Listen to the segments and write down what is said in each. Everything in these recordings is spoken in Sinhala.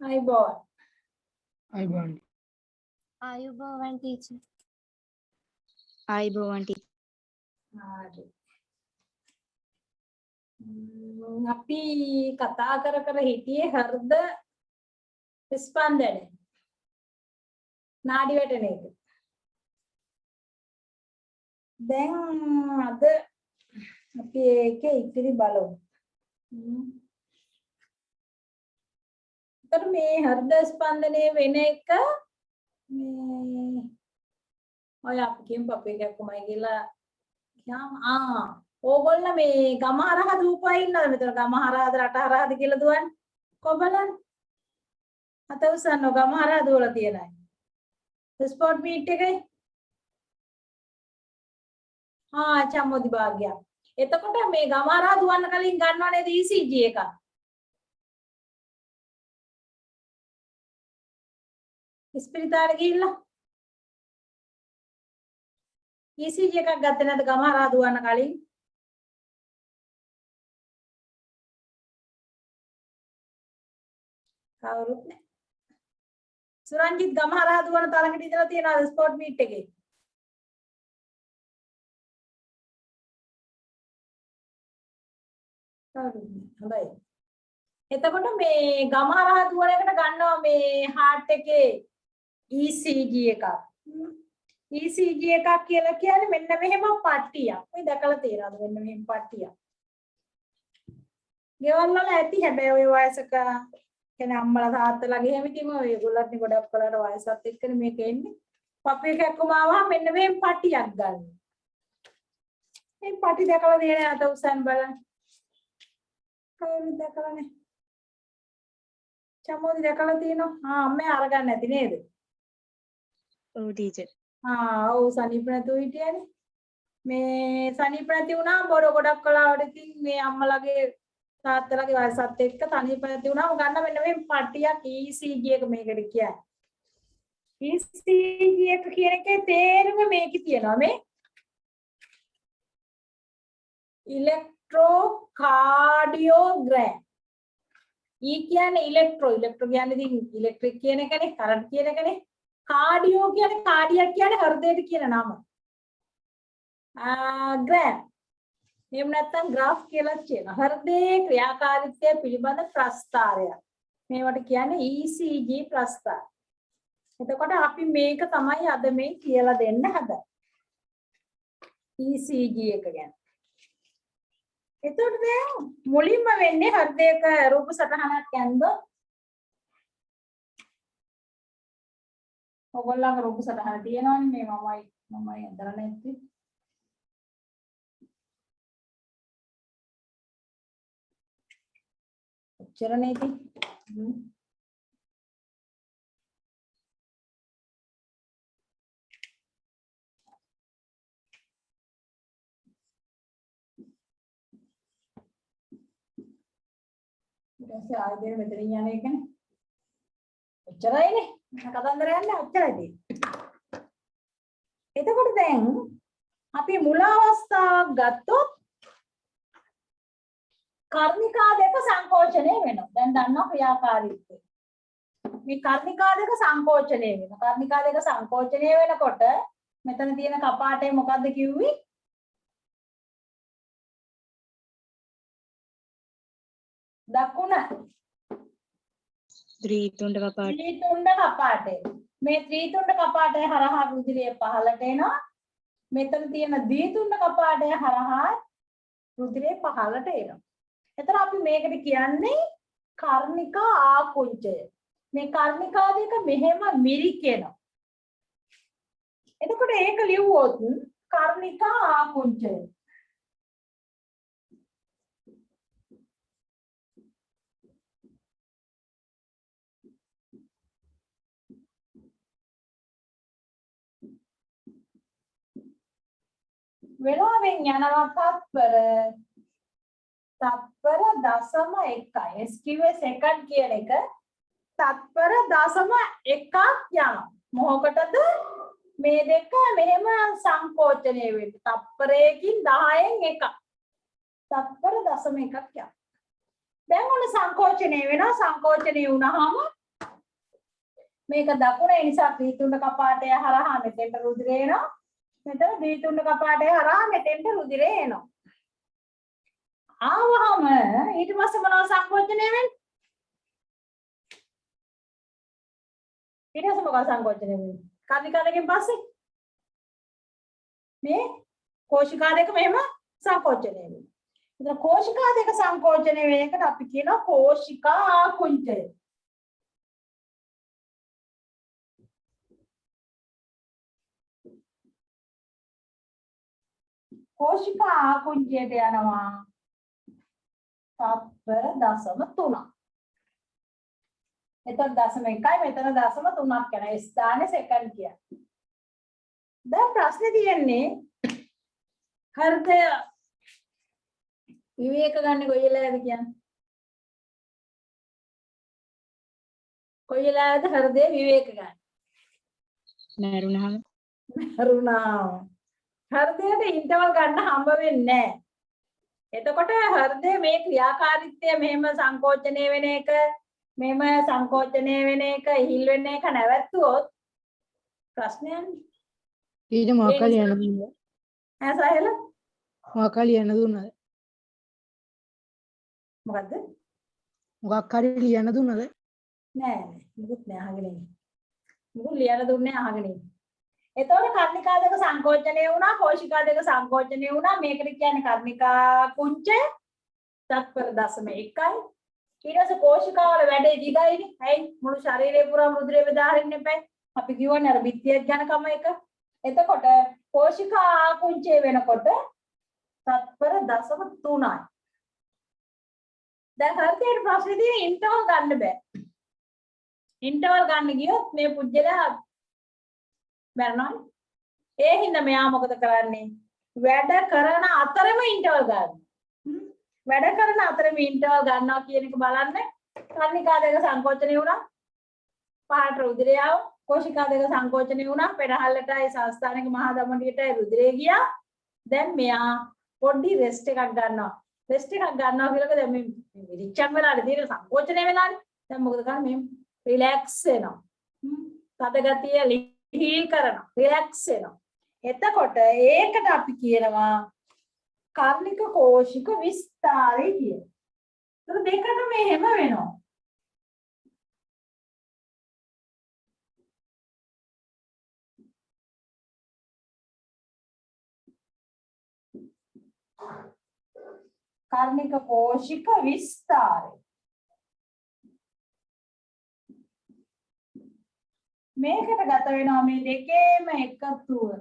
අයිබෝන්. අයිබෝන්. ආයුබෝවන් ටීචර්. ආයුබෝවන් ටීචර්. හරි. අපි කතා කර හිටියේ හෘද ස්පන්දනය. නාඩි වැටෙන එක. දැන් අද අපි ඒකේ ඉතිරි බලමු. तर මේ හෘද ස්පන්දනය වෙන එක මේ ඔය අපි කියමු අපි එකක් කොමයි කියලා කියම් ඕගොල්ලෝ මේ ගමහරහ දූපුවා ඉන්නවද මෙතන ගමහරහද රටහරහද කියලා දුවන්නේ කොබලන් අත උස්සන්න ගමහරහ දුවලා තියෙන අය ස්පෝට් මීට් එකේ චම්මෝදි භාග්‍යයක් එතකොට මේ ගමහරහ දුවන්න කලින් ගන්නව නේද ECG එක ඉස්පිරිතාලේ ගිහිල්ලා ECG එකක් ගත්තේ නැද්ද ගමහරහ දුවන්න කලින් කවුරුත් නැහැ සුරංජිත් ගමහරහ දුවන තරඟට ඉඳලා තියනවාද ස්පෝට් මීට් එකේ හොඳයි එතකොට මේ ගමහරහ දුවන එකට ගන්නවා මේ heart එකේ ECG එකක් ECG එකක් කියලා කියන්නේ මෙන්න මෙහෙම පට්ටියක්. ඔය දැකලා තියෙනවද මෙන්න මෙහෙම පට්ටියක්. ගෙවල් වල ඇති හැබැයි ඔය වයසක කියන්නේ අම්මලා තාත්තලාගේ එහෙම ඉතින් ඔයගොල්ලන්ට ගොඩක් කලකට වයසත් එක්කනේ මේක එන්නේ. පපුවේ කැක්කම ආවම මෙන්න මෙහෙම පට්ටියක් ගන්න. මේ පට්ටි දැකලා තියෙන අත උසන් බලන්න. කවුරුද දැකලා නැහැ. චමෝදි දැකලා තියෙනවා. අම්මේ අරගන්න නැති නේද? ඔව් ටීචර්. ඔව් සනීප නැතුව හිටියනේ. මේ සනීප නැති වුණා බොර ගොඩක් කලාවට ඉතින් මේ අම්මලාගේ තාත්තලාගේ වයසත් එක්ක සනීප නැති වුණාම ගන්න මෙන්න මේ පට්ටියක් ECG එක මේකට කියන්නේ. ECG එක කියන එකේ තේරුම මේකේ තියෙනවා මේ ඉලෙක්ට්‍රෝකාඩියෝග්‍රෑම්. E කියන්නේ ඉලෙක්ට්‍රෝ කියන්නේ ඉතින් ඉලෙක්ට්‍රික් කියන එකනේ කරන්ට් කියන එකනේ. කාඩියෝ කියන්නේ කාඩියක් කියන්නේ හෘදයට කියන නම. ග්‍රෑම්. එහෙම නැත්නම් ග්‍රාෆ් කියලා කියනවා. හෘදයේ ක්‍රියාකාරීත්වය පිළිබඳ ප්‍රස්තාරය. මේවට කියන්නේ ECG ප්‍රස්තාර. එතකොට අපි මේක තමයි අද මේ කියලා දෙන්න හදන්නේ. ECG එක ගැන. එතකොට දැන් මුලින්ම වෙන්නේ හෘදයක රූප සටහනක් ඇන්දොත් ඔයගොල්ලන්ගේ රූප සටහන තියෙනවනේ මේ මමයි ඇඳලා නැත්තේ ඔච්චරනේ ඉතින් ඊට ආයෙත් මෙතන යන එකනේ ඔච්චරයිනේ කතන්දර යන්නේ ඔච්චරයි. එතකොට දැන් අපි මුල අවස්ථාවක් ගත්තොත් කර්ණිකා දෙක සංකෝචනය වෙනවා. දැන් දන්නවා ක්‍රියාකාරීත්වය. මේ කර්ණිකා දෙක සංකෝචනය වෙනවා. කර්ණිකා දෙක සංකෝචනය වෙනකොට මෙතන තියෙන කපාටේ මොකද්ද කිව්වේ? දකුණ ත්‍රිතුණ්ඩ කපාට. ත්‍රිතුණ්ඩ කපාටේ. මේ ත්‍රිතුණ්ඩ කපාටේ හරහා රුධිරය පහළට එනවා. මෙතන තියෙන ද්විතුණ්ඩ කපාටේ හරහා රුධිරය පහළට එනවා. එතන අපි මේකට කියන්නේ කර්ණිකා ආකුංචය. මේ කර්ණිකා දෙක මෙහෙම මිරිකෙනවා. එතකොට ඒක ලියුවොත් කර්ණිකා ආකුංචය. වෙලාවෙන් යනවා තත්පර දශම 1යි. S කිව්වේ සෙකන්ඩ් කියන එක තත්පර දශම 1ක් යනවා. මොකටද මේ දෙක මෙහෙම සංකෝචනය වෙන්නේ? තත්පරයකින් 10න් එකක්. තත්පර දශම 1ක් යනවා. දැන් ඔන්න සංකෝචනය වෙනවා. සංකෝචනය වුණාම මේක දකුණ ඒ නිසා ද්විතුණ්ඩ කපාටය හරහා මෙතෙන්ට රුධිරය එනවා. මෙතන ද්විතුණ්ඩ කපාටය හරහා මෙතෙන්ට රුධිරය එනවා. ආවහම ඊට පස්සේ මොනවද සංකෝචනය වෙන්නේ? ඊට පස්සේ මොකක්ද සංකෝචනය වෙන්නේ? කර්ණිකා දෙකෙන් පස්සේ මේ කෝෂිකා දෙක මෙහෙම සංකෝචනය වෙනවා. ඉතින් කෝෂිකා දෙක සංකෝචනය වෙන එකට අපි කියනවා කෝෂිකා ආකුංචය. කෝෂිකා ආකුංචයට යනවා තත්පර 0.3. එතකොට 0.1යි මෙතන 0.3ක් යනවා. ඒ ස්ථානේ සෙකන්ඩ් කියන්නේ. දැන් ප්‍රශ්නේ තියෙන්නේ හෘදය විවේක ගන්න කොයි වෙලාවද කියන්නේ? කොයි වෙලාවද හෘදය විවේක ගන්න? මරුණාම. මරුණා. හෘදයට ඉන්ටර්වල් ගන්න හම්බ වෙන්නේ නැහැ. එතකොට හෘදය මේ ක්‍රියාකාරීත්වය මෙහෙම සංකෝචනය වෙන එක මෙහෙම සංකෝචනය වෙන එක හිල් වෙන එක නැවැත්තුවොත් ප්‍රශ්නයක් ඊට මොකක් හරි යන දුන්නා. ඈ සාහෙල මොකක් හරි යන දුන්නාද? මොකද්ද? මොකක් හරි ලියන්න දුන්නද? නෑ මුකුත් නෑ අහගෙන ඉන්නේ. මුකුත් ලියන්න දුන්නේ අහගෙන ඉන්නේ. එතකොට කර්ණිකා දෙක සංකෝචනය වුණා, කෝෂිකා දෙක සංකෝචනය වුණා. මේකට කියන්නේ කර්ණිකා කුංචය තත්පර 0.1යි. ඊට පස්සේ කෝෂිකා වල වැඩේ දිගයිනේ. ඇයි මුළු ශරීරේ පුරාම රුධිරය බෙදාහරින්න එපා. අපි කියවනේ අර බිත්තියක් ඝනකම එක. එතකොට කෝෂිකා කුංචය වෙනකොට තත්පර 0.3යි. දැන් හරියට ප්‍රශ්නේ තියෙන්නේ ඉන්ටර්වල් ගන්න බෑ. ඉන්ටර්වල් ගන්න ගියොත් මේ පුජ්‍යලා මරනවා. ඒ හින්දා මෙයා මොකද කරන්නේ? වැඩ කරන අතරම ඉන්ටර්වල් ගන්න. වැඩ කරන අතරම ඉන්ටර්වල් ගන්නවා කියන එක බලන්න. කර්ණිකා දෙක සංකෝචනය වුණා. පහට රුධිරය ආව. කෝෂිකා දෙක සංකෝචනය වුණා. පෙරහල්ලටයි සංස්ථානික මහා ධමනියටයි රුධිරය ගියා. දැන් මෙයා පොඩි රෙස්ට් එකක් ගන්නවා. රෙස්ට් එකක් ගන්නවා කියලාක දැන් මේ විරිච්ඡම් වෙලානේ තියෙන සංකෝචනය වෙලානේ. දැන් මොකද කරන්නේ? මේ රිලැක්ස් වෙනවා. තද ගතිය हील करना रिलैक्स වෙනවා. එතකොට ඒකට අපි කියනවා කර්ණික කෝෂික විස්තාරය කියලා. ඒක දෙකම මෙහෙම වෙනවා. කර්ණික කෝෂික විස්තාරය. මේකට ගත වෙනවා මේ දෙකේම එකතුව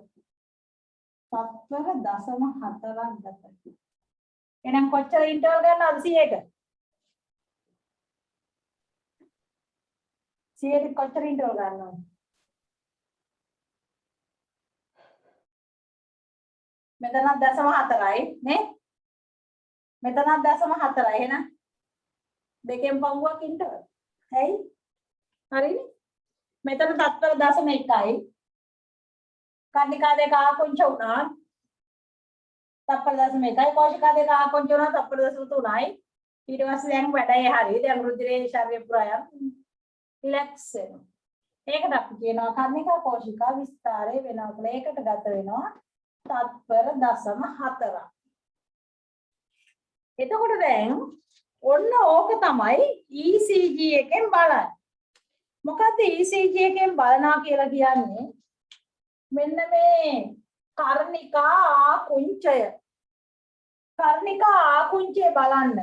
තත්පර 0.4ක් ගත. එහෙනම් කොච්චර ඉන්ටර්වල් ගන්නවද 100ට? 100ට කොච්චර ඉන්ටර්වල් ගන්නවද? මෙතන 0.4යි නේ? මෙතන 0.4යි එහෙනම් දෙකෙන් පහුවක් ඉන්ටර්වල්. හරි? හරිනේ? මෙතන තත්පර 0.1යි. කර්ණිකා දෙක ආකුංච වුණා. තත්පර 0.1යි. කෝෂිකා දෙක ආකුංච වුණා. තත්පර 0.3යි. ඊට පස්සේ දැන් වැඩේ හරිය. දැන් රුධිරයේ ශරීර පුරා යන රිලැක්ස් වෙනවා. ඒකට අපි කියනවා කර්ණිකා කෝෂිකා විස්තාරය වෙනවා කියලා. ඒකට ගත වෙනවා තත්පර 0.4. එතකොට දැන් ඔන්න ඕක තමයි ECG එකෙන් බලන්නේ. මොකද්ද ECG එකෙන් බලනවා කියලා කියන්නේ? මෙන්න මේ කර්ණිකා ආකුංචය. කර්ණිකා ආකුංචය බලන්න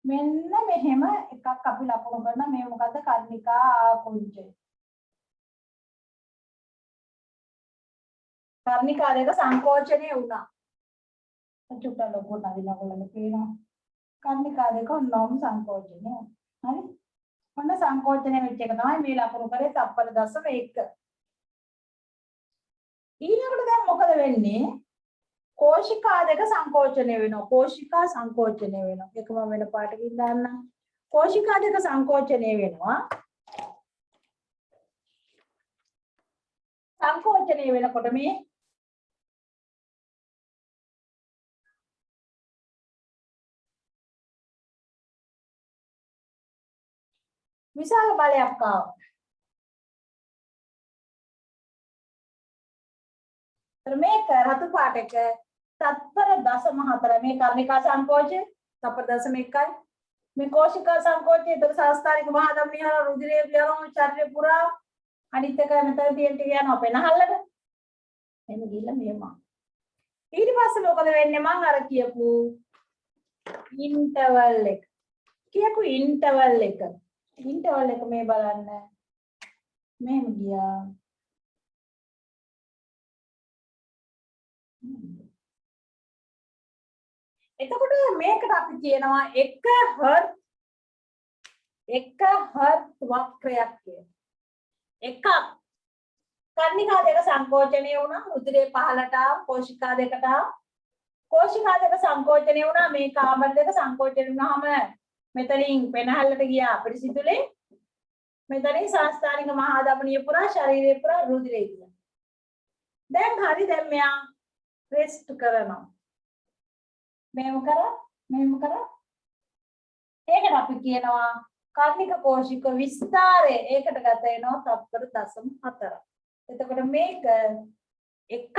මෙන්න මෙහෙම එකක් අපි ලකුණු කරන මේ මොකද්ද කර්ණිකා ආකුංචය. කර්ණිකා දෙක සංකෝචනය වුණා. චුට්ට ලොකු නදිනකොල්ලනේ පේනවා. කර්ණිකා දෙක නොම් සංකෝචනය. හරි? ඔන්න සංකෝචනය වෙච්ච එක තමයි මේ ලකුණු කරේ තත්පර 0.1. ඊළඟට දැන් මොකද වෙන්නේ? කෝෂිකා දෙක සංකෝචනය වෙනවා. කෝෂිකා සංකෝචනය වෙනවා. එකම වෙන පාටකින් දාන්න. කෝෂිකා දෙක සංකෝචනය වෙනවා. සංකෝචනය වෙනකොට මේ විශාල බලයක් ආවා. तर මේක රතු පාට එක තත්පර 0.4 මේ කර්ණිකා සංකෝචය තත්පර 0.1යි මේ කෝෂිකා සංකෝචය ඒතර සාස්ථානික මහා ධමනී හර රුධිරයේ යනවා ශරීරය පුරා අනිත් එක මෙතන තියෙන ටික යනවා පෙනහල්ලට එහෙම ගිහිල්ලා මෙහෙම ඊට පස්සේ මොකද වෙන්නේ මම අර කියපු ඉන්ටර්වල් එක ඉන්ටර්වල් එක මේ බලන්න මෙහෙම ගියා එතකොට මේකට අපි කියනවා 1 හර්ට් වක්‍රයක් කියලා. එකක් කර්ණිකා දෙක සංකෝචනය වුණා රුධිරේ පහළට කෝෂිකා දෙකට කෝෂිකා දෙක සංකෝචනය වුණා මේ කාමර දෙක සංකෝචනය වුණාම මෙතනින් පෙනහල්ලට ගියා අපිරිසිදුලේ මෙතනින් සාස්ථානික මහා ධමනිය පුරා ශරීරය පුරා රුධිරය ගියා. දැන් හරි දැන් මෙයා රෙස්ට් කරනවා. මෙහෙම කරා ඒකට අපි කියනවා කර්ණික කෝෂික විස්තරය ඒකට ගත වෙනවා තත්පර 0.4. එතකොට මේක එක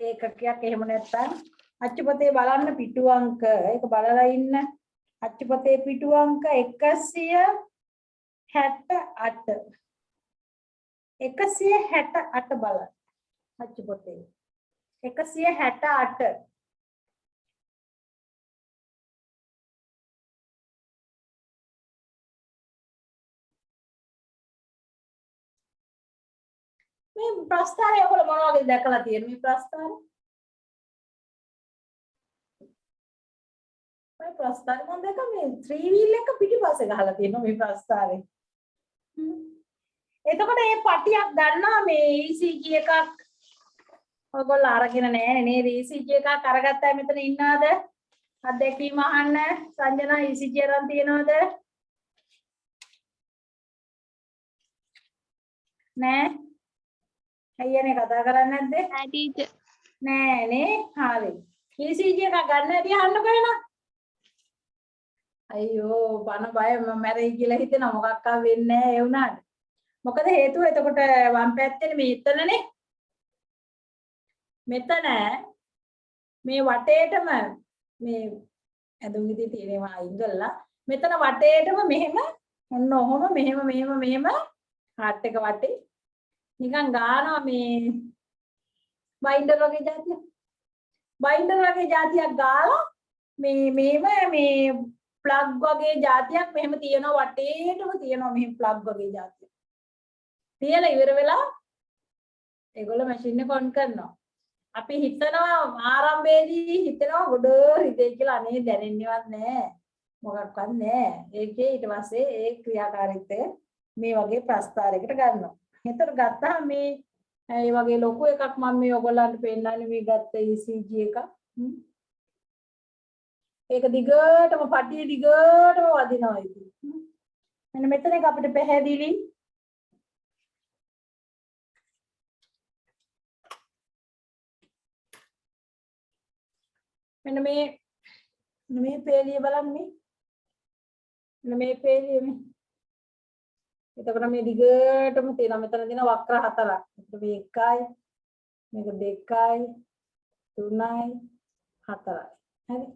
ඒකකයක් එහෙම නැත්නම් අච්චුපතේ බලන්න පිටු අංක ඒක බලලා ඉන්න අච්චුපතේ පිටු අංක 168 බලන්න අච්චුපතේ 168 මේ ප්‍රස්ථාරය ඔයගොල්ලෝ මොන වගේද දැකලා තියෙන්නේ මේ ප්‍රස්ථාරය? මේ ප්‍රස්ථාරය මම දැක්කා මේ 3 wheel එක පිටිපස්සේ ගහලා තියෙනවා මේ ප්‍රස්ථාරේ. එතකොට මේ පටියක් ගන්නවා මේ ECG එකක් ඔයගොල්ලෝ අරගෙන නැහැ නේද? ECG එකක් අරගත්තා මෙතන ඉන්නවද? අත්දැකීම අහන්න සංජනා ECG අරන් තියනවද? නෑ අයියනේ කතා කරන්නේ නැද්ද? නෑනේ. හරි. ECG එක ගන්න හැටි අහන්නකෝ එන. අයියෝ බන බය මම මැරෙයි කියලා හිතෙනවා මොකක්ද වෙන්නේ නැහැ ඒ වුණාට. මොකද හේතුව එතකොට වම් පැත්තේ මෙතනනේ. මෙතන මේ වටේටම මේ ඇඳුම් ඉදි තියෙනවා ඉඳලා මෙතන වටේටම මෙහෙම ඔන්න ඔහොම මෙහෙම හાર્ට් එක වටේ නිකන් ගානවා මේ බයින්ඩර් වගේ જાතියක් ගාලා මේ ප්ලග් වගේ જાතියක් මෙහෙම තියෙනවා වටේටම තියෙනවා මෙහෙම ප්ලග් වගේ જાතියක්. තියලා ඉවර වෙලා ඒගොල්ලෝ මැෂින් එක ඔන් කරනවා. අපි හිතනවා ආරම්භයේදී හිතනවා ගොඩ හිතේ කියලා අනේ දැනෙන්නේවත් නැහැ. මොකක්වත් නැහැ. ඒකේ ඊට පස්සේ ඒ ක්‍රියාකාරීත්වය මේ වගේ ප්‍රස්ථාරයකට ගන්නවා. එතකොට ගත්තාම මේ ඒ වගේ ලොකු එකක් මම මේ ඔයගොල්ලන්ට පෙන්නන්නේ මේ ගත්ත ECG එක. ඒක දිගටම පටිය දිගටම වදිනවා ඉතින්. මෙන්න මෙතන එක අපිට පැහැදිලි. මෙන්න මේ පේලිය බලන්න මෙන්න මේ පේලිය මේ. එතකොට මේ දිගටම තියෙනවා මෙතන තියෙන වක්‍ර හතරක්. මේ 1යි මේක 2යි 3යි 4යි. හරි.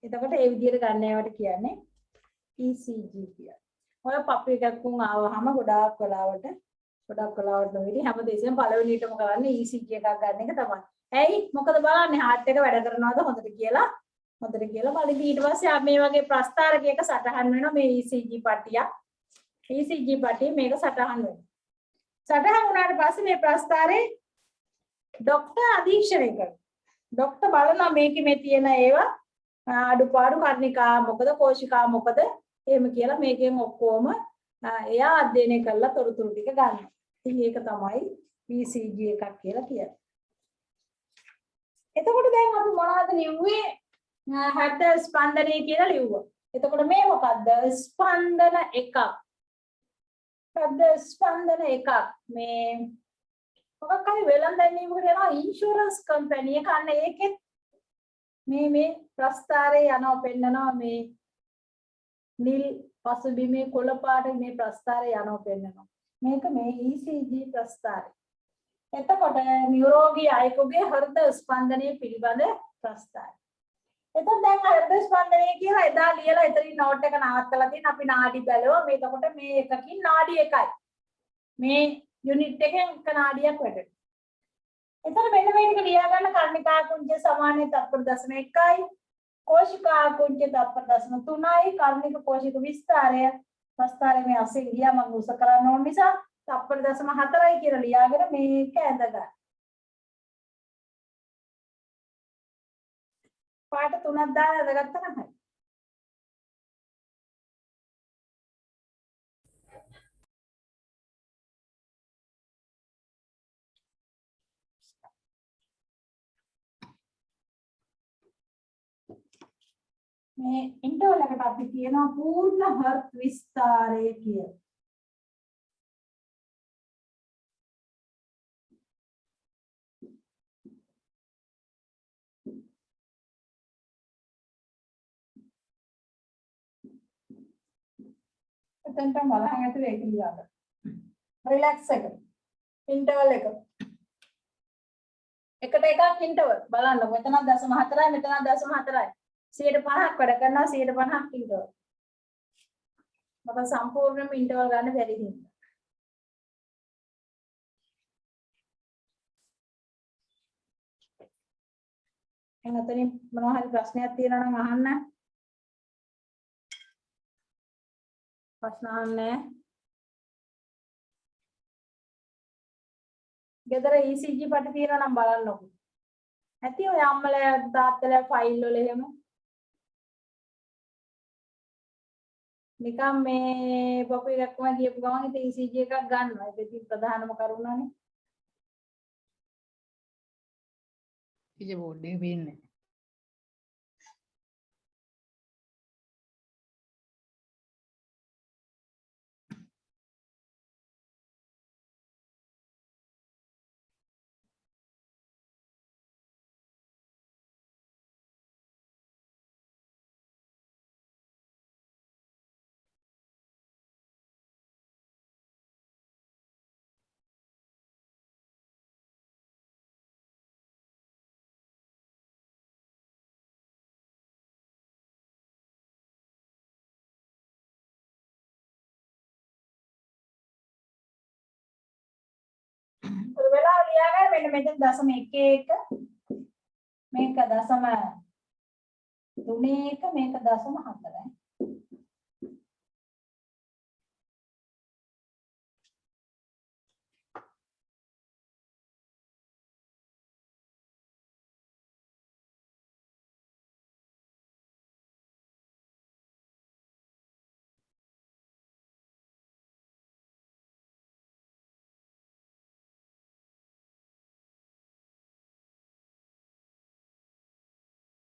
එතකොට ඒ විදිහට ගන්න ඒවට කියන්නේ ECG කියලා. ඔය පපු එකක් උන් ආවහම ගොඩාක් වෙලාවට නොවිලි හැමදේසෙම පළවෙනිටම කරන්නේ ECG එකක් ගන්න එක තමයි. ඇයි මොකද බලන්නේ හાર્ට් එක වැඩ කරනවද හොඳට කියලා බලන්න ඊට පස්සේ මේ වගේ ප්‍රස්ථාරකයක සටහන් වෙනවා මේ ECG පටිය. ECG පටිය මේක සටහන් වෙනවා. සටහන් වුණාට පස්සේ මේ ප්‍රස්ථාරේ ડોක්ටර් අධීක්ෂණය කරනවා. ડોක්ටර් බලනවා මේකේ මේ තියෙන ඒවා අඩුපාඩු කර්ණිකා මොකද කෝෂිකා මොකද එහෙම කියලා මේකෙන් ඔක්කොම එයා අධ්‍යයනය කරලා තොරතුරු ටික ගන්නවා. ඉතින් ඒක තමයි ECG එකක් කියලා කියන්නේ. එතකොට දැන් අපි මොනවද ලිව්වේ? හෘද ස්පන්දනය කියලා ලිව්වා. එතකොට මේ මොකද්ද? ස්පන්දන එකක්. හෘද ස්පන්දන එකක්. මේ මොකක් හරි වෙලඳ දැනීමකට යනවා ඉන්ෂුරන්ස් කම්පැනි එක අන්න ඒකෙත් මේ ප්‍රස්ථාරේ යනවා පෙන්නනවා මේ නිල් පසුබිමේ කොළ පාට මේ ප්‍රස්ථාරේ යනවා පෙන්නනවා. මේක මේ ECG ප්‍රස්ථාරය. එතකොට නිරෝගී අයෙකුගේ හෘද ස්පන්දනය පිළිබඳ ප්‍රස්තාවය. එතකොට දැන් හෘද ස්පන්දනය කියලා එදා ලියලා එතනින් නෝට් එක නවත්තලා තියෙන අපි නාඩි බැලුවා. මේ එතකොට මේ එකකින් නාඩි එකයි. මේ යුනිට් එකෙන් එක නාඩියක් වැඩට. එතකොට මෙන්න මේ ටික ලියා ගන්න කර්ණිකා කුංචය සමානයි තත්පර 0.1යි. कोशिका कुंचे तत्पर 0.3යි කර්ණික කෝෂික විස්තරය ප්‍රස්තාරය මේ අසින් ගියා මම උස කරන්න ඕන නිසා තත්පර 0.4යි කියලා ලියාගෙන මේක ඇඳගන්න. පාට 3ක් දාලා ඇඳගත්තා නම් හරි. මේ ඉන්ටර්වල් එකට අපි කියනවා පූර්ණ හර්ට් විස්තරය කියලා. එතෙන්ට බලහන් ඇතුලේ ඒක ලියාගන්න. රිලැක්ස් එක. ඉන්ටර්වල් එක. එකට එකක් ඉන්ටර්වල් බලන්න. මෙතන 0.4යි මෙතන 0.4යි. 150ක් වැඩ කරනවා 150ක් ඉන්ටර්වල්. මම සම්පූර්ණයෙන්ම ඉන්ටර්වල් ගන්න බැරි හින්දා. එහෙනම් මොනවා හරි ප්‍රශ්නයක් තියෙනවා නම් අහන්න. ප්‍රශ්න අහන්නේ. ගෙදර ECG පටි තියෙනවා නම් බලන්නකො. ඇති ඔය අම්මලා තාත්තලා ෆයිල් වල එහෙම. නිකම් මේ පොපි එකක්ම කියපු ගමන් ඉතින් ECG එකක් ගන්නවා. ඒක ඉතින් ප්‍රධානම කරුණානේ. ඉතින් බෝඩ් එක පේන්නේ. වෙලාව ලියාගන්න මෙන්න මෙතන 0.11 මේක 0.31 මේක 0.4යි.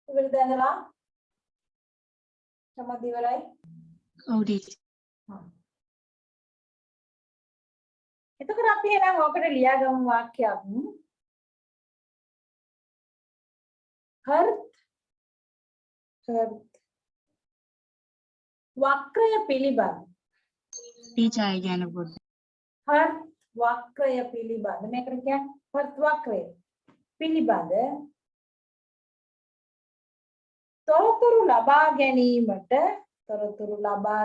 ඉවරද ඇඳලා? සමත් ඉවරයි. ඔව් ටීචර්. එතකොට අපි එහෙනම් ඔකට ලියාගමු වාක්‍යයක්. හර්ත් වක්‍රය පිළිබඳ. ටීචර් ආයි ගැන පොඩ්ඩක්. හර්ත් වක්‍රය පිළිබඳ. මේකට කියන්නේ හර්ත් වක්‍රය පිළිබඳ තොරතුරු ලබා ගැනීමට තොරතුරු ලබා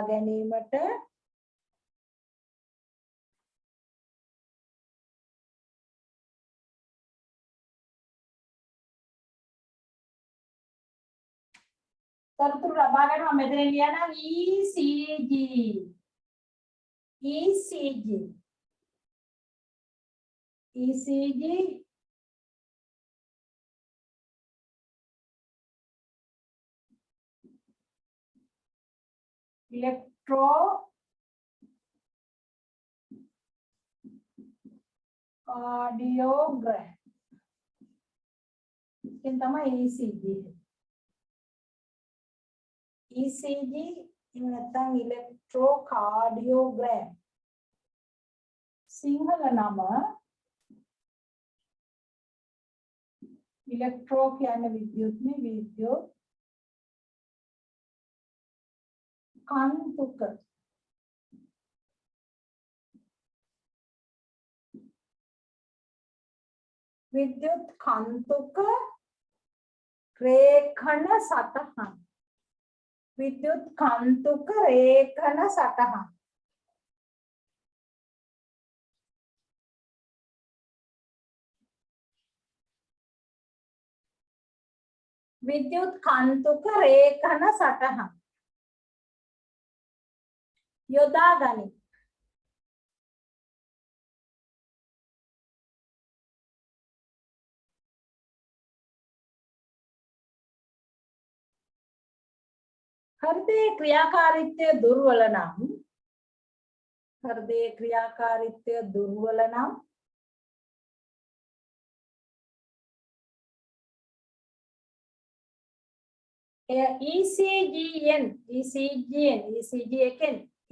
ගන්නවා මෙතන ලියනවා ECG electrocardiogram. Ikan තමයි ECG. ECG එහෙම නැත්නම් electrocardiogram. සිංහල නම ඉලෙක්ට්‍රෝ කියන්නේ විද්‍යුත් කන්තුක විද්‍යුත් කාන්තුක රේඛන සටහන්. විද්‍යුත් කාන්තුක රේඛන සටහන්. විද්‍යුත් කාන්තුක රේඛන සටහන්. යොදා ගනි. හෘදයේ ක්‍රියාකාරීත්වය දුර්වල නම් හෘදයේ ක්‍රියාකාරීත්වය දුර්වල නම්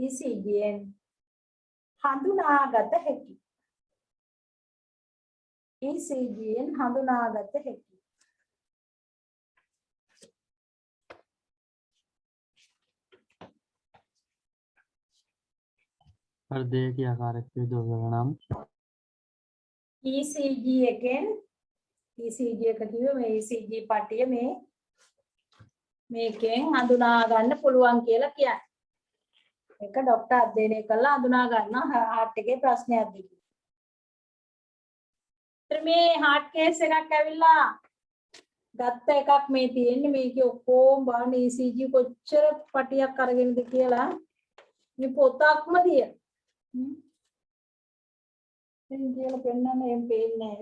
ECGN හඳුනාගත හැකි. ECGN හඳුනාගත හැකි. හෘදයේ ක්‍රියාකාරීත්වය දුර්වල නම් ECG එකෙන් ECG එක කිව්වේ මේ ECG පටිය මේකෙන් හඳුනා ගන්න පුළුවන් කියලා කියන්නේ. ඒක ડોක්ටර් අධ්‍යයනය කළා හඳුනා ගන්න heart එකේ ප්‍රශ්නයක්ද කියලා. මේ heart case එකක් ඇවිල්ලා ගත්ත එකක් මේ තියෙන්නේ මේකේ ඔක්කොම බලන්න ECG කොච්චර පටියක් අරගෙනද කියලා මේ පොතක්ම දිය. දැන් කියලා පෙන්නන්න එම් පේන්නේ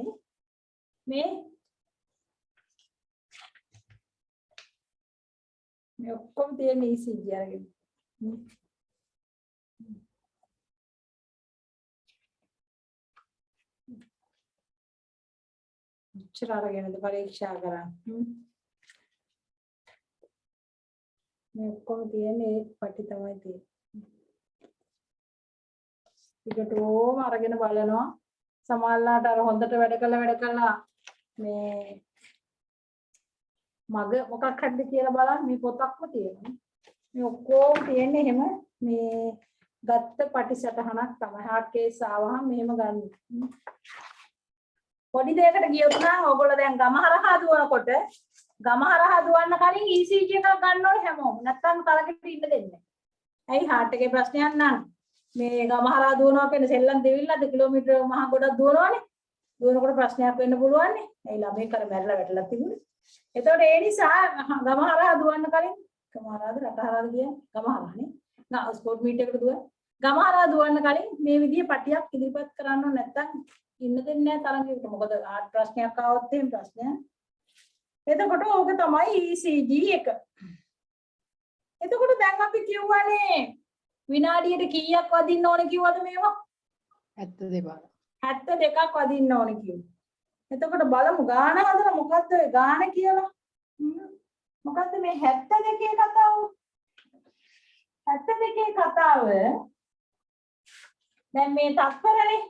නැහැ මේ ඔක්කොම තියෙන ECG අරගෙන. උච්චර අරගෙනද පරීක්ෂා කරන්නේ. මේ ඔක්කොම තියෙන ඒ පටි තමයි තියෙන්නේ. ටිකටෝම අරගෙන බලනවා. සමහරලාට අර හොඳට වැඩ කළා මේ මග මොකක් හරිද කියලා බලන්න මේ පොතක්ම තියෙනවා. මේ ඔක්කොම තියෙන්නේ එහෙම මේ ගත්ත පටිසටහනක් තමයි. heart case ආවහම මෙහෙම ගන්න. පොඩි දෙයකට ගියොත් නම් ඔයගොල්ලෝ දැන් ගමහරහා දුවනකොට ගමහරහා දුවන්න කලින් ECG එකක් ගන්න ඕනේ හැමෝම. නැත්තම් තරගෙට ඉන්න දෙන්නේ නැහැ. ඇයි heart එකේ ප්‍රශ්නයක් නම් මේ ගමහරහා දුවනවා කියන්නේ සෙල්ලම් දෙවිල්ලද කිලෝමීටර මහ ගොඩක් දුවනවානේ. දුවනකොට ප්‍රශ්නයක් වෙන්න පුළුවන් නේ. ඒ ළමයි කර මැරලා වැටලා තිබුණේ. එතකොට ඒ නිසා ගමහරහා දුවන්න කලින් ගමහරහාද රටහරාද කියන්නේ ගමහරහානේ. ස්පෝර්ට් මීට් එකට දුව. ගමහරහා දුවන්න කලින් මේ විදිහේ පටියක් ඉදිරිපත් කරන්න ඕන නැත්තම් ඉන්න දෙන්නේ නැහැ තරංගයකට. මොකද ආට් ප්‍රශ්නයක් ආවොත් එහෙම ප්‍රශ්නයක්. එතකොට ඕක තමයි ECG එක. එතකොට දැන් අපි කියවනේ විනාඩියට කීයක් වදින්න ඕනේ කිව්වද මේවා? 72. 72ක් වදින්න ඕනේ කිව්වා. එතකොට බලමු ගාන හදලා මොකද්ද ඔය ගාන කියලා? මොකද්ද මේ 72 කතාව? 72 කතාව දැන් මේ තත්පරනේ.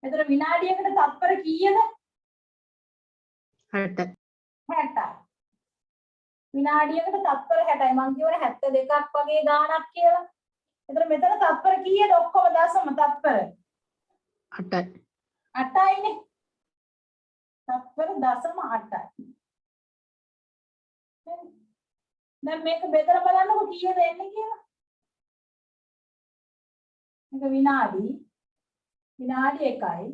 එතන විනාඩියකට තත්පර කීයද? 60. 60. විනාඩියකට තත්පර 60යි. මම කියවනේ 72ක් වගේ ගානක් කියලා. එතන මෙතන තත්පර කීයද? ඔක්කොම දශම තත්පර 8යි. 8යිනේ. තත්පර දශම 8යි. දැන් මේක බෙදලා බලන්නකො කීයද එන්නේ කියලා. මේක විනාඩි 1යි.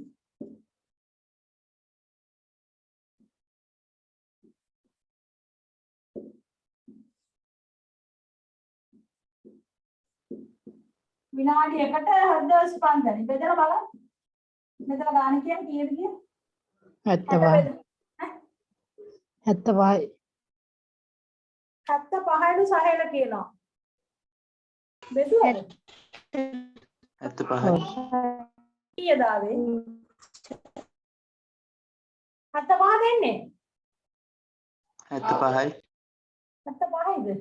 විනාඩි 1ට හෘද ස්පන්දනය බෙදලා බලන්න. මෙතන ගාන කියන්නේ කීයද කියන්නේ? 75යි. 75යි. 75යිලු සහයල කියනවා. බෙදුවද? 75යි. කීයද ආවේ? 75 දෙන්නේ? 75යි. 75යිද?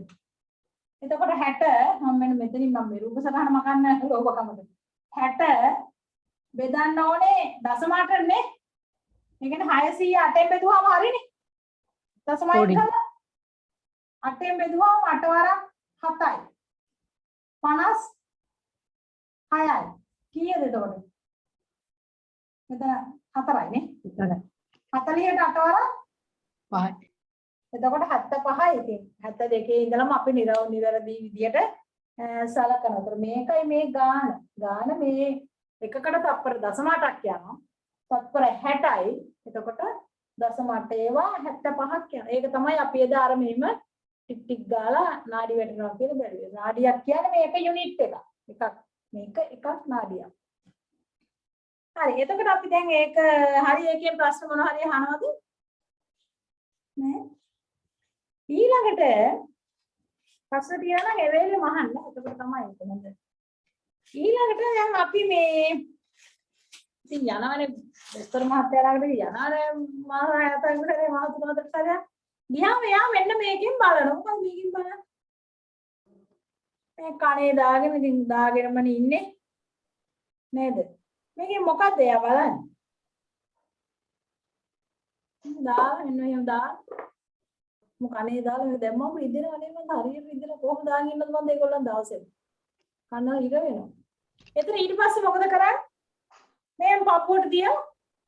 එතකොට 60 මම මෙතනින් මම මේ රූප සටහන මකන්න ලෝභකමද 60 බෙදන්න ඕනේ දශම 8නේ. ඒ කියන්නේ 600 8ෙන් බෙදුවාම හරිනේ. දශමයි කරලා 8ෙන් බෙදුවාම 8 වරක් 7යි. 56යි. කීයද එතකොට? මෙතන 4යි නේ. 40ට 8 වර 5යි. එතකොට 75යි. ඉතින් 72 ඉඳලම අපි නිවැරදි විදියට සලකනවා. ඒතර මේකයි මේ ගාන. ගාන මේ එකකට තත්පර 0.8ක් යනවා. තත්පර 60යි. එතකොට 0.8 ඒවා 75ක් යනවා. ඒක තමයි අපි එදා අර මෙහෙම ටික් ටික් ගාලා නාඩි වැටෙනවා කියලා බැලුවේ. නාඩියක් කියන්නේ මේක යුනිට් එකක්. මේක එකක් නාඩියක්. හරි. එතකොට අපි දැන් ඒක හරි එකෙන් ප්‍රශ්න මොන හරි අහනවද? නෑ. ඊළඟට ප්‍රශ්න තියනවා නම් ඒ වෙලෙම අහන්න. එතකොට තමයි ඒක හොඳ. ඊළඟට දැන් අපි මේ ඉතින් යනවනේ දොස්තර මහත්තයාලාට යනවනේ මාස 6ක් විතර මාස 3කට සැරයක්. ගියාම එයා මෙන්න මේකෙන් බලනවා. මොකද මේකෙන් බලන්න. මේ කණේ දාගෙන ඉතින් දාගෙනම ඉන්නේ. නේද? මේකෙන් මොකද්ද එයා බලන්නේ? දාලා මෙන්න එහෙම දාලා කනේ දාලා මේ දැම්මම රිදෙනව නේ මම හරියට රිදෙන කොහොමද දාගෙන ඉන්නද මන්ද ඒගොල්ලන් දවසේ කන ඉර වෙනවා. එතන ඊට පස්සේ මොකද කරන්නේ? මේ පපුවට තියලා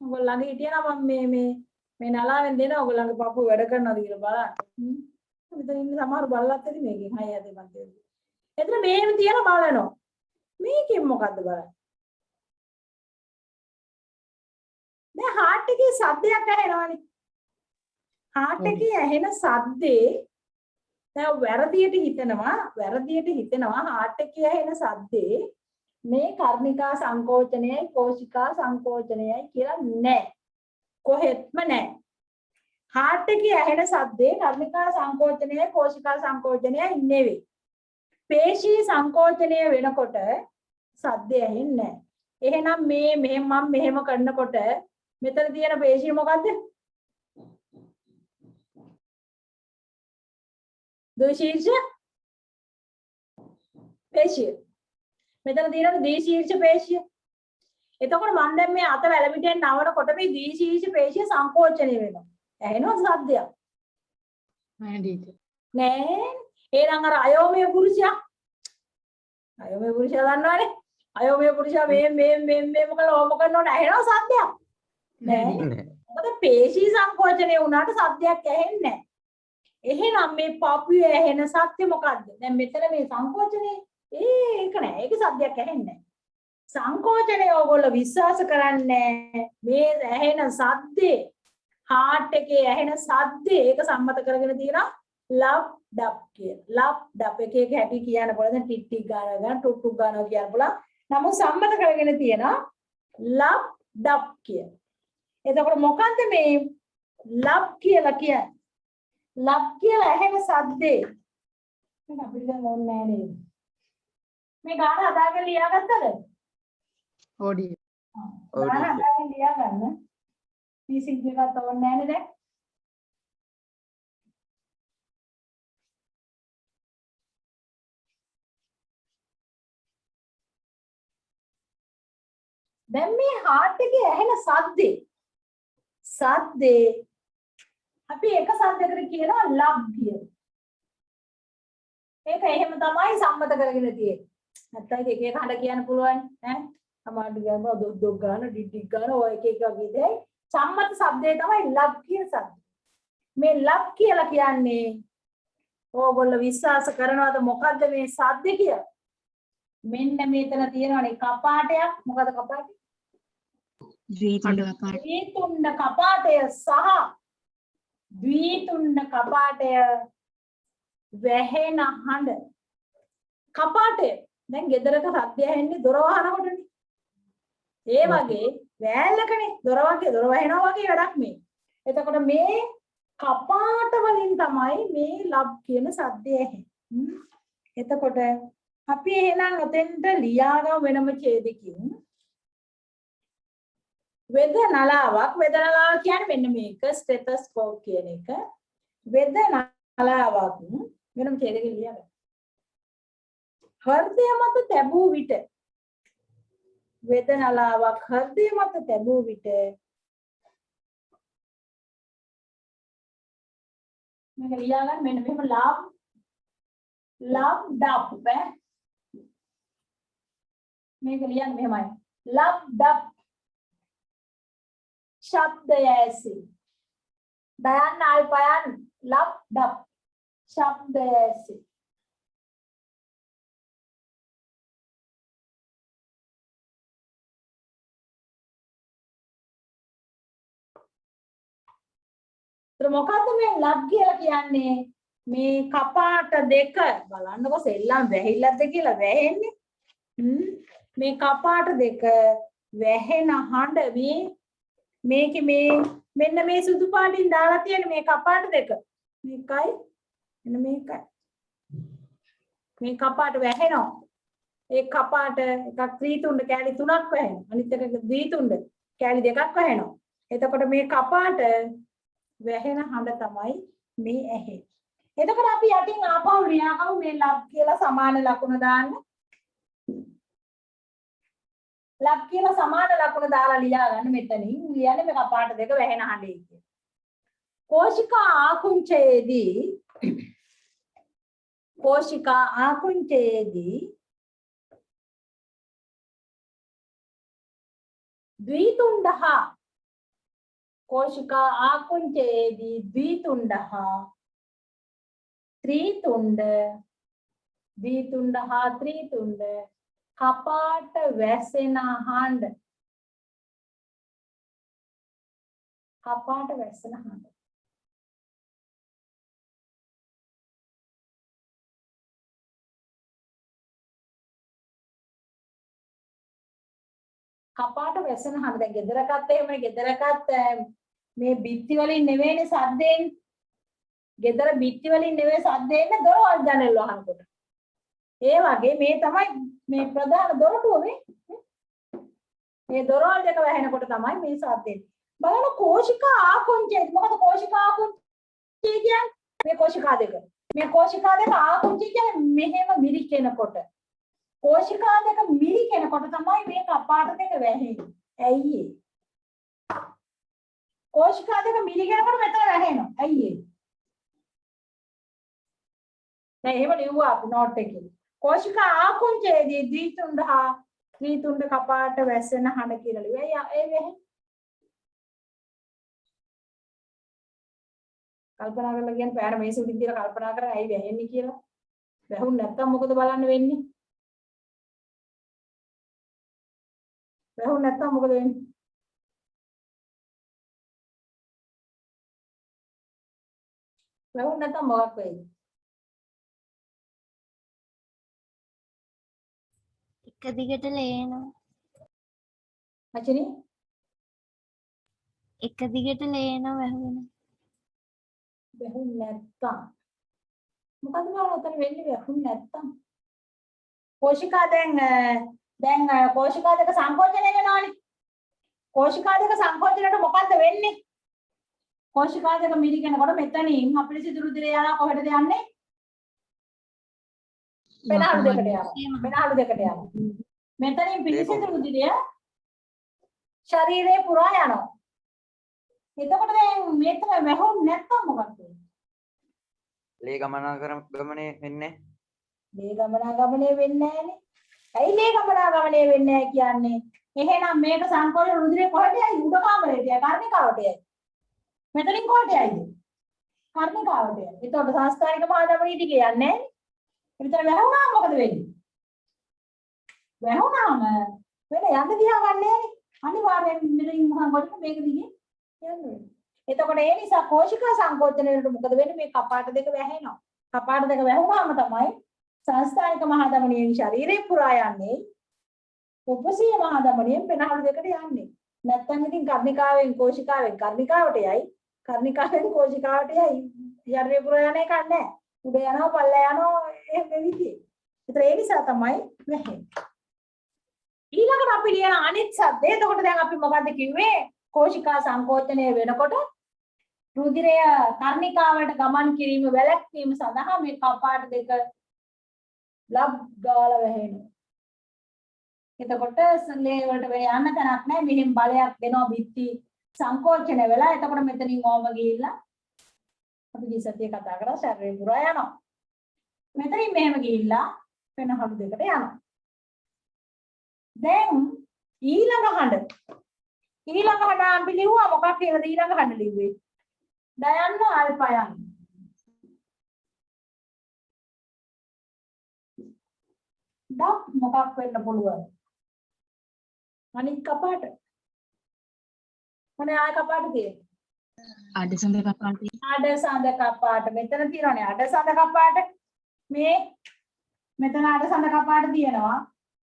ඔයගොල්ලන්ගේ හිටියනම් මම මේ නලාවෙන් දෙනවා ඔයගොල්ලන්ගේ පපුව වැඩ කරනවද කියලා බලන්න. මෙතන ඉන්න සමහර බල්ලත් ඇති මේකෙන් 6 යදේ මන් දෙන්නේ. එතන මේව තියලා බලනවා. මේකෙන් මොකද්ද බලන්නේ? දැන් හાર્ට් එකේ ශබ්දයක් ඇහෙනවනේ. හાર્ට් එකේ ඇහෙන ශබ්දේ දැන් වැරදියට හිතෙනවා හાર્ට් එකේ ඇහෙන ශබ්දේ මේ කර්ණිකා සංකෝචනයයි කෝෂිකා සංකෝචනයයි කියලා නෑ. කොහෙත්ම නෑ. හાર્ට් එකේ ඇහෙන ශබ්දේ කර්ණිකා සංකෝචනයයි කෝෂිකා සංකෝචනයයි නෙවෙයි. පේශී සංකෝචනය වෙනකොට ශබ්දය ඇහෙන්නේ නෑ. එහෙනම් මෙහෙම මම මෙහෙම කරනකොට මෙතන තියෙන පේශිය මොකද්ද? ද්විශීර්ෂ පේශිය. මෙතන තියෙන ද්විශීර්ෂ පේශිය. එතකොට මම දැන් මේ අත වැලමිටෙන් නවනකොට මේ ද්විශීර්ෂ පේශිය සංකෝචනය වෙනවා. ඇහෙනවද ශබ්දයක්? නෑ ටීචර්. නෑ. එහෙනම් අර අයෝමය පුරුෂයා දන්නවනේ. අයෝමය පුරුෂයා මේ මොකද ඕම කරනකොට ඇහෙනවද ශබ්දයක්? නෑ. මොකද පේශී සංකෝචනය වුණාට ශබ්දයක් ඇහෙන්නේ නෑ. එහෙනම් මේ පපුවේ ඇහෙන සත්‍ය මොකද්ද? දැන් මෙතන මේ සංකෝචනේ ඒක නෑ. ඒක සද්දයක් ඇහෙන්නේ නෑ. සංකෝචනේ ඕගොල්ලෝ විශ්වාස කරන්නේ මේ ඇහෙන සද්දේ හાર્ට් එකේ ඇහෙන සද්දේ ඒක සම්මත කරගෙන තියෙනවා ලබ් ඩබ් කියන. ලබ් ඩබ් එකේ හැටි කියන්න පුළුවන්. දැන් ටික් ටික් ගානවා ටුක් ටුක් ගානවා කියන්න පුළුවන්. නමුත් සම්මත කරගෙන තියෙනවා ලබ් ඩබ් කියන. එතකොට මොකන්ද මේ ලබ් කියලා කියන්නේ? ලබ් කියලා ඇහෙන සද්දේ මේක අපිට දැන් ඕනේ නෑ නේද? මේ ගාන හදාගෙන ලියාගත්තද? ඕඩි. ගාන හදාගෙන ලියාගන්න. PC එකකට ඕනේ නෑනේ දැන්. දැන් මේ හાર્ට් එකේ ඇහෙන සද්දේ අපි එක සද්දයකට කියනවා ලබ් කියලා. ඒක එහෙම තමයි සම්මත කරගෙන තියෙන්නේ. නැත්නම් එක එක හඬ කියන්න පුළුවන් ඈ. සමහරවිට කියනවා දොක් ගන්න, ඩිඩික් ගන්න ඔය එක එක වගේ සම්මත શબ્දය තමයි ලබ් කියන શબ્ද. මේ ලබ් කියලා කියන්නේ ඕගොල්ලෝ විශ්වාස කරනවද මොකද්ද මේ શબ્ද කියලා? මෙන්න මෙතන තියෙනවනේ කපාටයක්. මොකද කපාටය? ද්විතුණ්ඩ කපාටය සහ ද්විතුණ්ඩ කපාටය වැහෙන හඬ කපාටය. දැන් ගෙදරක සද්දය ඇහෙන්නේ දොර වහනකොටනේ. ඒ වගේ වෑල්ලකනේ දොර වහනවා වගේ වැඩක් මේ. එතකොට මේ කපාට වලින් තමයි මේ ලබ් කියන සද්දය ඇහෙන්නේ. එතකොට අපි එහෙනම් ඔතෙන්ට ලියාගමු වෙනම ඡේදකින්. වෙද නලාවක් කියන්නේ මෙන්න මේක ස්ටෙතස්කෝප් කියන එක. වෙද නලාවක් වෙනම ඡේදකින් ලියාගන්න. හෘදය මත තැබූ විට වෙද නලාවක් හෘදය මත තැබූ විට මේක ලියාගන්න මෙන්න මෙහෙම ලබ් ඩබ් මේක ලියන්න මෙහෙමයි ලබ් ඩබ් ශබ්දය ඇසී Dayan alpayan lap dap. Shabdesi. මොකද්ද මේ ලබ් කියලා කියන්නේ මේ කපාට දෙක බලන්නකො සෙල්ලම් වැහිල්ලක්ද කියලා වැහෙන්නේ මේ කපාට දෙක වැහෙන හඬ මේකේ මේ මෙන්න මේ සුදු පාටින් දාලා තියෙන මේ කපාට දෙක මේකයි මෙන්න මේකයි මේ කපාට වැහෙනවා ඒ කපාට එකක් ත්‍රිතුණ්ඩ කෑලි 3ක් වැහෙනවා අනිත් එක ද්විතුණ්ඩ කෑලි 2ක් වැහෙනවා එතකොට මේ කපාට වැහෙන හඬ තමයි මේ ඇහි. එතකොට අපි යටින් ආපහු ලියාගමු මේ ලබ් කියලා සමාන ලකුණ දාන්න. ලබ් කියලා සමාන ලකුණ දාලා ලියා ගන්න මෙතනින්. ලියන්නේ මේ කපාට දෙක වැහෙන හඬේ කියලා. කෝෂිකා ආකුංචයේදී ද්විතුණ්ඩහ कोशिका आकुंचयेदी द्वितुंडः त्रितुंड द्वितुंडः त्रितुंड कपाट වැසෙන හඬ කපාට වැසෙන හඬ කපාට වැසෙන හඬ දැන් ගෙදරකත් එහෙමනේ ගෙදරකත් මේ බිත්ති වලින් නෙවෙයිනේ සද්දෙන්නේ. ගෙදර බිත්ති වලින් නෙවෙයි සද්දෙන්නේ දොරවල් ජනෙල් වහනකොට. ඒ වගේ මේ තමයි මේ ප්‍රධාන දොරටුව මේ. මේ දොරවල් දෙක වැහෙනකොට තමයි මේ සද්දෙන්නේ. බලන්න කෝෂිකා ආකුංචය. මොකද කෝෂිකා ආකුංචය කියන්නේ? මේ කෝෂිකා දෙක. මේ කෝෂිකා දෙක ආකුංචය කියන්නේ මෙහෙම මිරිකෙනකොට. කෝෂිකා දෙක මිරිකෙනකොට තමයි මේ කපාට දෙක වැහෙන්නේ. ඇයි ඒ? कोशिका देख मिलिගෙනකොට මෙතන වැහෙනවා. ඇයි ඒ? දැන් එහෙම ලිව්වා අපි නෝට් එකේ. कोशिका ආකුංචයේදී ද්විතුණ්ඩ කපාට වැසෙන හඬ කියලා ලිව්වා. ඒ වෙහෙ. කල්පනා කරලා කියන්නේ පෑන මේසෙ උඩින් කියලා කල්පනා කරලා ඇයි වැහෙන්නේ කියලා. වැහුන් නැත්තම් මොකද බලන්න වෙන්නේ? වැහුන් නැත්තම් මොකද වෙන්නේ? වැහුන් නැත්තම් මොකක් වෙයිද? එක දිගට ලේනවා. මචනි එක දිගට ලේනවා වැහුන. වැහුන් නැත්තම් මොකද බලන්න උතන වෙන්නේ වැහුන් නැත්තම්? කෝෂිකා දැන් කෝෂිකා දෙක සංකෝචනය වෙනවානේ. කෝෂිකා දෙක සංකෝචනයට මොකද්ද වෙන්නේ? කෝෂිකා දෙක මිරිකෙනකොට මෙතනින් අපිරිසිදු රුධිරය යනවා කොහෙටද යන්නේ? පෙනහළු දෙකට යනවා. පෙනහළු දෙකට යනවා. මෙතනින් පිරිසිදු රුධිරය ශරීරේ පුරා යනවා. එතකොට දැන් මෙතන වැහුන් නැත්තම් මොකක්ද වෙන්නේ? ලේ ගමනේ වෙන්නේ. ලේ ගමනාගමනය වෙන්නේ නැහනේ. ඇයි ලේ ගමනාගමනය වෙන්නේ නැහැ කියන්නේ? එහෙනම් මේක සංකෝචන රුධිරේ කොහෙද යයි? උඩ කාමරේට යයි, කර්ණිකාවට යයි. මෙතනින් කොහෙට යයිද? කර්ණිකාවට යයි. එතකොට සංස්කාරික මහධමනී ටික යන්නේ නැහැ. එතන වැහුණාම මොකද වෙන්නේ? වැහුණාම වෙන යන්න දිහා ගන්න නැහැනේ. අනිවාර්යෙන් මෙතනින් මොකක්ද මේක දිගේ යන්න වෙන්නේ. එතකොට ඒ නිසා කෝෂිකා සංකෝචන වලට මොකද වෙන්නේ? මේ කපාට දෙක වැහෙනවා. කපාට දෙක වැහුණාම තමයි සංස්කාරික මහධමනියෙන් ශරීරේ පුරා යන්නේ. උපසීය මහධමනියෙන් පෙනහළු දෙකට යන්නේ. නැත්තම් ඉතින් කර්ණිකාවෙන් කෝෂිකාවෙන් කර්ණිකාවට යයි. කර්ණිකාවෙන් කෝෂිකාවට යයි. ශරීරේ පුරා යන එකක් නැහැ. උඩ යනවා පල්ල යනවා එහෙම විදිහේ. ඒතර ඒ නිසා තමයි වැහෙන්නේ. ඊළඟට අපි ලියන අනිත් සද්දේ. එතකොට දැන් අපි මොකද්ද කිව්වේ? කෝෂිකා සංකෝචනය වෙනකොට රුධිරය කර්ණිකාවට ගමන් කිරීම වැළැක්වීම සඳහා මේ කපාට දෙක ලබ් ගාලා වැහෙනවා. එතකොට ලේ වලට වෙන යන්න තැනක් නැහැ. මෙහෙම බලයක් දෙනවා බිත්ති සංකෝචන වෙලා. එතකොට මෙතනින් ඕම ගිහිල්ලා අපි ගිසතිය කතා කරා ශරීරය පුරා යනවා. මෙතනින් මෙහෙම ගිහිල්ලා පෙනහළු දෙකට යනවා. දැන් ඊළඟ හඬ අපි ලිව්වා මොකක් කියලාද ඊළඟ හඬ ලිව්වේ? ඩයන්න අල්පයන්. ඩක් මොකක් වෙන්න පුළුවන්? අනිත් කපාට. මොනේ ආය කපාට තියෙන්නේ? අඩසඳ කපාටි. අඩසඳ කපාට. මෙතන තියෙනනේ අඩසඳ කපාට. මේ මෙතන අඩසඳ කපාට තියෙනවා.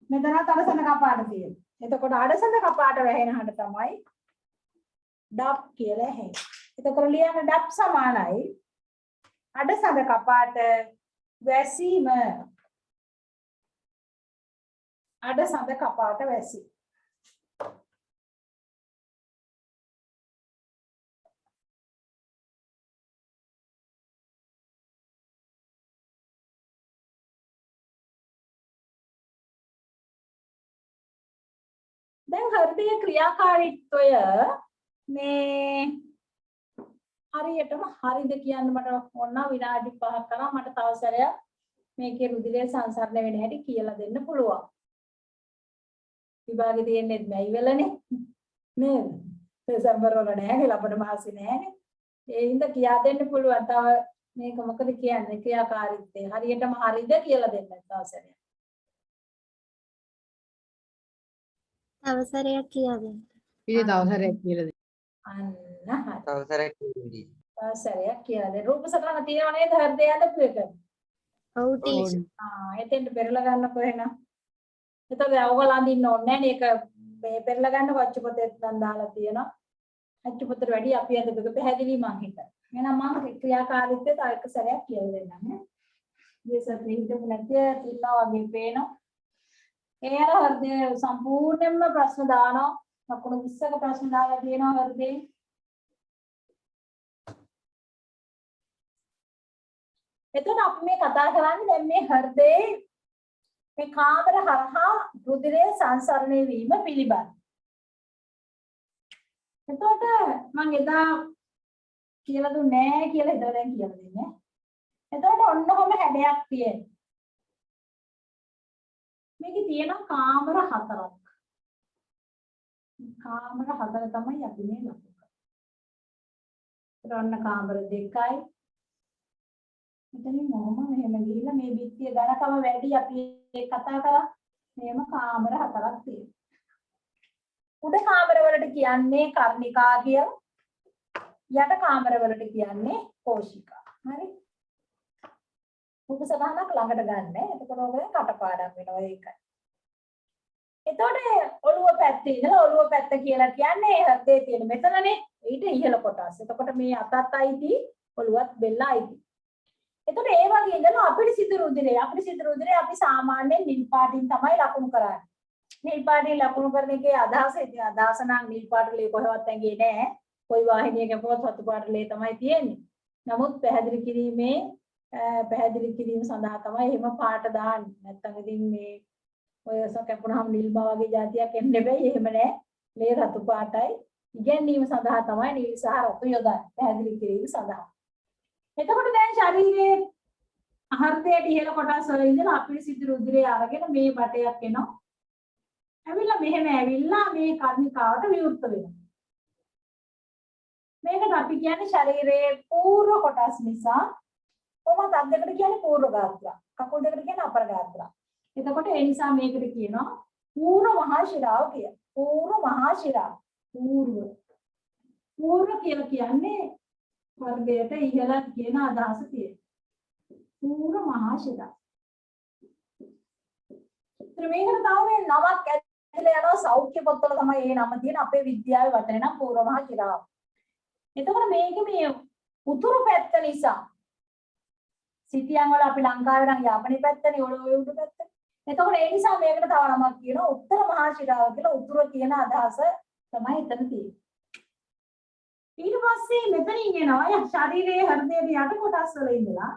මෙතනත් අඩසඳ කපාට තියෙනවා. එතකොට අඩසඳ කපාට වැහෙනහට තමයි ඩප් කියලා ඇහෙන්නේ. එතකොට ලියන්න ඩප් සමානයි අඩසඳ කපාට වැසීම. අඩසඳ කපාට වැසීම. දැන් හෘදයේ ක්‍රියාකාරීත්වය මේ හරියටම හරිද කියන්න මට ඕන විනාඩි 5ක් කරා මට තව සැරයක් මේකේ රුධිරය සංසරණය වෙන හැටි කියලා දෙන්න පුළුවන්. විභාගේ තියෙන්නේ මැයි වලනේ නේද? දෙසැම්බර් වල නෑනේ ලබන මාසේ නෑනේ. ඒ හින්දා කියා දෙන්න පුළුවන්. තව මේක මොකද කියන්නේ ක්‍රියාකාරීත්වය හරියටම හරිද කියලා දෙන්න තව සැරයක්. තව සැරයක් කියලා දෙන්න. ඊයේ දවසරයක් කියලා දෙන්න. අන්න හරි. තවසරක් කියන්නේ. තව සැරයක් කියලා දෙන්න. රූප සටහන තියෙනව නේද හෘදය ඇඳපු එක? ඔව් ටීචර්. එතෙන්ට පෙරලා ගන්නකො එහෙනම්. එතකොට ඔයගොල්ලෝ අඳින්න ඕනේ නෑනේ. ඒක මේ පෙරලා ගන්න කොච්ච පොතේත් නම් දාලා තියෙනවා. අච්ච පොතට වැඩි අපි අඳපු පැහැදිලි මං හිතා. එහෙනම් මම ක්‍රියාකාරීත්වය තව එක සැරයක් කියලා දෙන්නම් නේ. මේසත් හිතමු නැතිය තියනවා වගේ පේනවා. ඒ අර හෘදය සම්පූර්ණයෙන්ම ප්‍රශ්න දානවා. ලකුණු 20ක ප්‍රශ්න දාලා තියෙනවා හෘදේ. එතකොට අපි මේ කතා කරන්නේ දැන් මේ හෘදේ මේ කාමර හරහා රුධිරය සංසරණය වීම පිළිබඳ. එතකොට මම එදා කියලා දුන්නේ නැහැ කියලා හිතලා දැන් කියලා දෙන්නේ. එතකොට ඔන්න ඔහම හැඩයක් තියෙනවා. මේකේ තියෙන කාමර 4ක්. කාමර 4 තමයි අපි මේ ලකුණු කරන්නේ. ඔන්න කාමර 2යි. මෙතනින් මොහොම මෙහෙම ගිහිල්ලා මේ බිත්තිය ඝනකම වැඩි අපි ඒ කතා කරා. මේම කාමර 4ක් තියෙනවා. උඩ කාමර වලට කියන්නේ කර්ණිකා කියලා. යට කාමර වලට කියන්නේ කෝෂිකා. හරි. උපසතහනක් ළඟට ගන්න. එතකොට ඔයගොල්ලෝ කටපාඩම් වෙනවා ඒකයි. එතකොට ඔළුව පැත්තේ ඉඳලා ඔළුව පැත්ත කියලා කියන්නේ හෘදේ තියෙන මෙතනනේ ඊට ඉහළ කොටස. එතකොට මේ අතත් අයිති ඔළුවත් බෙල්ල අයිති. එතකොට ඒ වගේ ඉඳලා අපිරිසිදු රුධිරය අපි සාමාන්‍යයෙන් නිල් පාටින් තමයි ලකුණු කරන්නේ. නිල් පාටින් ලකුණු කරන එකේ අදහස ඉතින් අදහස නම් නිල් පාට ලේ කොහෙවත් ඇඟේ නැහැ. කොයි වාහිනියක පොත් සතු පාට ලේ තමයි තියෙන්නේ. නමුත් පැහැදිලි කිරීම සඳහා තමයි එහෙම පාට දාන්නේ. නැත්තම් ඉතින් මේ ඔය සකපුණාම නිල්ම වගේ જાතියක් එන්නේ බැයි එහෙම නැහැ. ලේ රතු පාටයි. ඉගැන්වීම සඳහා තමයි නිල් සහ රතු යොදන්නේ. පැහැදිලි කිරීම සඳහා. එතකොට දැන් ශරීරයේ හෘදයට ඉහළ කොටස් වල ඉඳලා අපිරිසිදු රුධිරය අරගෙන මේ බටයක් එනවා. ඇවිල්ලා මෙහෙම ඇවිල්ලා මේ කර්ණිකාවට විවෘත වෙනවා. මේකට අපි කියන්නේ ශරීරයේ පූර්ව කොටස් නිසා කොහොමද අත් දෙකට කියන්නේ පූර්ව ගාත්‍ර. කකුල් දෙකට කියන්නේ අපර ගාත්‍ර. එතකොට ඒ නිසා මේකට කියනවා පූර්ව මහා ශිරාව කියලා. පූර්ව මහා ශිරාව. පූර්ව කියලා කියන්නේ වර්ගයට ඉහළ කියන අදහස තියෙනවා. පූර්ව මහා ශිරාව. මේකට තව මේ නමක් ඇතුලේ යනවා සෞඛ්‍ය පොත්වල තමයි මේ නම තියෙන අපේ විද්‍යාවේ වචනේ නම් පූර්ව මහා ශිරාව. එතකොට මේක මේ උතුරු පැත්ත නිසා සිටියන් වල අපි ලංකාවේ නම් යාපනයේ පැත්තනේ ඔය උඩු පැත්ත. එතකොට ඒ නිසා මේකට තව නමක් කියනවා උත්තර මහා ශිරාව කියලා. උතුර කියන අදහස තමයි එතන තියෙන්නේ. ඊට පස්සේ මෙතනින් එනවා ශරීරයේ හෘදයේ යට කොටස් වල ඉඳලා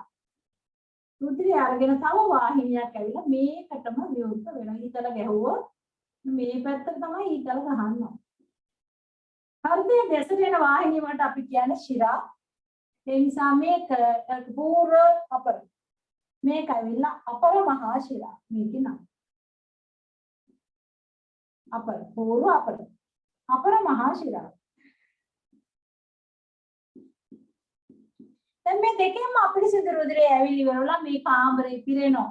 රුධිරය අරගෙන තව වාහිනියක් ඇවිල්ලා මේකටම විවෘත වෙනවා. ඊතල ගැහුවොත් මේ පැත්තට තමයි ඊතල ගහනවා. හෘදයේ දෙසට යන වාහිනිය වලට අපි කියන්නේ ශිරා. ඒ නිසා මේක පූර්ව අපර මේක ඇවිල්ලා අපර මහා ශිරා. මේක නම අපර පූර්ව අපර මහා ශිරා. දැන් මේ දෙකෙන්ම අපිරිසිදු රුධිරය ඇවිලි වරලා මේ කාමරේ පිරෙනවා.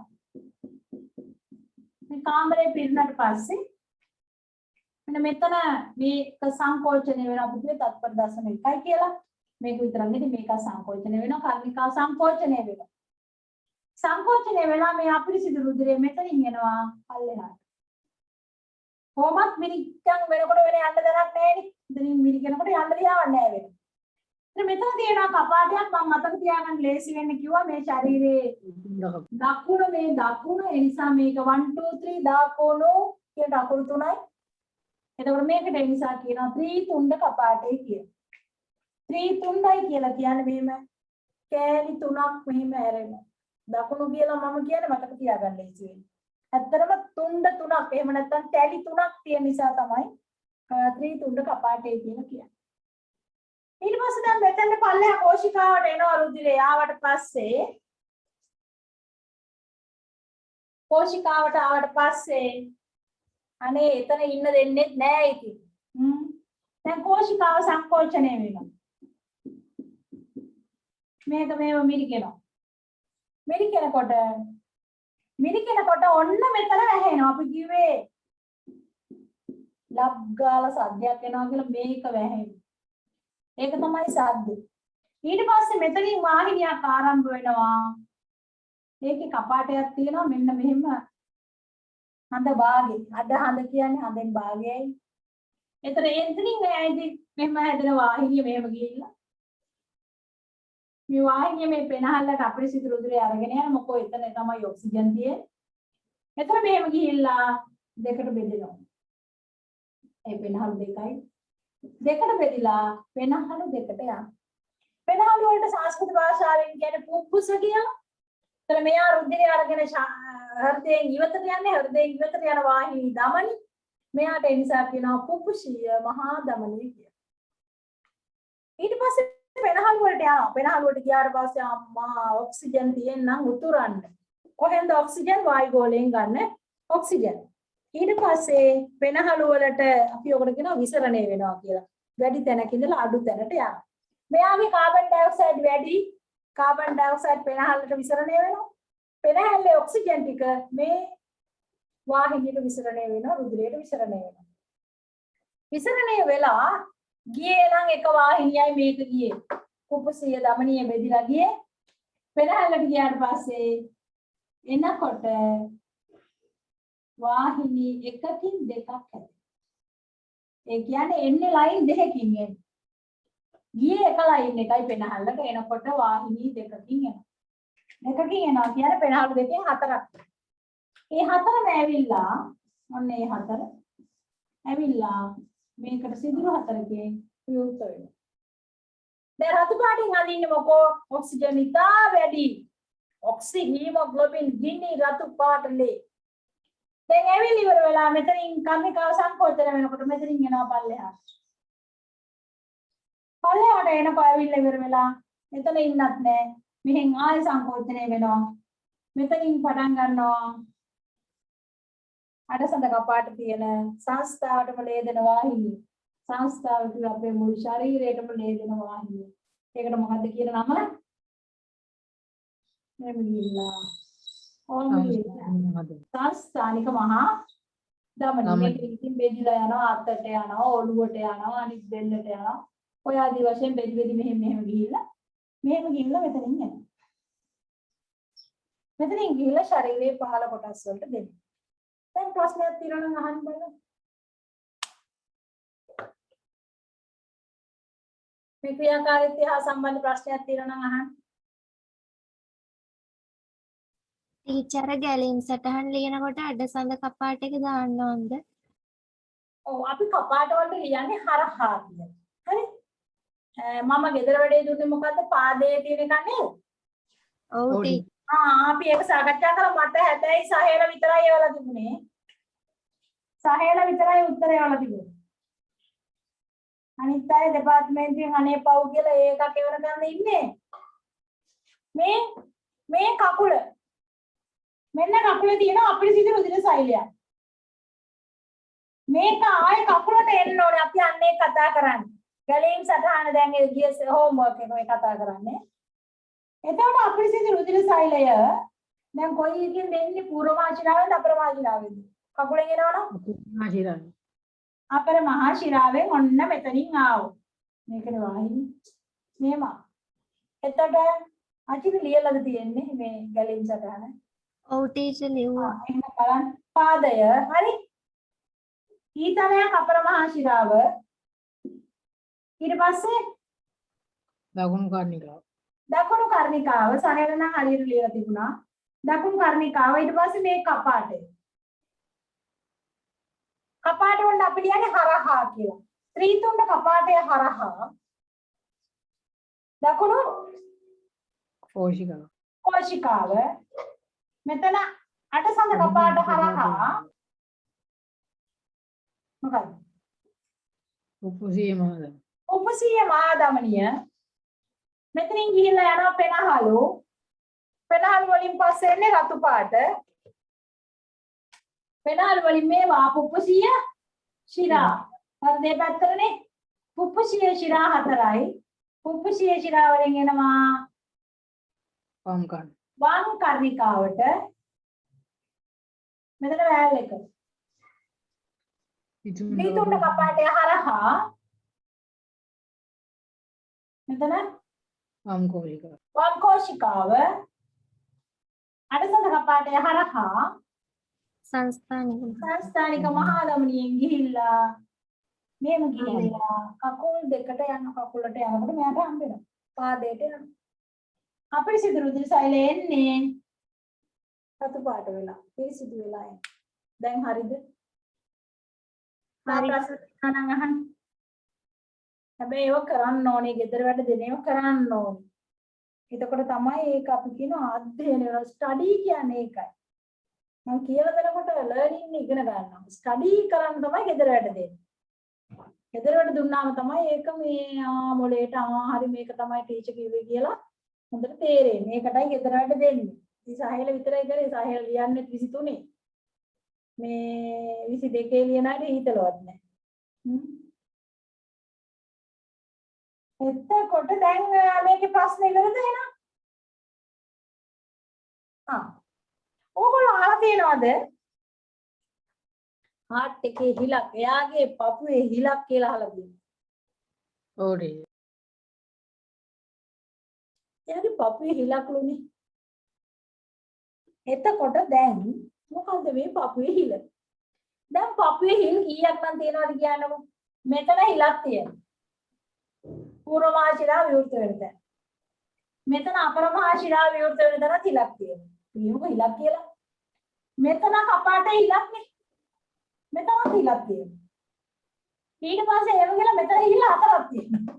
මේ කාමරේ පිරුණාට පස්සේ මෙන්න මෙතන මේක සංකෝචනය වෙන අපි කිව්වේ තත්පර දශම 1යි කියලා. මේක විතරක් නෙවෙයි මේක සංකෝචනය වෙනවා කර්ණිකා සංකෝචනය වෙනවා. සංකෝචනය වෙලා මේ අපිරිසිදු රුධිරය මෙතනින් එනවා පල්ලෙහාට. කොහොමත් මිරිකන් වෙනකොට වෙන යන්න දරක් නැහැ නේ. ඉතින් මිරිකනකොට යන්න දියාවක් නැහැ වෙන. ඉතින් මෙතන තියෙනවා කපාටයක් මම මතක තියාගන්න ලේසි වෙන්න කිව්වා මේ ශරීරයේ දකුණ මේ දකුණ ඒ නිසා මේක 1 2 3 දාකෝණු කියන අකුරු තුනයි. එතකොට මේකට ඒ නිසා කියනවා ත්‍රිතුණ්ඩ කපාටේ කියලා. ත්‍රිතුණ්ඩයි කියලා කියන්නේ මෙහෙම කෑලි තුනක් මෙහෙම හැරෙනවා. දකුණු කියලා මම කියන්නේ මතක තියාගන්න ලේසි වෙන්නේ. ඇත්තටම තුණ්ඩ තුනක් එහෙම නැත්නම් තැලි තුනක් තියෙන නිසා තමයි ත්‍රිතුණ්ඩ කපාටේ කියලා කියන්නේ. ඊට පස්සේ දැන් මෙතන පල්ලෙහා කෝෂිකාවට එනවා රුධිරය ආවට පස්සේ කෝෂිකාවට ආවට පස්සේ අනේ එතන ඉන්න දෙන්නේ නැහැ ඉතින්. දැන් කෝෂිකාව සංකෝචනය වෙනවා. මේක මේව මිරිකෙනවා. මිරිකෙනකොට ඔන්න මෙතන වැහෙනවා. අපි කිව්වේ ලබ් ගාලා සද්දයක් එනවා කියලා මේක වැහෙනවා. ඒක තමයි සද්ද. ඊට පස්සේ මෙතනින් වාහිනියක් ආරම්භ වෙනවා. ඒකේ කපාටයක් තියෙනවා මෙන්න මෙහෙම හඳ භාගේ. අද හඳ කියන්නේ හඳෙන් භාගයයි. එතන එතනින් ඇයිදි මෙහෙම හැදෙන වාහිනිය මෙහෙම ගිහිල්ලා මේ වාහිනිය මේ පෙනහල්ලට අපිරිසිදු රුධිරය අරගෙන යන මොකෝ එතන තමයි ඔක්සිජන් තියෙන්නේ. එතන මෙහෙම ගිහිල්ලා දෙකට බෙදෙනවා. ඒ පෙනහල් දෙකයි දෙකට බෙදිලා පෙනහළු දෙකට යනවා. පෙනහළු වලට සංස්කෘත භාෂාවෙන් කියන්නේ පුප්පුස කියලා. එතන මෙයා රුධිරය අරගෙන හෘදයෙන් ඉවතට යන්නේ හෘදයෙන් ඉවතට යන වාහිනී දමනි. මෙයාට ඒ නිසා කියනවා පුප්පුෂීය මහා දමනිය කියලා. ඊට පස්සේ පෙනහළු වලට යනවා. පෙනහළු වලට ගියාට පස්සේ අම්මා ඔක්සිජන් තියෙනනම් උතුරන්න. කොහෙන්ද ඔක්සිජන් වායුගෝලයෙන් ගන්න ඔක්සිජන්. ඊට පස්සේ පෙනහළු වලට අපි ඔකට කියනවා විසරණය වෙනවා කියලා. වැඩි තැනක ඉඳලා අඩු තැනට යනවා. මෙයාගේ කාබන් ඩයොක්සයිඩ් වැඩි. කාබන් ඩයොක්සයිඩ් පෙනහළට විසරණය වෙනවා. පෙනහල්ලේ ඔක්සිජන් ටික මේ වාහිනියට විසරණය වෙනවා රුධිරයට විසරණය වෙනවා. විසරණය වෙලා ගියේ නම් එක වාහිනියයි මේක ගියේ. කුපුසිය දමනිය බෙදිලා ගියේ. පෙනහල්ලට ගියාට පස්සේ එනකොට වාහිනී එකකින් දෙකක් හැදෙනවා. ඒ කියන්නේ එන්නේ ලයින් දෙකකින් එන්නේ. ගියේ එක ලයින් එකයි පෙනහල්ලට එනකොට වාහිනී දෙකකින් එනවා. දෙකකින් එනවා කියන්නේ පෙනහළු දෙකෙන් හතරක්. ඒ හතරම ඇවිල්ලා ඔන්න ඒ හතර ඇවිල්ලා මේකට සිදුරු හතරකින් විවෘත වෙනවා. දැන් රතු පාටින් අඳින්නේ මොකෝ ඔක්සිජන් ඉතා වැඩි. ඔක්සි හීමොග්ලොබින් ගිනි රතු පාටලේ. දැන් ඇවිල්ලා ඉවර වෙලා මෙතනින් කර්ණිකාව සංකෝචන වෙනකොට මෙතනින් එනවා පල්ලෙහාට. පල්ලෙහාට එනකොට ඇවිල්ලා ඉවර වෙලා මෙතන ඉන්නත් නැහැ. මෙහෙන් ආය සංකෝචනය වෙනවා. මෙතනින් පටන් ගන්නවා අඩසඳ කපාට තියෙන සංස්ථාවටම ලේදෙන වාහිනිය. සංස්ථාව කියන්නේ අපේ මුළු ශරීරයටම ලේදෙන වාහිනිය. ඒකට මොකද්ද කියන නම? මෙමිලා. සංස්ථානික මහා දමනි. මේක ඉතින් බෙදිලා යනවා අතට යනවා ඔළුවට යනවා අනිත් දෙල්ලට යනවා. ඔය ආදි වශයෙන් බෙදි මෙහෙම ගිහිල්ලා මෙතනින් එනවා. මෙතනින් ගිහිල්ලා ශරීරයේ පහළ කොටස් වලට දෙනවා. දැන් ප්‍රශ්නයක් තියෙනවා නම් අහන්න බලන්න. මේ ක්‍රියාකාරීත්වය හා සම්බන්ධ ප්‍රශ්නයක් තියෙනවා නම් අහන්න. ටීචර් ගැලීම් සටහන් ලියනකොට අඩසඳ කපාට එක දාන්න ඕනද? ඔව් අපි කපාට වලට ලියන්නේ හරහා කියලා. හරි? මම ගෙදර වැඩේ දුන්නේ මොකද්ද? පාදයේ තියෙන එක නේද? ඔව් ටීචර්. අපි ඒක සාකච්ඡා කරා. මට හැබැයි සහේල විතරයි ඒවලා තිබුණේ. සහේල විතරයි උත්තරේ ඒවලා තිබුණේ. අනිත් අය දෙපාර්තමේන්තුවෙන් අනේ පව් කියලා ඒකක් එවර ගන්න ඉන්නේ. මේ කකුල. මෙන්න කකුලේ තියෙන අපිරිසිදු රුධිර සෛලයක්. මේක ආයේ කකුලට එන්න ඕනේ. අපි අන්නේ කතා කරන්නේ. ගැලීම් සටහන දැන් ඒ ගිය හෝම්වර්ක් එක මේ කතා කරන්නේ. එතකොට අපිරිසිදු රුධිර සෛලය දැන් කොයි එකකින් දෙන්නේ පූර්ව මහශිරාවෙන්ද අපර මහශිරාවෙන්ද? කකුලෙන් එනවනම් මහශිරාව. අපර මහශිරාවෙන් ඔන්න මෙතනින් ආවෝ. මේකනේ වාහිනී. මේම. එතකොට අචින ලියලාද තියෙන්නේ මේ ගැලීම් සටහන? ඔව් ටීචර් ලිව්වා. එහෙනම් බලන්න පාදය හරි. ඊතලයක් අපර මහශිරාව. ඊට පස්සේ දකුණු කර්ණිකාව. දකුණු කර්ණිකාව සරල නම් හරියට ලියලා තිබුණා. දකුණු කර්ණිකාව ඊට පස්සේ මේ කපාටය. කපාට වල අපි ලියන්නේ හරහා කියලා. ත්‍රිතුණ්ඩ කපාටය හරහා දකුණු කෝෂිකාව. කෝෂිකාව මෙතන අටසඳ කපාට හරහා මොකක්ද? උපුසිය මහදම. උපසීය මහාධමනිය මෙතනින් ගිහිල්ලා යනවා පෙනහළු. පෙනහළු වලින් පස්සේ එන්නේ රතු පාට. පෙනහළු වලින් මේ වාපුප්පසිය ශිරා. හරිද පැත්තටනේ? පුප්පසිය ශිරා හතරයි. පුප්පසිය ශිරා වලින් එනවා වම් කර්ණ. වම් කර්ණිකාවට. මෙතන වැල් එක. ත්‍රිතුණ්ඩ කපාටය හරහා මෙතන වම් කෝෂිකාව. වම් කෝෂිකාව අටසඳ කපාටය හරහා සංස්ථානික මහාධමනියෙන් ගිහිල්ලා මෙහෙම ගිහිල්ලා කකුල් දෙකට යන කකුලට යනකොට මෙයාට හම්බෙනවා පාදයට යනවා. අපිරිසිදු රුධිර සෛලය එන්නේ රතු පාට වෙලා පිරිසිදු වෙලා එන්නේ. දැන් හරිද? හරි. ප්‍රශ්න නම් අහන්න. හැබැයි ඒක කරන්න ඕනේ, ගෙදර වැඩ දෙනේම කරන්න ඕනේ. එතකොට තමයි ඒක අපි කියන අධ්‍යයන වෙන ස්ටඩි කියන්නේ ඒකයි. මම කියලා දෙනකොට ලර්නින් ඉගෙන ගන්නවා. ස්ටඩි කරන්න තමයි ගෙදර වැඩ දෙන්නේ. ගෙදර වැඩ දුන්නාම තමයි ඒක මේ මොලේට හරි මේක තමයි ටීචර් කිව්වේ කියලා හොඳට තේරෙන්නේ. ඒකටයි ගෙදර වැඩ දෙන්නේ. ඉතින් සාහෙල විතරයි කරේ. සාහෙල ලියන්නේ 23. මේ 22 ලියන අයට හිතලවත් නැහැ. එතකොට දැන් මේකේ ප්‍රශ්න ඉවරද එහෙනම්? ඕගොල්ලෝ අහලා තියෙනවද? හાર્ට් එකේ හිලක්, එයාගේ පපුවේ හිලක් කියලා අහලා තියෙනවා. ඕඩේ. එයාගේ පපුවේ හිලක්ලුනේ. එතකොට දැන් මොකද්ද මේ පපුවේ හිල? දැන් පපුවේ හිල් කීයක් නම් තියෙනවද කියන්නකො? මෙතන හිලක් තියෙනවා. පූර්ව මහශිරා විවෘත වෙන තැන. මෙතන අපර මහශිරා විවෘත වෙන තැන හිලක් තියෙනවා. කියමුකෝ හිලක් කියලා. මෙතන කපාටේ හිලක් නේ. මෙතන හිලක් තියෙනවා. ඊට පස්සේ එහෙම ගිහලා මෙතන හිල හතරක් තියෙනවා.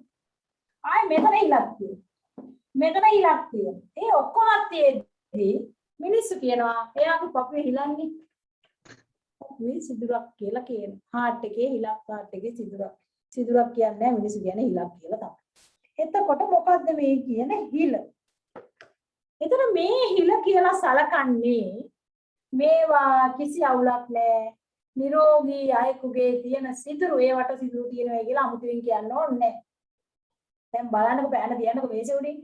ආයේ මෙතන හිලක් තියෙනවා. මෙතන හිලක් තියෙනවා. ඒ ඔක්කොම තියෙද්දි මිනිස්සු කියනවා එයාගේ පපුවේ හිලන්නේ. පපුවේ සිදුරක් කියලා කියනවා. හાર્ට් එකේ හිලක්, හાર્ට් එකේ සිදුරක්. සිදුරක් කියන්නේ මිනිස්සු කියන්නේ හිලක් කියලා තමයි. එතකොට මොකද්ද මේ කියන හිල? එතන මේ හිල කියලා සලකන්නේ මේවා කිසි අවුලක් නැහැ. නිරෝගී අයෙකුගේ තියෙන සිදුරු ඒවට සිදුරු තියෙනවා කියලා අමුතුවෙන් කියන්න ඕනේ නැහැ. දැන් බලන්නකො පෑන තියන්නකො මේසෙ උඩින්.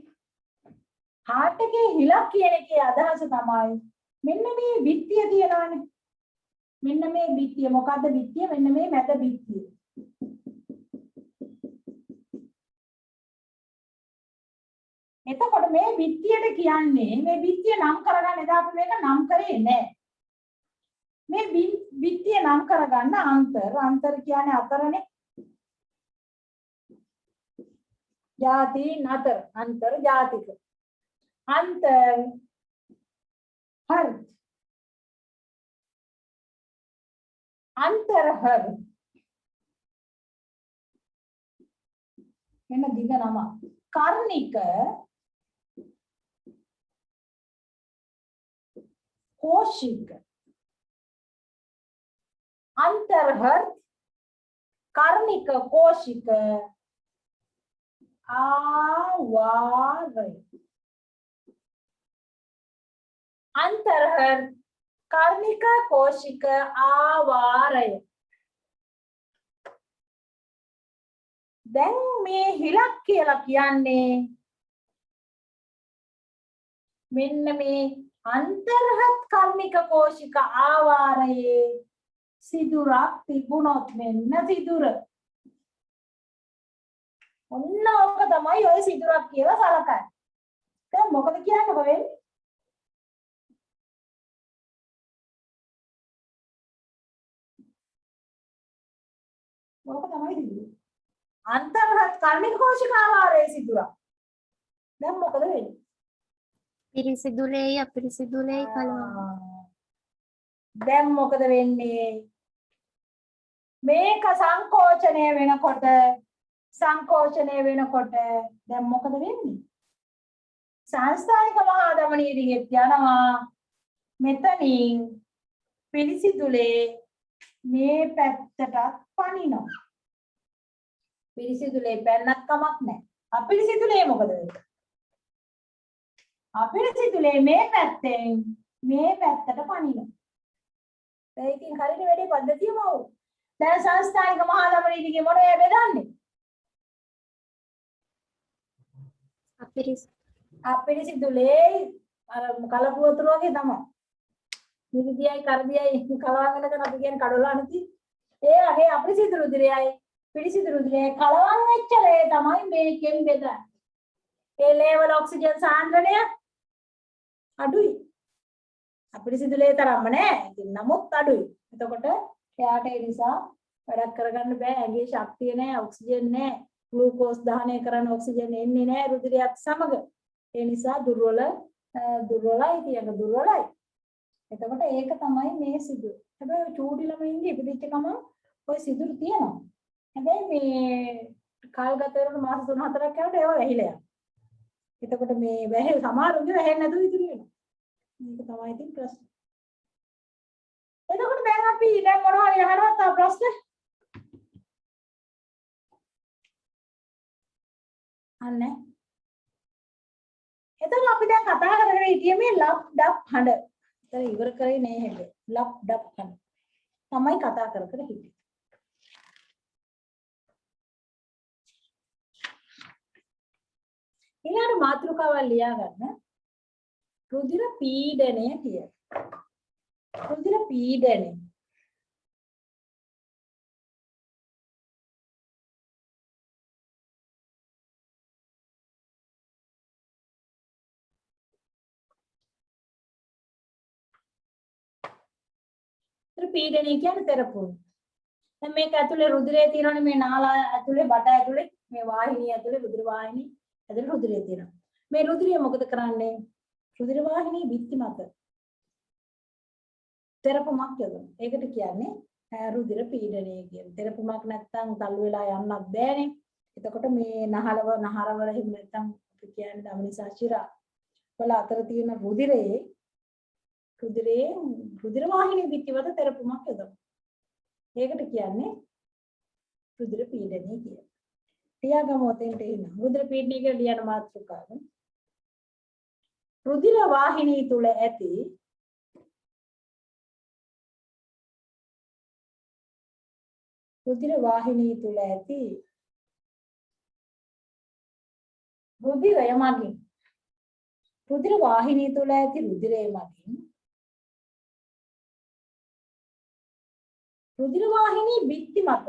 හાર્ට් එකේ හිලක් කියන එකේ අදහස තමයි මෙන්න මේ බිත්තිය තියනවානේ. මෙන්න මේ බිත්තිය මොකද්ද බිත්තිය? මෙන්න මේ මැද බිත්තිය. එතකොට මේ බිත්තියට කියන්නේ මේ බිත්තිය නම් කරගන්න එදා අපි මේක නම් කරේ නැහැ. මේ බිත්තිය නම් කරගන්න අන්තර කියන්නේ අතරනේ. ಜಾති නතර අන්තර ජාතික. අන්තර හර් අන්තර හර් එන්න දිග නම කර්ණික कोशिक अंतर्हृद कर्णिक कोशिक आवारय अंतर्हृद कर्णिक कोशिक आवारय දැන් මේ හිලක් කියලා කියන්නේ මෙන්න මේ අන්තර්ගත කර්මික කෝෂික ආවාරයේ සිදුරක් තිබුණොත් මෙන්න සිදුර. ඔන්න ඕක තමයි ඔය සිදුරක් කියලා සලකන්නේ. දැන් මොකද කියන්නකො වෙන්නේ? මොකද තමයි සිදුර? අන්තර්ගත කර්මික කෝෂික ආවාරයේ සිදුරක්. දැන් මොකද වෙන්නේ? පිරිසිදුලේ අපිරිසිදුලේ කලවම්. දැන් මොකද වෙන්නේ? මේක සංකෝචනය වෙනකොට දැන් මොකද වෙන්නේ? සංස්ථානික මහා ධමනිය දිගෙත් යනවා. මෙතනින් පිරිසිදුලේ මේ පැත්තටත් පනිනවා. පිරිසිදුලේ පැන්නත් කමක් නැහැ. අපිරිසිදුලේ මොකද වෙන්නේ? අපිරිසිදුලේ මේ පැත්තෙන් මේ පැත්තට පනිනවා. දැන් ඉතින් හරියට වැඩේ පද්ධතියම වුණා. දැන් සංස්ථානික මහා ධමනිය දිගේ මොනවද බෙදන්නේ? අපිරිසිදුලේ අර කලපු වතුර වගේ තමයි. නිවිදියයි කරදියයි කලවම් වෙනකන් අපි කියන්නේ කඩොලා නැති. ඒ වගේ අපිරිසිදු රුධිරයයි පිරිසිදු රුධිරයයි කලවම් වෙච්ච ලේ තමයි මේකෙන් බෙදන්නේ. ඒ ලේ වල ඔක්සිජන් සාන්ද්‍රණය අඩුයි. අපිරිසිදු ලේ තරම්ම නෑ. ඉතින් නමුත් අඩුයි. එතකොට එයාට ඒ නිසා වැඩක් කරගන්න බෑ. ඇඟේ ශක්තිය නෑ, ඔක්සිජන් නෑ. ග්ලූකෝස් දහනය කරන ඔක්සිජන් එන්නේ නෑ රුධිරයත් සමග. ඒ නිසා දුර්වලයි තියක දුර්වලයි. එතකොට ඒක තමයි මේ සිදුර. හැබැයි චූටි ළමයින්ගේ ඉපදිච්ච ගමන් ඔය සිදුර තියෙනවා. හැබැයි මේ කාල් ගත වෙනකොට මාස 3-4ක් යනකොට ඒවා වැහිලා යනවා. එතකොට මේ වැහෙ සමහරුගේ වැහෙන්නේ නැතුව ඉතිරි වෙනවා. මේක තමයි ඉතින් ප්‍රශ්නේ. එතකොට දැන් අපි දැන් මොනවා හරි අහනවත් ආ ප්‍රශ්න? අනේ. එතකොට අපි දැන් කතා කරගෙන හිටියේ මේ ලප් ඩප් හඬ. ඒක ඉවර කරේ නෑ හැබැයි. ලප් ඩප් හඬ. තමයි කතා කර හිටියේ. ඊළඟ මාතෘකාවල් ලියා ගන්න. රුධිර පීඩනය කියන. රුධිර පීඩනය. රුධිර පීඩනය කියන්නේ තෙරපුම්. දැන් මේක ඇතුලේ රුධිරය තියෙනවනේ මේ නාල ඇතුලේ බඩ ඇතුලේ මේ වාහිනිය ඇතුලේ රුධිර වාහිනිය ඇතුලේ රුධිරය තියෙනවා. මේ රුධිරය මොකද කරන්නේ? රුධිර වාහිනිය බිත්ති මත තෙරපුමක් යොදනවා. ඒකට කියන්නේ රුධිර පීඩනය කියන්නේ. තෙරපුමක් නැත්තම් තල්ලු වෙලා යන්නත් බෑනේ. එතකොට මේ නහරවල එහෙම නැත්තම් අපි කියන්නේ ධමනිසා ශිරා වල අතර තියෙන රුධිර වාහිනිය බිත්ති මත තෙරපුමක් යොදනවා. ඒකට කියන්නේ රුධිර පීඩනය කියලා. ටියාගම ඔතෙන්ට එන්න. රුධිර පීඩනය කියලා ලියන මාතෘකාව. රුධිර වාහිනිය තුල ඇති රුධිර වාහිනිය තුල ඇති රුධිරය මගින් රුධිර වාහිනිය තුල ඇති රුධිරය මගින් රුධිර වාහිනී බිත්ති මත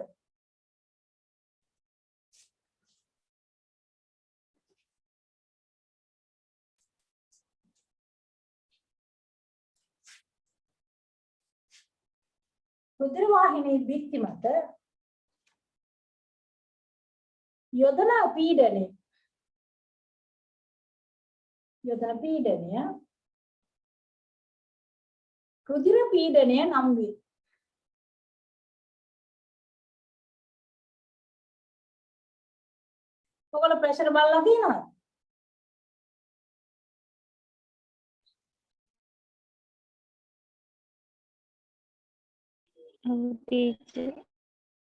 රුධිර වාහිනී බිත්ති මත යොදන පීඩනය රුධිර පීඩනය නම් වේ. ඔයගොල්ලෝ ප්‍රෙෂර් බලලා තියෙනවද? ටීචර්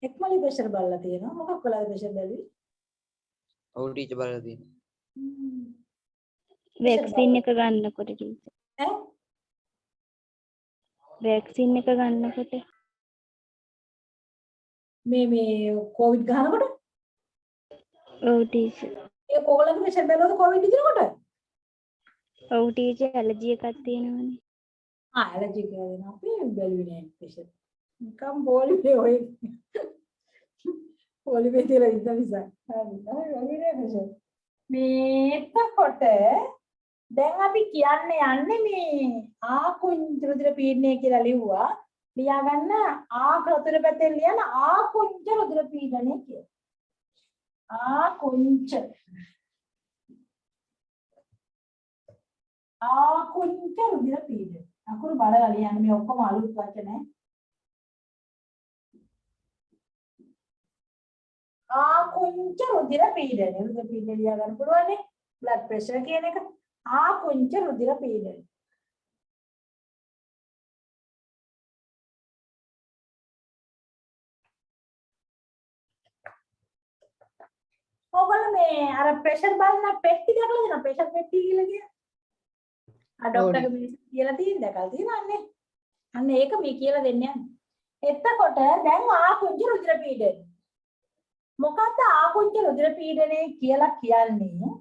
එක්මලි ප්‍රෙෂර් බලලා තියෙනවා. මොකක් කළාද ප්‍රෙෂර් බැලුවේ? ඔව් ටීචර් බලලා තියෙනවා. වැක්සින් එක ගන්නකොට ටීචර්. ඈ? වැක්සින් එක ගන්නකොට මේ කොවිඩ් ගහනකොට? ඔව් ටීචර්. ඒ කොගලගේ ප්‍රෙෂර් බැලුවද කොවිඩ් ඉදිනකොට? ඔව් ටීචර් ඇලර්ජි එකක් තියෙනවනේ. ඇලර්ජි කියලා දෙනවා අපි බැලුවේ නෑ ප්‍රෙෂර්. නිකම් බෝලේ ඔය පොලිමේ තියලා ඉන්න නිසා. හරි ප්‍රෙෂර්. මේ එතකොට දැන් අපි කියන්නේ යන්නේ මේ ආකුංච රුධිර පීඩනය කියලා ලිව්වා. ලියාගන්න ආකෘතිර පැත්තෙන් ලියන ආකුංච රුධිර පීඩනය කියලා. ආකුංච රුධිර පීඩනය. අකුරු බලලා ලියන්න මේ ඔක්කොම අලුත් වචන. ආකුංච රුධිර පීඩනය. රුධිර පීඩනය ලියා ගන්න පුළුවන් නේ. බ්ලඩ් ප්‍රෙෂර් කියන එක. ආකුංච රුධිර පීඩනය. ඔයගොල්ලෝ මේ අර ප්‍රෙෂර් බලන පෙට්ටි දැකලා තියෙනවා. ප්‍රෙෂර් පෙට්ටි කියලා කියන්නේ. ડોක්ටර්ගේ මිනිස්සු කියලා තියෙන දැකලා තියෙනවානේ. අන්න ඒක මේ කියලා දෙන්නේ යන්නේ. එතකොට දැන් ආකුංච රුධිර පීඩනය. මොකද්ද ආකුංච රුධිර පීඩනය කියලා කියන්නේ?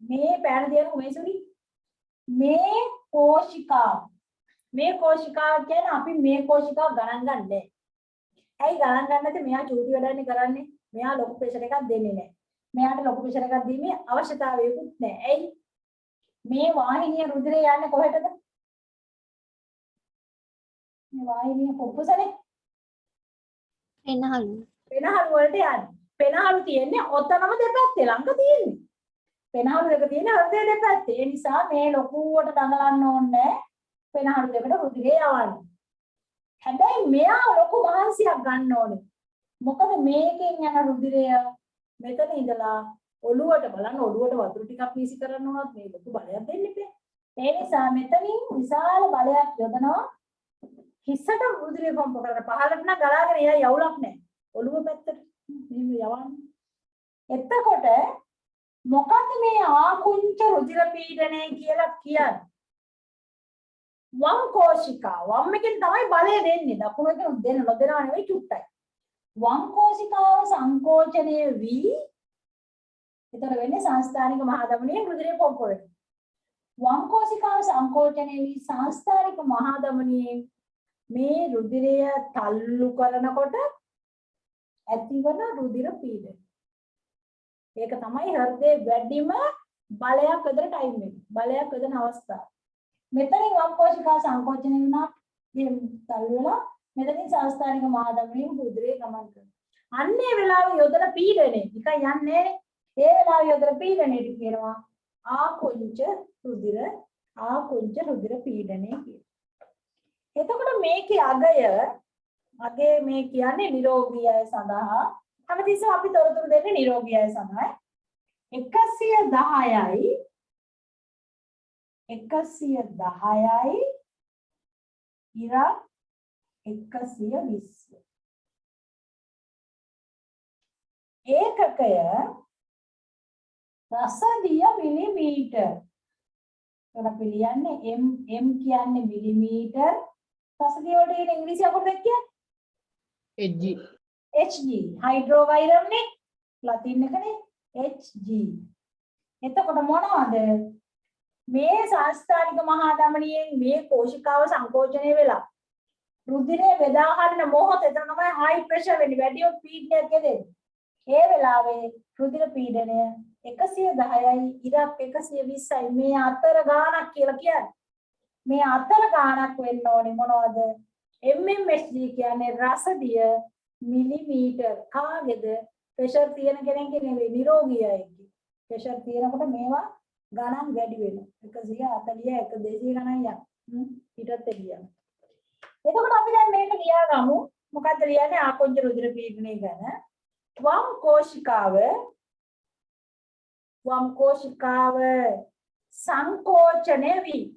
මේ පැන දියන උමේසුරි මේ කෝෂිකාව කියන්නේ අපි මේ කෝෂිකාව ගණන් ගන්නෑ. ඇයි ගණන් ගන්න නැත්නම් මෙයා චූටි වැඩන්නේ කරන්නේ? මෙයා ලොකු ප්‍රෙෂර් එකක් දෙන්නේ නැහැ. මෙයාට ලොකු ප්‍රෙෂර් එකක් දීමේ අවශ්‍යතාවයකුත් නැහැ. ඇයි? මේ වාහිනිය රුධිරය යන්නේ කොහෙටද? මේ වාහිනිය කොපුසනේ. වෙනහලු. වෙනහළු වලට යන්නේ. වෙනහළු තියෙන්නේ ඔතනම දෙපැත්තේ ළඟ තියෙන්නේ. වෙනහළු දෙක තියෙන්නේ හෘදය දෙපැත්තේ. ඒ නිසා මේ ලොකුවට දඟලන්න ඕනේ. වෙනහළු දෙකට රුධිරය යවන්න. හැබැයි මෙයා ලොකු මහන්සියක් ගන්න ඕනේ. මොකද මේකෙන් යන රුධිරය මෙතන ඉඳලා ඔළුවට බලන්න ඔළුවට වතුර ටිකක් වීසි කරන්න උනත් මේ ලොකු බලයක් දෙන්න ඉතින්. ඒ නිසා මෙතනින් විශාල බලයක් යොදනවා හිස්සට රුධිරය පම්ප කරලා පහළට නම් ගලාගෙන එයා යවුලක් නැහැ. ඔළුව පැත්තට මෙහෙම යවන්නේ. එතකොට මොකද මේ ආකුංච රුධිර පීඩනය කියලා කියන්නේ? වම් කෝෂිකාව වම් එකෙන් තමයි බලය දෙන්නේ. දකුණු එකෙන් දෙන්න නොදෙනවා නෙවෙයි චුට්ටයි. වම් කෝෂිකාව සංකෝචනය වී එතන වෙන්නේ සංස්ථානික මහා ධමනියෙන් රුධිරය පොම්ප වෙනවා. වම් කෝෂිකාව සංකෝචනය වී සංස්ථානික මහා ධමනියෙන් මේ රුධිරය තල්ලු කරනකොට ඇතිවන රුධිර පීඩනය. ඒක තමයි හෘදයේ වැඩිම බලයක් වෙදර ටයිම් එක. බලයක් වෙදන අවස්ථාව. මෙතනින් වම් කෝෂිකාව සංකෝචනය වුණා මේ තල්ලු වෙලා මෙතනින් සංස්ථානික මහා ධමනියෙන් රුධිරය ගමන් කරනවා. අන්නේ වෙලාවේ යොදන පීඩනය නිකන් යන්නේ නෑනේ. ඒ වෙලාවේ යොදන පීඩනයට කියනවා ආකුංච රුධිර පීඩනය කියලා. එතකොට මේකේ අගය මේ කියන්නේ නිරෝගී අය සඳහා හැමතිස්සෙම අපි තොරතුරු දෙන්නේ නිරෝගී අය සඳහා 110යි 110යි 120 ඒකකය රසදිය මිලිමීටර්. එතන පිළියන්නේ m කියන්නේ මිලිමීටර්. රසදිය වලට ඉංග්‍රීසි ඉංග්‍රීසි අකුරු දෙක කියන්නේ Hg හයිඩ්‍රෝවෛරම්නේ ලතින් එකනේ Hg. එතකොට මොනවද මේ සංස්ථානික මහා ධමනියෙන් මේ කෝෂිකාව සංකෝචනය වෙලා රුධිරය බෙදා හරින මොහොත එතන තමයි හයි ප්‍රෙෂර් වෙන්නේ වැඩි පීඩනයක් එදෙන්නේ. ඒ වෙලාවේ රුධිර පීඩනය 110යි ඉරක් 120යි මේ අතර ගාණක් කියලා කියන්නේ. මේ අතර ගාණක් වෙන්න ඕනේ මොනවද? mmHg කියන්නේ රසදිය මිලිමීටර්. කාගේද? ප්‍රෙෂර් තියෙන කෙනෙක්ගේ නෙවෙයි නිරෝගී අයගේ. ප්‍රෙෂර් තියෙනකොට මේවා ගණන් වැඩි වෙනවා. 140 1200 ගණන් යනවා. ඊටත් එළියක්. එතකොට අපි දැන් මේක ලියාගමු. මොකද්ද ලියන්නේ? ආකුංච රුධිර පීඩනය ගැන. වම් කෝෂිකාව සංකෝචනය වී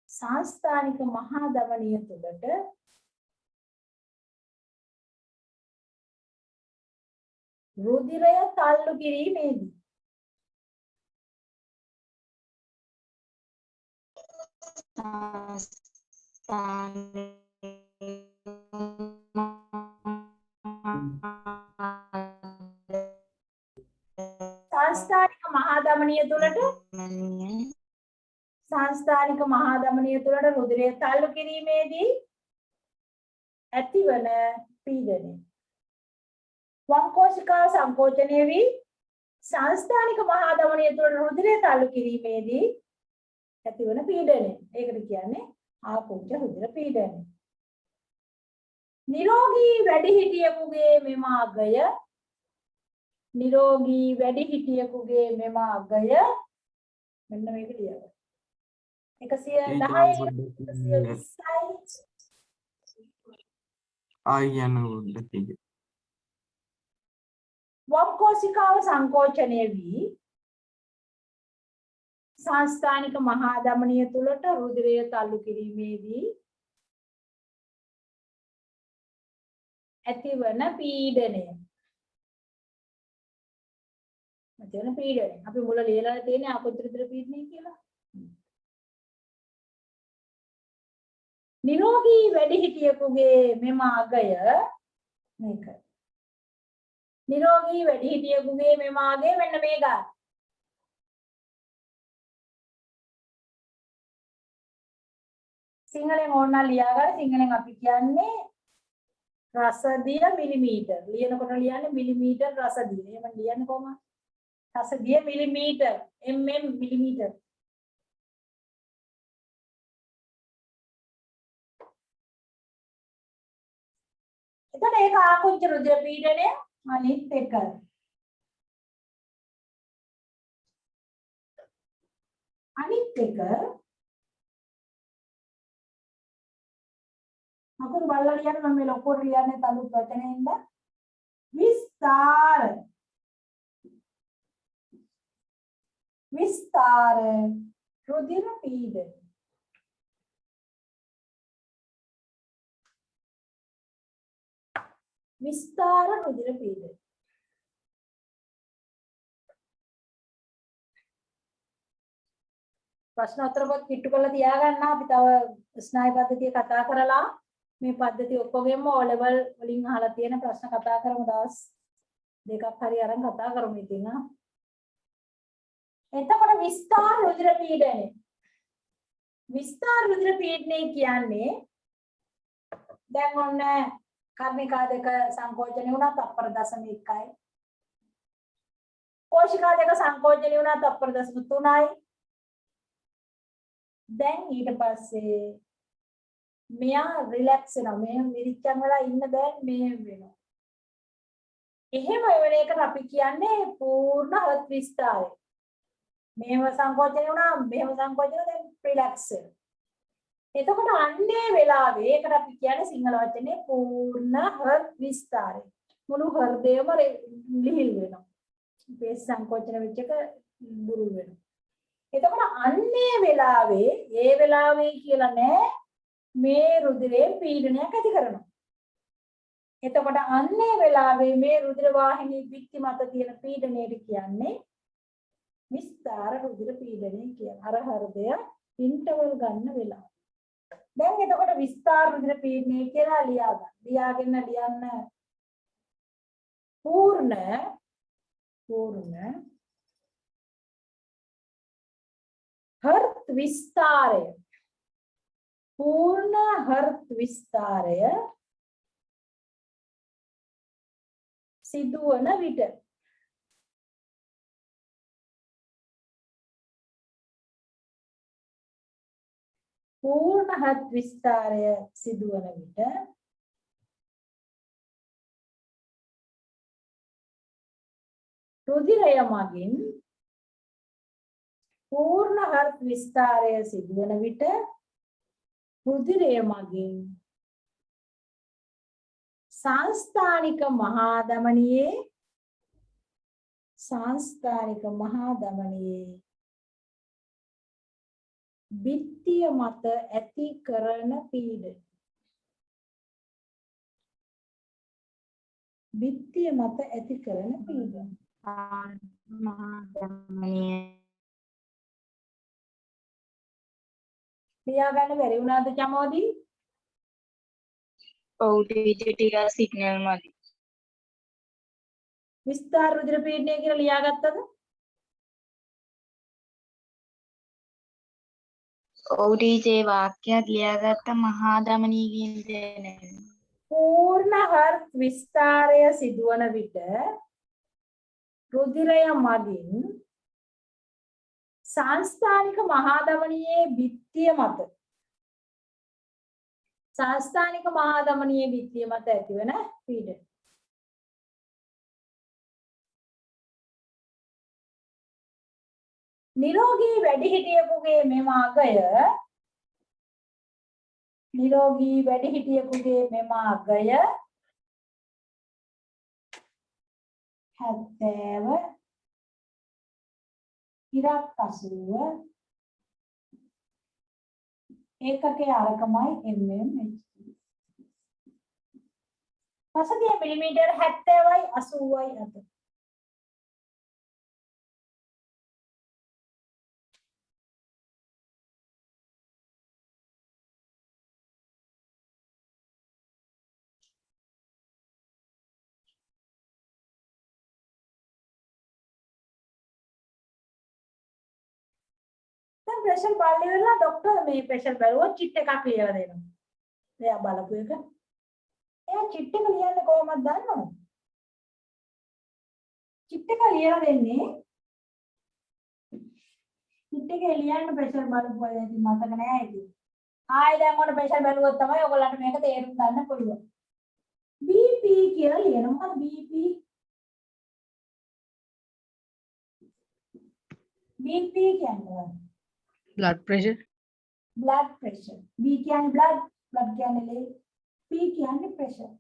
සංස්ථානික මහා ධමනිය තුලට රුධිරය තල්ලු කිරීමේදී සංස්ථානික මහා දමනිය තුළට සංස්ථානික මහා දමනිය තුළට රුධිරය තල්ලු කිරීමේදී ඇතිවන පීඩනය. වංකෝෂිකාව සංකෝචනය වී සංස්ථානික මහා දමනිය තුළට රුධිරය තල්ලු කිරීමේදී ඇතිවන පීඩනය. ඒකට කියන්නේ ආකුංච රුධිර පීඩනය. නිරෝගී වැඩිහිටියෙකුගේ මෙම අගය නිරෝගී වැඩිහිටියෙකුගේ මෙම අගය මෙන්න මේක ලියන්න. 110 ආයි කියන්න පොඩ්ඩක්. වංකෝෂිකාව සංකෝචනය වී සංස්ථානික මහා දමනිය තුළට රුධිරය තල්ලු කිරීමේදී ඇතිවන පීඩනය. ඇතිවන පීඩනය. අපි මුල ලියලා තියෙන්නේ ආකුංච රුධිර පීඩනය කියලා. නිරෝගී වැඩිහිටියෙකුගේ මෙම අගය මේක. නිරෝගී වැඩිහිටියෙකුගේ මෙම අගය මෙන්න මේ ගන්න. සිංහලෙන් ඕනනම් ලියා ගන්න. සිංහලෙන් අපි කියන්නේ රසදිය මිලිමීටර්. ලියනකොට ලියන්නේ මිලිමීටර් රසදිය. එහෙම ලියන්නේ කොහොමද? රසදිය මිලිමීටර් mm මිලිමීටර්. එතකොට ඒක ආකුංච රුධිර පීඩනය අනිත් එක. අනිත් එක අකුරු බලලා ලියන්න මම මේ ලොකුට ලියන්නේ තලුත් වචනේින්ද විස්තර රුධිර පීඩනය. විස්තර රුධිර පීඩනය. ප්‍රශ්න උත්තර පොත් කිට්ටු කරලා තියාගන්න. අපි තව ස්නායු පද්ධතිය කතා කරලා මේ පද්ධතිය ඔක්කොගෙම O level වලින් අහලා තියෙන ප්‍රශ්න කතා කරමු. දවස් දෙකක් හරි අරන් කතා කරමු ඉතින්. එතකොට විස්තර රුධිර පීඩනය. විස්තර රුධිර පීඩනය කියන්නේ දැන් ඔන්න කර්ණිකා දෙක සංකෝචනය වුණා තප්පර 0.1යි. කෝෂිකා දෙක සංකෝචනය වුණා තප්පර 0.3යි. දැන් ඊට පස්සේ මෙයා රිලැක්ස් වෙනවා. මේ මිරිච්චන් වෙලා ඉන්න දැන් මේ වෙනවා. එහෙම වෙන එකට අපි කියන්නේ පූර්ණ හෘද විස්තරය. මේව සංකෝචනය වුණා මෙහෙම සංකෝචනය දැන් රිලැක්ස් වෙනවා. එතකොට අන්නේ වෙලාවේ ඒකට අපි කියන්නේ සිංහල වචනේ පූර්ණ හෘද විස්තරය. මුළු හෘදයම ලිහිල් වෙනවා. මේ සංකෝචන වෙච්ච එක දුරු වෙනවා. එතකොට අන්නේ වෙලාවේ ඒ වෙලාවේ කියලා නෑ මේ රුධිරේ පීඩනයක් ඇති කරනවා. එතකොට අන්නේ වෙලාවේ මේ රුධිර වාහිනී පිටි මත තියෙන පීඩනයට කියන්නේ විස්තර රුධිර පීඩනය කියලා. අර හෘදය ඉන්ටර්වල් ගන්න වෙලාව. දැන් එතකොට විස්තර රුධිර පීඩනය කියලා ලියා ගන්න. ලියාගෙන ලියන්න පූර්ණ හෘද විස්තරය. පූර්ණ හෘද විස්තරය සිදුවන විට පූර්ණ හෘද විස්තරය සිදුවන විට රුධිරය මගින් පූර්ණ හෘද විස්තරය සිදුවන විට රුධිරය මගින් සංස්ථානික මහා ධමනියේ බිත්තිය මත ඇති කරන පීඩනය. බිත්තිය මත ඇති කරන පීඩනය. මහා ධමනිය ලියා ගන්න බැරි වුණාද චමෝදි? ඔව් ටීචර් ටික සිග්නල් මදි. විස්තර රුධිර පීඩනය කියලා ලියාගත්තද? ඔව් ටීචර් වාක්‍යයක් ලියාගත්ත මහා දමනී කියන දේ. පූර්ණ හර්ට් විස්තරය සිදුවන විට රුධිරය මගින් සංස්ථානික මහා ධමනියේ බිත්තිය මත ඇතිවන පීඩනය. නිරෝගී වැඩිහිටියෙකුගේ මෙම අගය හැත්තෑව ඉරක් 80 ඒකකයේ අරකමයි mmHg. පසුගිය මිලිමීටර 70යි 80යි අතර. ප්‍රෙෂර් බලන්න ඉවරලා ડોක්ටර් මේ ප්‍රෙෂර් බලුවා චිට් එකක් ලියලා දෙනවා. එයා බලපු එක. එයා චිට් එක ලියන්නේ කොහොමද දන්නවද? චිට් එක ලියලා දෙන්නේ චිට් එකේ ලියන්න ප්‍රෙෂර් බලපුවා ඉතින් මතක නෑ ඉතින්. ආයෙ දැන් මොන ප්‍රෙෂර් බැලුවොත් තමයි ඔයගොල්ලන්ට මේක තේරුම් ගන්න පුළුවන්. BP කියලා ලියනවා. මොකද BP? BP කියන්නේ blood pressure. blood pressure. B කියන්නේ blood කියන්නේ ලේ. P කියන්නේ pressure.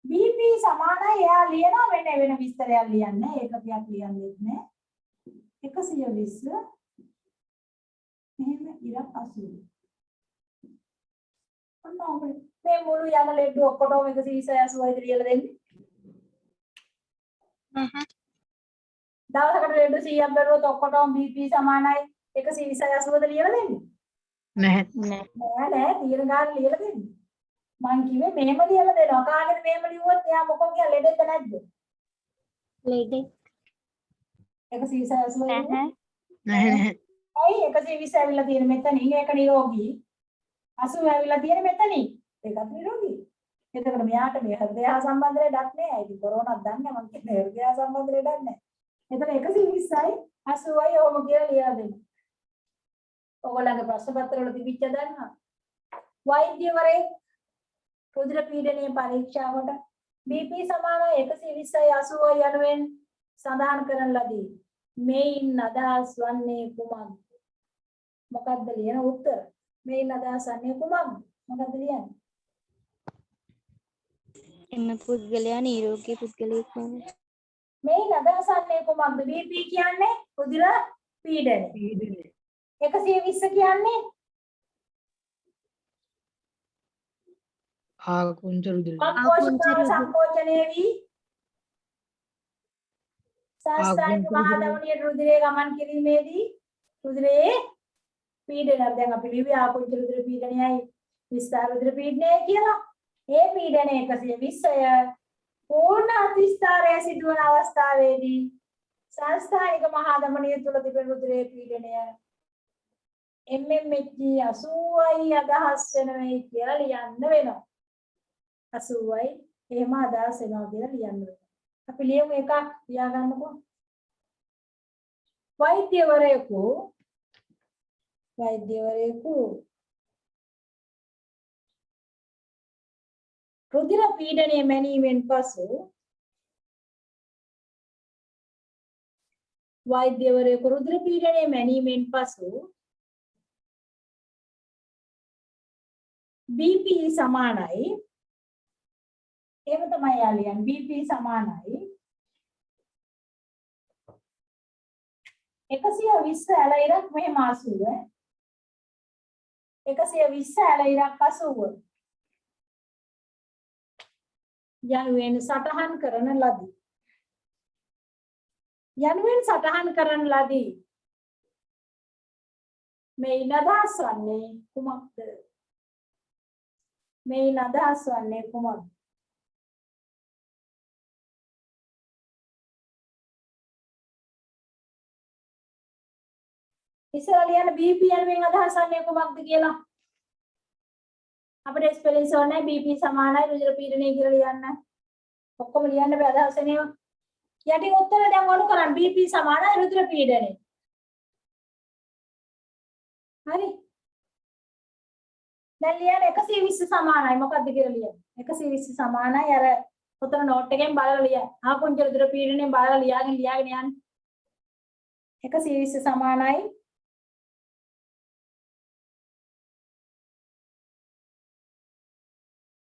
BP සමානයි එයා ලියනවා වෙන විස්තරයක් ලියන්නේ ඒකකයක් ලියන්නේ නැහැ. 120 මෙහෙම ඉරක් 80. අන්න මේ මුළු යන ලෙඩ ඔක්කොටම 180යි ලියලා දෙන්නේ. දවසකට ලෙඩ 100ක් බැලුවොත් ඔක්කොටම BP සමානයි 120ද ලියලා දෙන්නේ? නැහැ. නෑ තීර ගන්න ලියලා දෙන්නේ. මං කිව්වේ මෙහෙම ලියලා දෙනවා. කාගෙද මෙහෙම ලිව්වොත් එයා මොකෝ කියලා ලෙඩෙක්ද නැද්ද? ලෙඩෙක් 180 නැහැ. නැහැ. ඇයි 120 ඇවිල්ලා තියෙන මෙතනින් ඒක නිරෝගී. 80 ඇවිල්ලා තියෙන මෙතනින් ඒකත් නිරෝගී. එතකොට මෙයාට මේ හෘදය හා සම්බන්ධ ලෙඩක් නෑ. ඒක කොරෝනාක් දන්නේ මං කියන්නේ හෘදය හා සම්බන්ධ ලෙඩක් නෑ. එතන 120යි 80යි ඔහොම කියලා ලියලා දෙන්න. ඔයගොල්ලන්ගේ ප්‍රශ්න පත්‍ර වල තිබිච්ච දන්නවා. වෛද්‍යවරේ රුධිර පීඩනයේ පරීක්ෂාවට BP සමානයි 120යි 80යි යනුවෙන් සඳහන් කරන ලදී. මේන් අදහස් වන්නේ කුමක්ද? මොකක්ද ලියන උත්තර? මේන් අදහස් වන්නේ කුමක්ද? මොකක්ද ලියන්නේ? එම පුද්ගලයා නිරෝගී පුද්ගලයෙක් වන මේන් අදහස් වන්නේ කුමක්ද? BP කියන්නේ රුධිර පීඩනය. 120 කියන්නේ ආකුංච රුධිර. සංකෝචනයේ වී සංස්ථානික මහා ධමනියේ රුධිරයේ ගමන් කිරීමේදී රුධිරයේ පීඩනය දැන් අපි ලිව්වේ ආකුංච රුධිර පීඩනයයි විස්තර රුධිර පීඩනයයි කියලා. ඒ පීඩනය 120ය පූර්ණ අතිස්ථාරය සිදුවන අවස්ථාවේදී සංස්ථානික මහා ධමනිය තුල තිබෙන රුධිරයේ පීඩනය mmHg 80යි අදහස් වෙනවයි කියලා ලියන්න වෙනවා. 80යි එහෙම අදහස් වෙනවා කියලා ලියන්න වෙනවා. අපි ලියමු එකක් ලියාගන්නකෝ. වෛද්‍යවරයෙකු රුධිර පීඩනය මැනීමෙන් පසු BP සමානයි එහෙම තමයි යා ලියන්නේ. BP සමානයි 120 ඇල ඉරක් මෙහෙම 80 120 ඇල ඉරක් 80 යනුවෙන් සටහන් කරන ලදී. මේන් අදහස් වන්නේ කුමක්ද? මේන් අදහස් වන්නේ කුමක්ද? ඉස්සර ලියන BP යනුවෙන් අදහස් වන්නේ කුමක්ද කියලා. අපිට ස්පෙලිංස් ඕනේ BP සමානයි රුධිර පීඩනය කියලා ලියන්න. ඔක්කොම ලියන්න බෑ අදහස් එනේවා. යටින් උත්තර දැන් ඔලු කරන්න BP සමානයි රුධිර පීඩනය. හරි. දැන් ලියන්න 120 සමානයි මොකක්ද කියලා ලියන්න. 120 සමානයි අර උතන නෝට් එකෙන් බලලා ලියන්න. ආකුංචි රුධිර පීඩනයෙන් බලලා ලියාගෙන යන්න. 120 සමානයි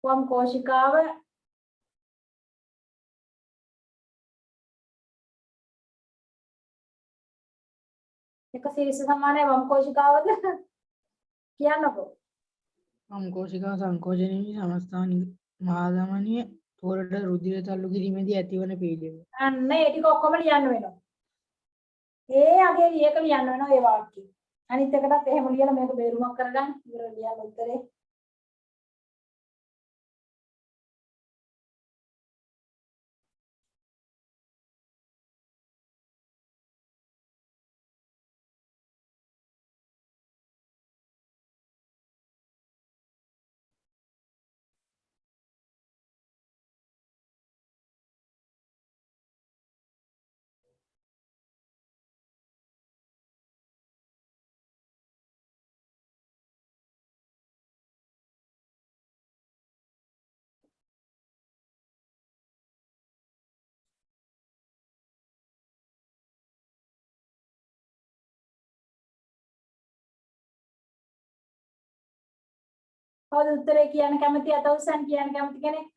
වම් කෝශිකාව 120 සමානයි වම් කෝශිකාවද කියන්නකෝ. වම් කෝශිකාව සංකෝචනයේ සමස්ථානික මහා ධමනිය තොරට රුධිර තල්ලු කිරීමේදී ඇතිවන පීඩනය. අන්න ඒ ටික ඔක්කොම ලියන්න වෙනවා. ඒ අගේ ලියක ලියන්න වෙනවා ඒ වාක්‍යය. අනිත් එකටත් එහෙම ලියලා මේක බේරුමක් කරගන්න. ඉවර ලියන්න උත්තරේ. කවුද උත්තරේ කියන්න කැමති අත උස්සන් කියන්න කැමති කෙනෙක්?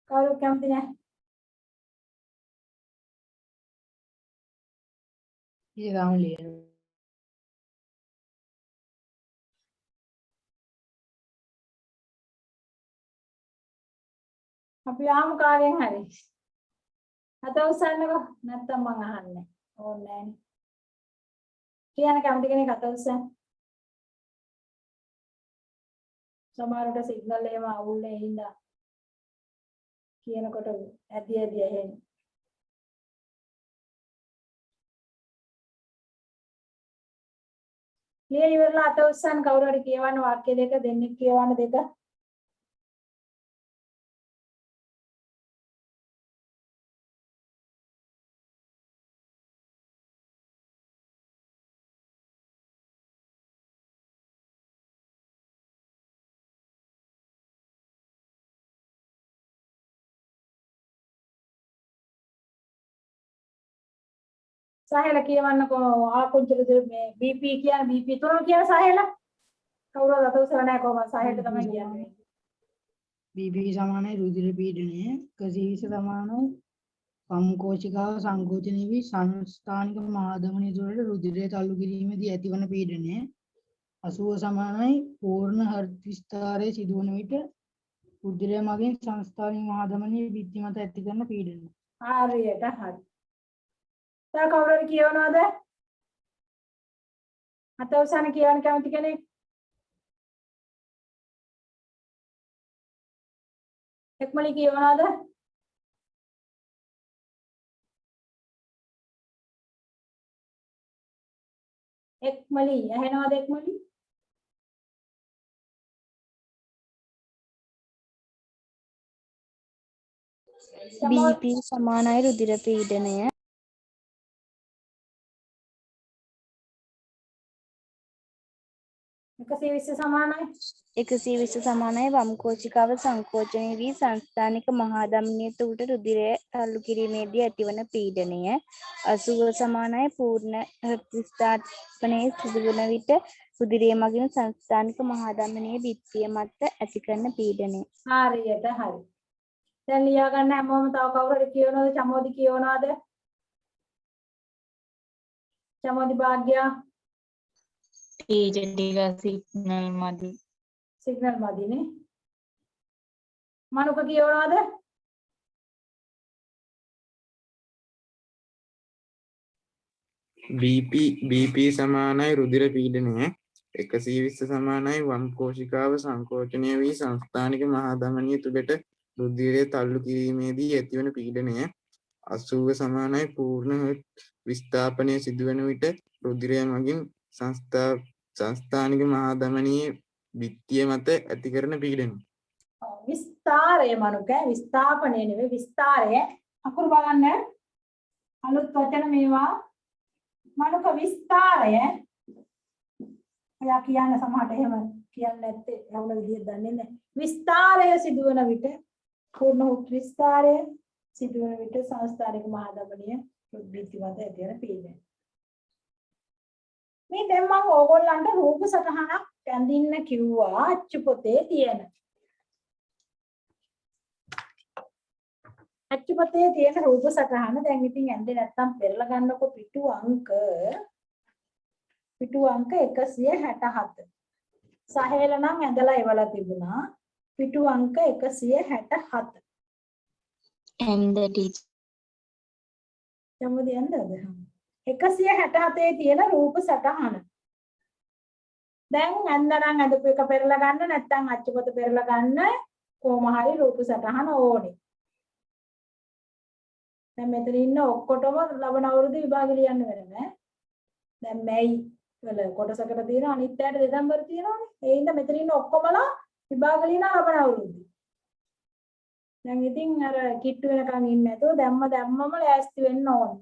කවුරු කැමති නැහැ? ඉතින් ගාම ලියන. අපි ආමු කාගෙන් හරි. අත උස්සන්නකෝ නැත්තම් මං අහන්නේ. ඕනේ නැහැ. කියන්න කැමති කෙනෙක් අත උස්සන්න. සමහරවිට සිග්නල් එහෙම අවුල් වෙයි හින්දා කියනකොට ඇදි ඇහෙන්නේ. ලියන ඉවරලා අත උස්සන්න කවුරු හරි කියවන්න වාක්‍ය දෙක දෙන්නෙක් කියවන්න දෙක. සාහෙල කියවන්නකෝ ආකුංචි රුධිර මේ BP කියන BP තුනම කියන සාහෙල කවුරුද අත උස්සලා නැහැ කොහමද සාහෙලට තමයි කියන්නේ. BP සමානයි රුධිර පීඩනය 120 සමානයි වම් කෝශිකාව සංකෝචනය වී සංස්ථානික මහා ධමනිය තුළට රුධිරය තල්ලු කිරීමේදී ඇතිවන පීඩනය 80 සමානයි පූර්ණ හෘද විස්තාරයේ සිදුවන විට රුධිරය මගින් සංස්ථානික මහා ධමනිය බිත්ති මත ඇති කරන පීඩනය. හරියට හරි. තව කවුරු හරි කියවනවද? අත උස්සන්න කියවන්න කැමති කෙනෙක්? එක්මලි කියවනවද? එක්මලි ඇහෙනවද එක්මලි? BP සමානයි රුධිර පීඩනය 120 සමානයි 120 සමානයි වම් කෝචිකාව සංකෝචනය වී සංස්ථානික මහා ධමනිය තුළට රුධිරය තල්ලු කිරීමේදී ඇතිවන පීඩනය 80 සමානයි පූර්ණ හෘද විස්ථාපනයේ සිදුවන විට රුධිරය මගින් සංස්ථානික මහා ධමනියේ බිත්තිය මත ඇති කරන පීඩනය. හරියට හරි. දැන් ලියා ගන්න හැමෝම තව කවුරු හරි කියවනවද? චමෝදි කියවනවද? චමෝදි භාග්‍යා ටීචර් ටික සිග්නල් මදි. සිග්නල් මදිනේ. මනුක කියවනවද? BP සමානයි රුධිර පීඩනය 120 සමානයි වම් කෝශිකාව සංකෝචනය වී සංස්ථානික මහා ධමනිය තුළට රුධිරය තල්ලු කිරීමේදී ඇතිවන පීඩනය 80 සමානයි පූර්ණ විස්ථාපනය සිදුවන විට රුධිරය මගින් සංස්ථානික මහා ධමනියේ බිත්තිය මත ඇති කරන පීඩනය. විස්තරය මනුක විස්ථාපනය නෙවෙයි විස්තරය. අකුරු බලන්න. අලුත් වචන මේවා. මනුක විස්තරය. ඔයා කියන්න සමහරට එහෙම කියන්නේ නැත්තේ යවුන විදිහට දන්නේ නැහැ. විස්තරය සිදුවන විට පූර්ණ විස්තරය සිදුවන විට සංස්ථානික මහා ධමනිය බිත්තිය මත ඇති කරන පීඩනය. මේ දැන් මම ඕගොල්ලන්ට රූප සටහනක් ඇඳින්න කිව්වා අච්චු පොතේ තියෙන. අච්චු පොතේ තියෙන රූප සටහන දැන් ඉතින් ඇඳේ නැත්තම් පෙරලා ගන්නකො පිටු අංක 167. සහේල නම් ඇඳලා එවලා තිබුණා. පිටු අංක 167. and the teacher යමුද යන්නද? 167 තියෙන රූප සටහන. දැන් ඇඳනම් අදපු එක පෙරලා ගන්න නැත්නම් අච්චුපත පෙරලා ගන්න කොහොම හරි රූප සටහන ඕනේ. දැන් මෙතන ඉන්න ඔක්කොටම ලබන අවුරුදු විභාගෙ ලියන්න වෙනවා. දැන් මැයි වල කොටසකට තියෙන අනිත් පැයට දෙසැම්බර් තියෙනවානේ. ඒ හින්දා මෙතන ඉන්න ඔක්කොමලා විභාග ලියන ලබන අවුරුද්දේ. දැන් ඉතින් අර කිට්ටු වෙනකන් ඉන්නේ නැතුව දැම්මම ලෑස්ති වෙන්න ඕනේ.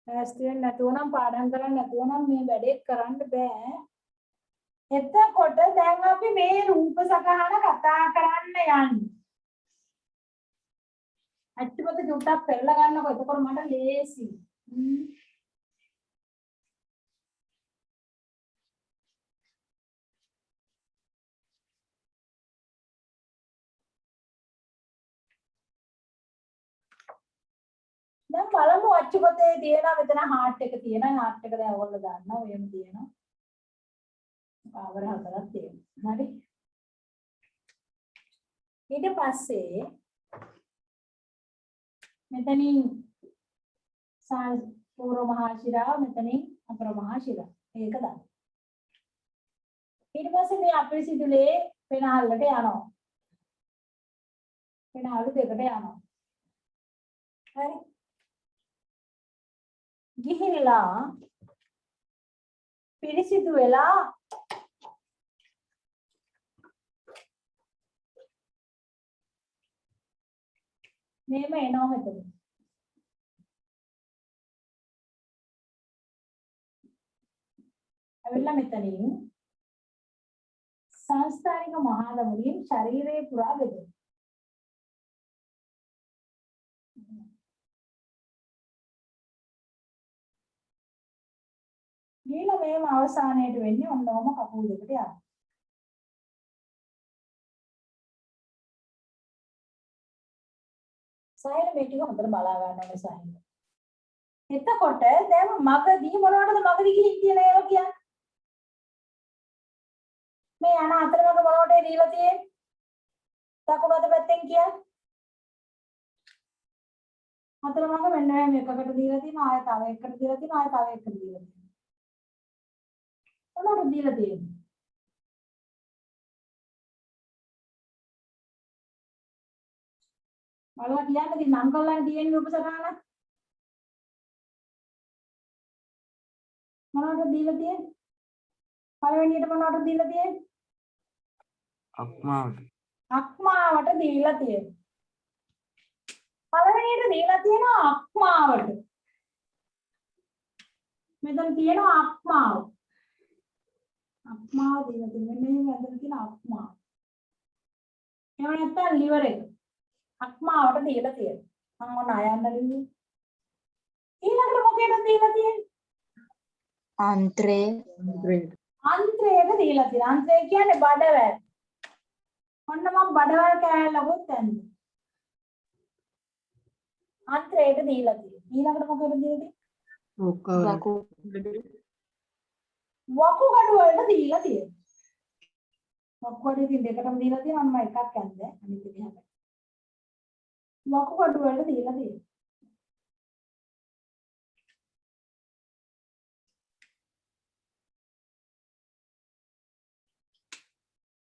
ලෑස්ති වෙන්න නැතුව නම් පාඩම් කරන්න නැතුව නම් මේ වැඩේ කරන්න බෑ. එතකොට දැන් අපි මේ රූප සටහන කතා කරන්න යන්නේ. අච්චුපත චුට්ටක් පෙරලා ගන්නකො එතකොට මට ලේසි. දැන් බලමු අච්චුපතේ තියෙනවා මෙතන හાર્ට් එක තියෙනවා. හાર્ට් එක දැන් ඔයගොල්ලෝ දන්නවා ඔයම තියෙනවා. පාවර හතරක් තියෙනවා. හරි. ඊට පස්සේ මෙතනින් පූර්ව මහා ශිරාව මෙතනින් අපර මහා ශිරාව. ඒක දාන්න. ඊට පස්සේ මේ අපිරිසිදුලේ පෙනහල්ලට යනවා. පෙනහළු දෙකට යනවා. හරි. ගිහිල්ලා පිරිසිදු වෙලා මේම එනවා මෙතන. ඇවිල්ලා මෙතනින් සංස්ථානික මහා ධමනියෙන් ශරීරයේ පුරා බෙදෙනවා. ඊළඟ මේම අවසානයේට වෙන්නේ ඔන්නෝම කකුල් දෙකට යනවා. සායන මේ ටික හොඳට බලා ගන්න ඕනේ සායන. එතකොට දැන් මගදී මොනවටද මගදී ගිහින් කියන ඒවා කියන්නේ? මේ යන අතරමඟ මොනවටද දීලා තියෙන්නේ? දකුණු අත පැත්තෙන් කියන්නේ? අතරමඟ මෙන්න මේකකට දීලා තියෙනවා ආයෙ තව එකකට දීලා තියෙනවා ආයෙ තව එකකට දීලා තියෙනවා. මොනවටද දීලා තියෙන්නේ? බලලා කියන්න ඉතින් නම් කරලා තියෙන රූප සටහන මොනවටද දීලා තියෙන්නේ? පළවෙනියට මොනවටද දීලා තියෙන්නේ? අක්මාවට. අක්මාවට දීලා තියෙනවා. පළවෙනියට දීලා තියෙනවා අක්මාවට. මෙතන තියෙනවා අක්මාව. අක්මාව දීලා තියෙනවා. මෙන්න මෙතන තියෙන අක්මාව. එහෙම නැත්නම් liver එක. අක්මාවට දීලා තියෙනවා. මම මොන අයන්න දෙන්නේ? ඊළඟට මොකේද දීලා තියෙන්නේ? අන්ත්‍රේ අන්ත්‍රයට දීලා තියෙනවා. අන්ත්‍රය කියන්නේ බඩවැල්. ඔන්න මම බඩවැල් කෑල්ලකුත් ඇන්දා. අන්ත්‍රයට දීලා තියෙනවා. ඊළඟට මොකේද දීලා තියෙන්නේ? වකුගඩු වලට දීලා තියෙනවා. වකුගඩුවේ ඉතින් දෙකටම දීලා තියෙනවා මම එකක් යන්නේ අනිත් එක දිහාට. වකුගඩුව වලට දීලා තියෙනවා.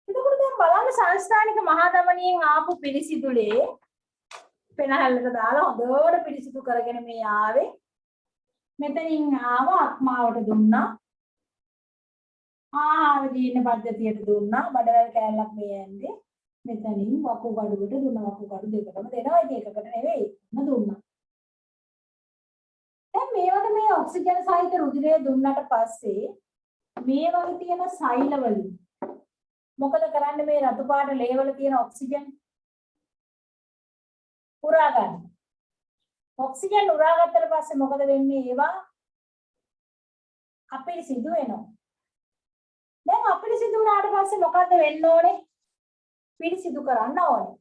එතකොට දැන් බලන්න සංස්ථානික මහා ධමනියෙන් ආපු පිළිසිදුලේ පෙනහැල්ලට දාලා හොඳට පිළිසිදු කරගෙන මේ ආවේ. මෙතනින් ආව අක්මාවට දුන්නා. ආහාර ජීර්ණ පද්ධතියට දුන්නා. බඩවැල් කෑල්ලක් මේ ඇන්දේ. මෙතනින් වකුගඩුවට දුන්නා. වකුගඩු දෙකටම දෙනවා. ඒක එකකට නෙවෙයි. දුන්නා. දැන් මේවට මේ ඔක්සිජන් සහිත රුධිරය දුන්නට පස්සේ මේ වගේ තියෙන සෛලවලින් මොකද කරන්නේ මේ රතු පාට ලේවල තියෙන ඔක්සිජන් උරා ගන්න. ඔක්සිජන් උරා ගත්තට පස්සේ මොකද වෙන්නේ? ඒවා අපිරිසිදු වෙනවා. දැන් අපිරිසිදු වුණාට පස්සේ මොකද්ද වෙන්න ඕනේ? පිරිසිදු කරන්න ඕනේ.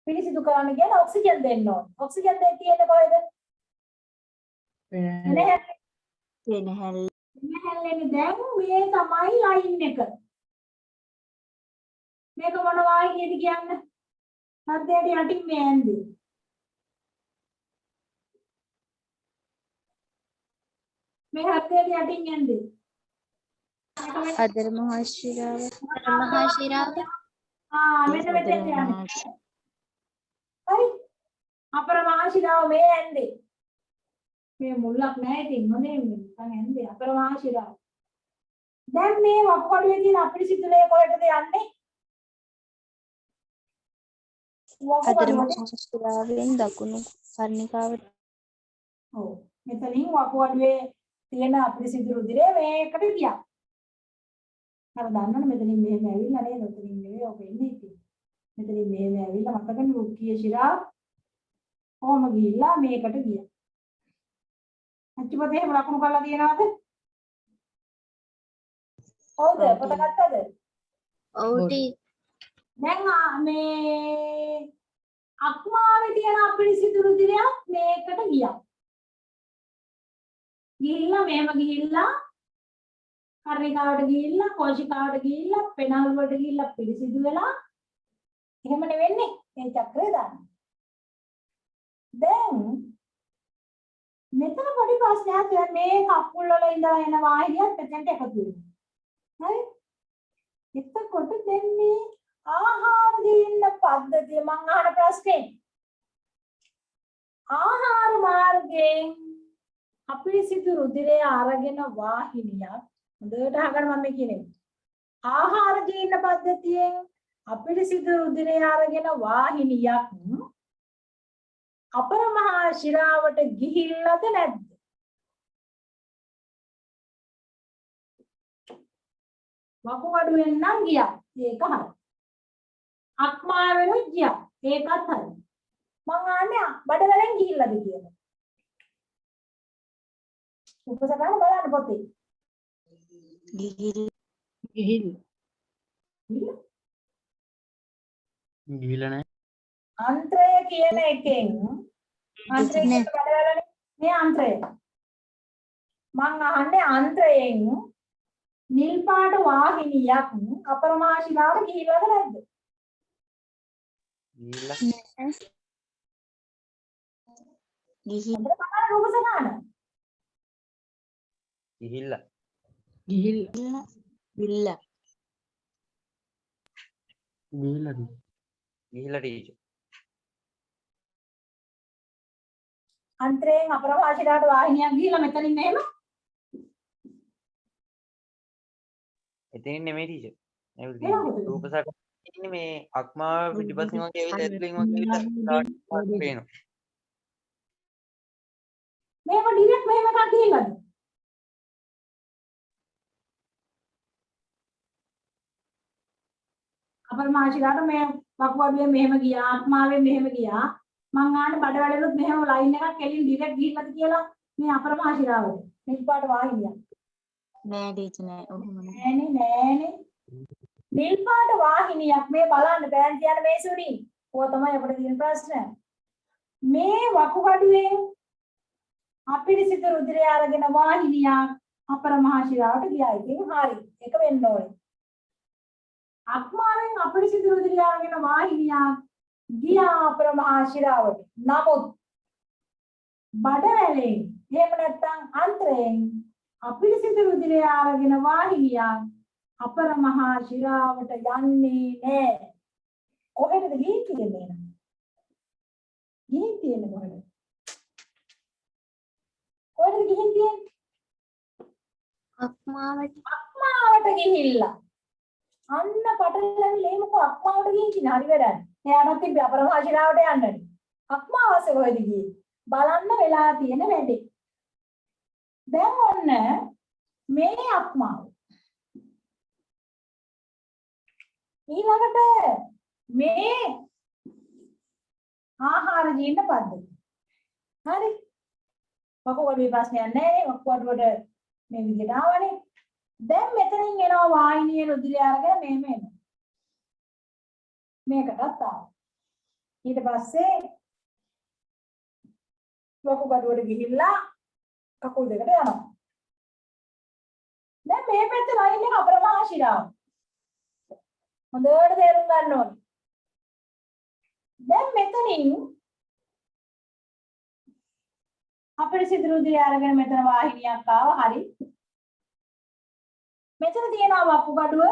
පිරිසිදු කරන්න කියන්නේ ඔක්සිජන් දෙන්න ඕනේ. ඔක්සිජන් දෙන්න තියෙන්නේ කොහෙද? වෙනහැල්ලේ. දැන් මේ තමයි ලයින් එක. මේක මොන වාහිනියද කියන්නේ? හෘදයට යටින් මේ ඇන්දේ. මේ හෘදයට යටින් ඇන්දේ. අදර මහා ශිරාව. මහා ශිරාව. මෙන්න මෙතෙන් යන්නේ. හරි. අපර මහා ශිරාව මේ ඇන්දේ. මේ මුල්ලක් නැහැ ඉතින් හොඳේ නිකන් ඇන්දේ අපර මහා ශිරාව. දැන් මේ වකුගඩුවේ තියෙන අපිරිසිදුලේ කොහෙටද යන්නේ? අදර මහා ශිරාවෙන් දකුණු කර්ණිකාවට. ඔව්. මෙතනින් වකුගඩුවේ තියෙන අපිරිසිදු රුධිරය මේකට ගියා. අර දන්නවනේ මෙතනින් මෙහෙම ඇවිල්ලා නේද? මෙතනින් නෙවෙයි ඔක එන්නේ ඉතින්. මෙතනින් මෙහෙම ඇවිල්ලා මතකනේ රුක්කිය ශිරා කොහොම ගිහිල්ලා මේකට ගියා. අච්චුපතේ එහෙම ලකුණු කරලා තියෙනවද? ඔව්ද? පොත ගත්තද? ඔව් ටී. දැන් මේ අක්මාවේ තියෙන අපිරිසිදු රුධිරයක් මේකට ගියා. ගිහිල්ලා මෙහෙම ගිහිල්ලා කර්ණිකාවට ගිහිල්ලා කෝෂිකාවට ගිහිල්ලා පෙනල් වලට ගිහිල්ලා පිළිසිදු වෙලා එහෙමනේ වෙන්නේ මේ චක්‍රය දාන්න. දැන් මෙතන පොඩි ප්‍රශ්නයක් දැන් මේ කකුල් වල ඉඳලා එන වාහිනියත් මෙතනට එකතු වෙනවා. හරි? එතකොට දෙන්නේ ආහාර ජීර්ණ පද්ධතිය මම අහන ප්‍රශ්නේ. ආහාර මාර්ගයෙන් අපිරිසිදු රුධිරය අරගෙන වාහිනියක් හොඳට අහගන්න මම කියන්නේ. ආහාර ජීර්ණ පද්ධතියෙන් අපිරිසිදු රුධිරය අරගෙන වාහිනියක් අපර මහා ශිරාවට ගිහිල්ලාද නැද්ද? වකුගඩුවෙන් නම් ගියා. ඒක හරි. අක්මාවෙනුත් ගියා. ඒකත් හරි. මං ආන්නේ බඩවැලෙන් ගිහිල්ලාද කියලා. උපසකන බලන්න පොතේ. ගිහිල්ලා නැහැ. අන්ත්‍රය කියන එකෙන් අන්ත්‍රය කියන බඩවැලනේ මේ අන්ත්‍රය. මං අහන්නේ අන්ත්‍රයෙන් නිල් පාට වාහිනියක් අපර මහා ශිරාවට ගිහිල්ලාද නැද්ද? ගිහිල්ලා. ගිහිල්ලා. උපසකන. ගිහිල්ලා. ගිහිල්ලා ගිහිල්ලා ටීචර්. අන්ත්‍රයෙන් අපර මහා ශිරාවට වාහිනියක් ගිහිල්ලා මෙතනින් මෙහෙම එතනින් නෙමෙයි ටීචර්. එහෙනම් රූපසක ඉන්නේ මේ අක්මාව පිටිපස්සෙන් වගේ ඇවිල්ලා ඇතුලෙන් වගේ ඇවිල්ලා පේනවා. මේක ඩිරෙක්ට් මෙහෙම එකක් ගිහිල්ලාද? අපර මහා ශිරාවට මේ වකුගඩුවේ මෙහෙම ගියා ආත්මාවෙන් මෙහෙම ගියා මං ආන්නේ බඩවැලෙලුත් මෙහෙම ලයින් එකක් එලින් ඩිරෙක්ට් ගිහිල්ලාද කියලා මේ අපර මහා ශිරාවට නිල් පාට වාහිනියක් නෑ ටීචර් නෑ ඔහොම නෑනේ නිල් පාට වාහිනියක් මේ බලන්න බෑන් කියන මේ සුනි ඔය තමයි අපිට තියෙන ප්‍රශ්න මේ වකුගඩුවේ අපිරිසිදු රුධිරය අරගෙන වාහිනියක් අපර මහා ශිරාවට ගියා ඉතින් හරි ඒක වෙන්න ඕනේ අක්මාවෙන් අපිරිසිදු රුධිරය අරගෙන වාහිනියක් ගියා අපරමහා ශිරාවට. නමුත් බඩවැලෙන් එහෙම නැත්නම් අන්ත්‍රයෙන් අපිරිසිදු රුධිරය අරගෙන වාහිනියක් අපරමහා ශිරාවට යන්නේ නැහැ. කොහෙටද ගිහින් තියෙන්නේ? ගිහින් තියෙන්නේ කොහෙද? කොහෙටද ගිහින් තියෙන්නේ? අක්මාවට ගිහිල්ලා. අන්න පටලැවිලි මොකෝ අක්මාවට ගිහින් කියන හරි වැඩක්. එයාට තිබ්බ අපරමහා ශිරාවට යන්නනේ. අක්මාවසේ කොහෙද ගියේ? බලන්න වෙලා තියෙන වැඩේ. දැන් ඔන්න මේ අක්මාව. ඊළඟට මේ ආහාර ජීර්ණ පද්ධතිය. හරි. වකුගඩුවේ ප්‍රශ්නයක් නැහැ නේ. වකුගඩුවට මේ විදිහට ආවනේ. දැන් මෙතනින් එනවා වාහිනියේ රුධිරය අරගෙන මෙහෙම එනවා. මේකටත් ආවා. ඊට පස්සේ වකුගඩුවට ගිහිල්ලා කකුල් දෙකට යනවා. දැන් මේ පැත්තේ ලයින් එක අපරමහා ශිරාව. හොඳට තේරුම් ගන්න ඕනේ. දැන් මෙතනින් අපිරිසිදු රුධිරය අරගෙන මෙතන වාහිනියක් ආවා. හරි. මෙතන තියෙනවා වකුගඩුව.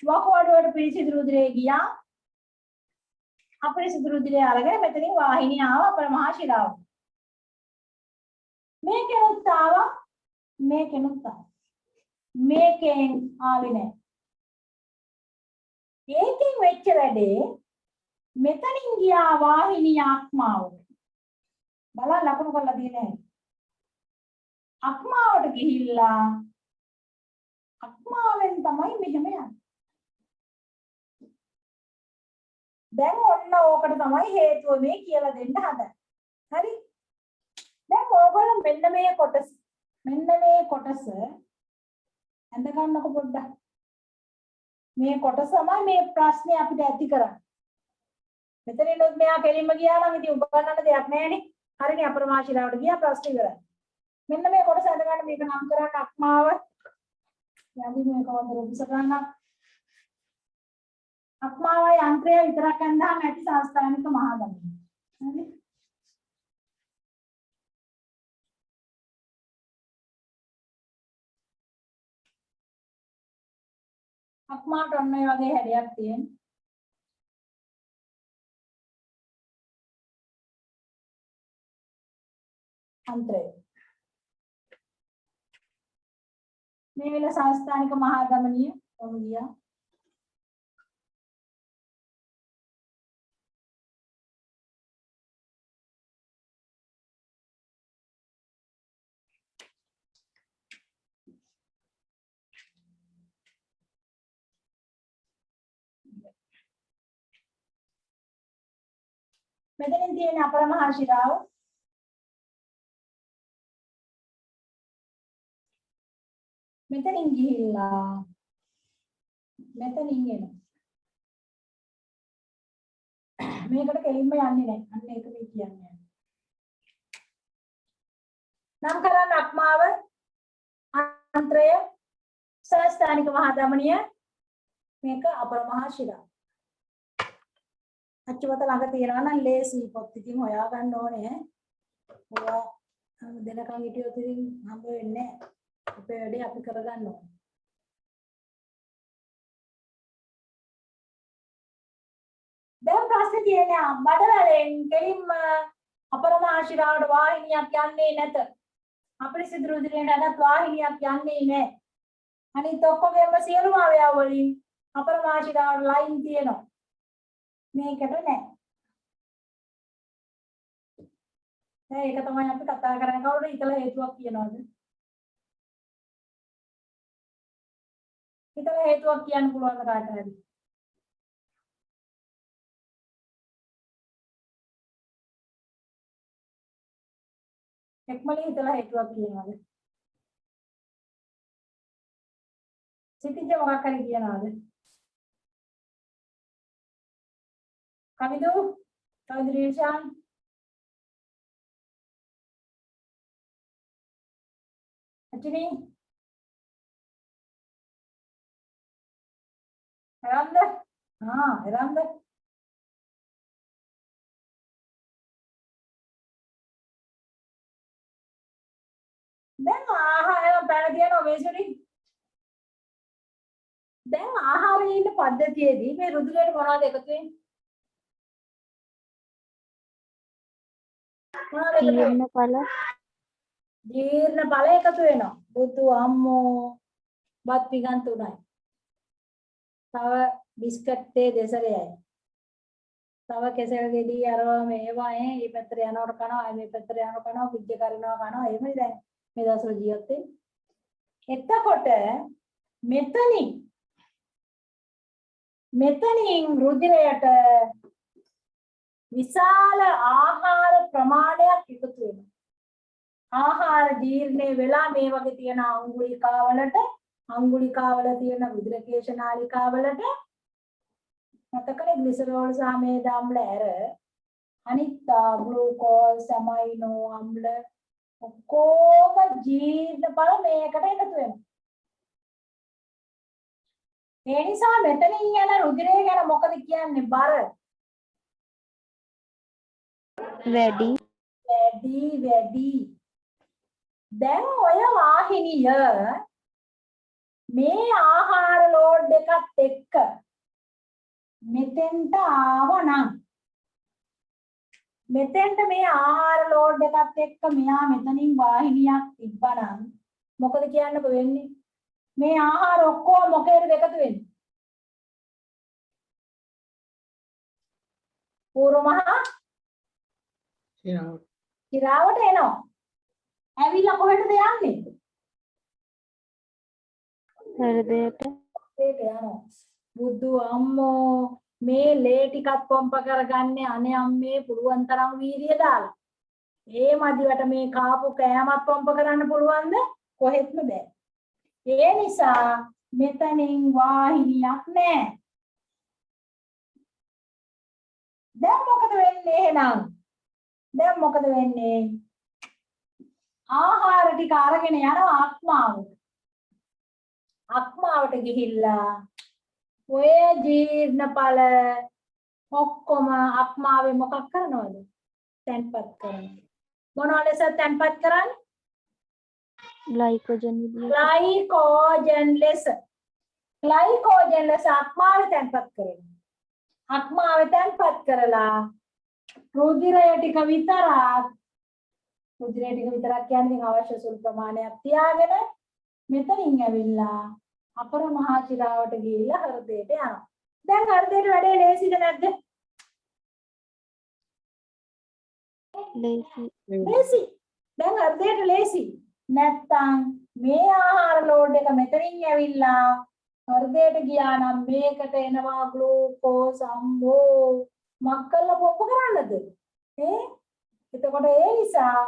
වකුගඩුවට පිරිසිදු රුධිරය ගියා. අපිරිසිදු රුධිරය අරගෙන මෙතනින් වාහිනිය ආවා අපරමහා ශිරාව. මේකෙනුත් ආවා. මේකෙනුත් ආවා. මේකෙන් ආවේ නැහැ. ඒකෙන් වෙච්ච වැඩේ මෙතනින් ගියා වාහිනිය අක්මාවට. බලන්න ලකුණු කරලා තියෙන්නේ. අක්මාවට ගිහිල්ලා අක්මාවෙන් තමයි මෙහෙම යන්නේ. දැන් ඔන්න ඕකට තමයි හේතුව මේ කියලා දෙන්න හදන්නේ. හරි? දැන් ඕගොල්ලෝ මෙන්න මේ කොටස අඳ ගන්නකො පොඩ්ඩක්. මේ කොටස තමයි මේ ප්‍රශ්නේ අපිට ඇති කරන්නේ. මෙතනිනුත් මෙයා කෙලින්ම ගියා නම් ඉතින් උගන්නන්න දෙයක් නැහැනේ. හරිනේ අපරමහා ශිරාවට ගියා ප්‍රශ්නේ ඉවරයි. මෙන්න මේ කොටස අඳ ගන්න මේක නම් කරා අක්මාව. යන්දි මේක හොඳට උපස ගන්න. අක්මාවයි යන්ත්‍රය විතරක් අඳහම ඇති සංස්ථානික මහා ධමනිය. හරි? අක්මාට ඔන්න ඔය වගේ හැඩයක් තියෙනවා. අන්ත්‍රය. මේ වෙල සංස්ථානික මහා ධමනිය කොහොම ගියා? මෙතනින් තියෙන අපරමහා ශිරාව. මෙතනින් ගිහිල්ලා මෙතනින් එනවා. මේකට කෙලින්ම යන්නේ නැහැ. අන්න ඒක මේ කියන්නේ. නම් කරන්න අක්මාව, අන්ත්‍රය, සංස්ථානික මහා ධමනිය, මේක අපරමහා ශිරාව. අච්චුවත ළඟ තියනවා නම් ලේසි පොත් ඉතින් හොයා ගන්න ඕනේ. ඔයා දෙනකන් හිටියොත් ඉතින් හම්බ වෙන්නේ නැහැ. අපේ වැඩේ අපි කරගන්න ඕනේ. දැන් ප්‍රශ්නේ තියෙන්නේ බඩවැලෙන් කෙලින්ම අපරමහා ශිරාවට වාහිනියක් යන්නේ නැත. අපිරිසිදු රුධිරයට අදත් වාහිනියක් යන්නේ නැහැ. අනිත් ඔක්කොගෙම සියලුම අවයව වලින් අපරමහා ශිරාවට ලයින් තියෙනවා. මේකට නැහැ. දැන් ඒක තමයි අපි කතා කරන්නේ. කවුරුද හිතලා හේතුවක් කියනවද? හිතලා හේතුවක් කියන්න පුළුවන් කාට හරි? එක්මලේ හිතලා හේතුවක් කියනවද? සිතින්ද මොකක් හරි කියනවද? කවිදු රිෂාන් අචිනි එරන්ද එරන්ද දැන් ආහාරය බැල දිනන වේසුනි දැන් ආහාරයේ ඉන්න පද්ධතියේදී මේ රුධිරයට මොනවද එකතු වෙන්නේ? ජීර්ණ ඵල ජීර්ණ ඵල එකතු වෙනවා. බුදු අම්මෝ බත් පිඟන් 3යි. තව බිස්කට් තේ දෙසරයයි. තව කෙසෙල් ගෙඩි අරවා මේවා මේ පැත්තට යනකොට කනවා මේ පැත්තට යනකොට කනවා පිජ්ජ කරනවා කනවා එහෙමයි දැන් මේ දවස්වල ජීවත් වෙන්නේ. එතකොට මෙතනින් රුධිරයට විශාල ආහාර ප්‍රමාණයක් එකතු වෙනවා. ආහාර ජීර්ණය වෙලා මේ වගේ තියෙන අංගුලිකාවල තියෙන රුධිර කේශ නාලිකාවලට මතකනේ ග්ලිසරෝල් සහ මේද අම්ල ඇර අනිත් ග්ලූකෝස් ඇමයිනෝ අම්ල ඔක්කොම ජීර්ණ බල මේකට එකතු වෙනවා. ඒ නිසා මෙතනින් යන රුධිරය ගැන මොකද කියන්නේ? බර වැඩි දැන් ඔය වාහිනිය මේ ආහාර ලෝඩ් එකත් එක්ක මෙතෙන්ට ආවනම් මෙතෙන්ට මේ ආහාර ලෝඩ් එකත් එක්ක මෙයා මෙතනින් වාහිනියක් තිබ්බනම් මොකද කියන්නකෝ වෙන්නේ? මේ ආහාර ඔක්කොම මොකේද එකතු වෙන්නේ? පූර්වමහා ඉරාවට එනවා. ඇවිල්ලා කොහෙටද යන්නේ? හෘදයට යනවා. බුදු අම්මෝ මේ ලේ ටිකක් පොම්ප කරගන්නේ අනේ අම්මේ පුළුවන් තරම් වීර්යය දාලා. ඒ මදිවට මේ කාපු කෑමක් පොම්ප කරන්න පුළුවන්ද? කොහෙත්ම බෑ. ඒ නිසා මෙතනින් වාහිනියක් නැහැ. දැන් මොකද වෙන්නේ එහෙනම්? දැන් මොකද වෙන්නේ? ආහාර ටික අරගෙන යනවා අක්මාවට. අක්මාවට ගිහිල්ලා ඔය ජීර්ණ ඵල ඔක්කොම අක්මාවේ මොකක් කරනවද? තැන්පත් කරනවා. මොනවා ලෙස තැන්පත් කරන්නේ? ග්ලයිකෝජන් ලෙස අක්මාවේ තැන්පත් කරනවා. අක්මාවේ තැන්පත් කරලා රුධිරය ටික විතරක් කියන්නේ අවශ්‍ය සුළු ප්‍රමාණයක් තියාගෙන මෙතනින් ඇවිල්ලා අපර මහා ශිරාවට ගිහිල්ලා හෘදයට යනවා. දැන් හෘදයට වැඩේ ලේසිද නැද්ද? ලේසි. දැන් හෘදයට ලේසි. නැත්තම් මේ ආහාර ලෝඩ් එක මෙතනින් ඇවිල්ලා හෘදයට ගියා නම් මේකට එනවා ග්ලූකෝස් අම්බෝ මක්කල පොප්ප කරන්නද? එතකොට ඒ නිසා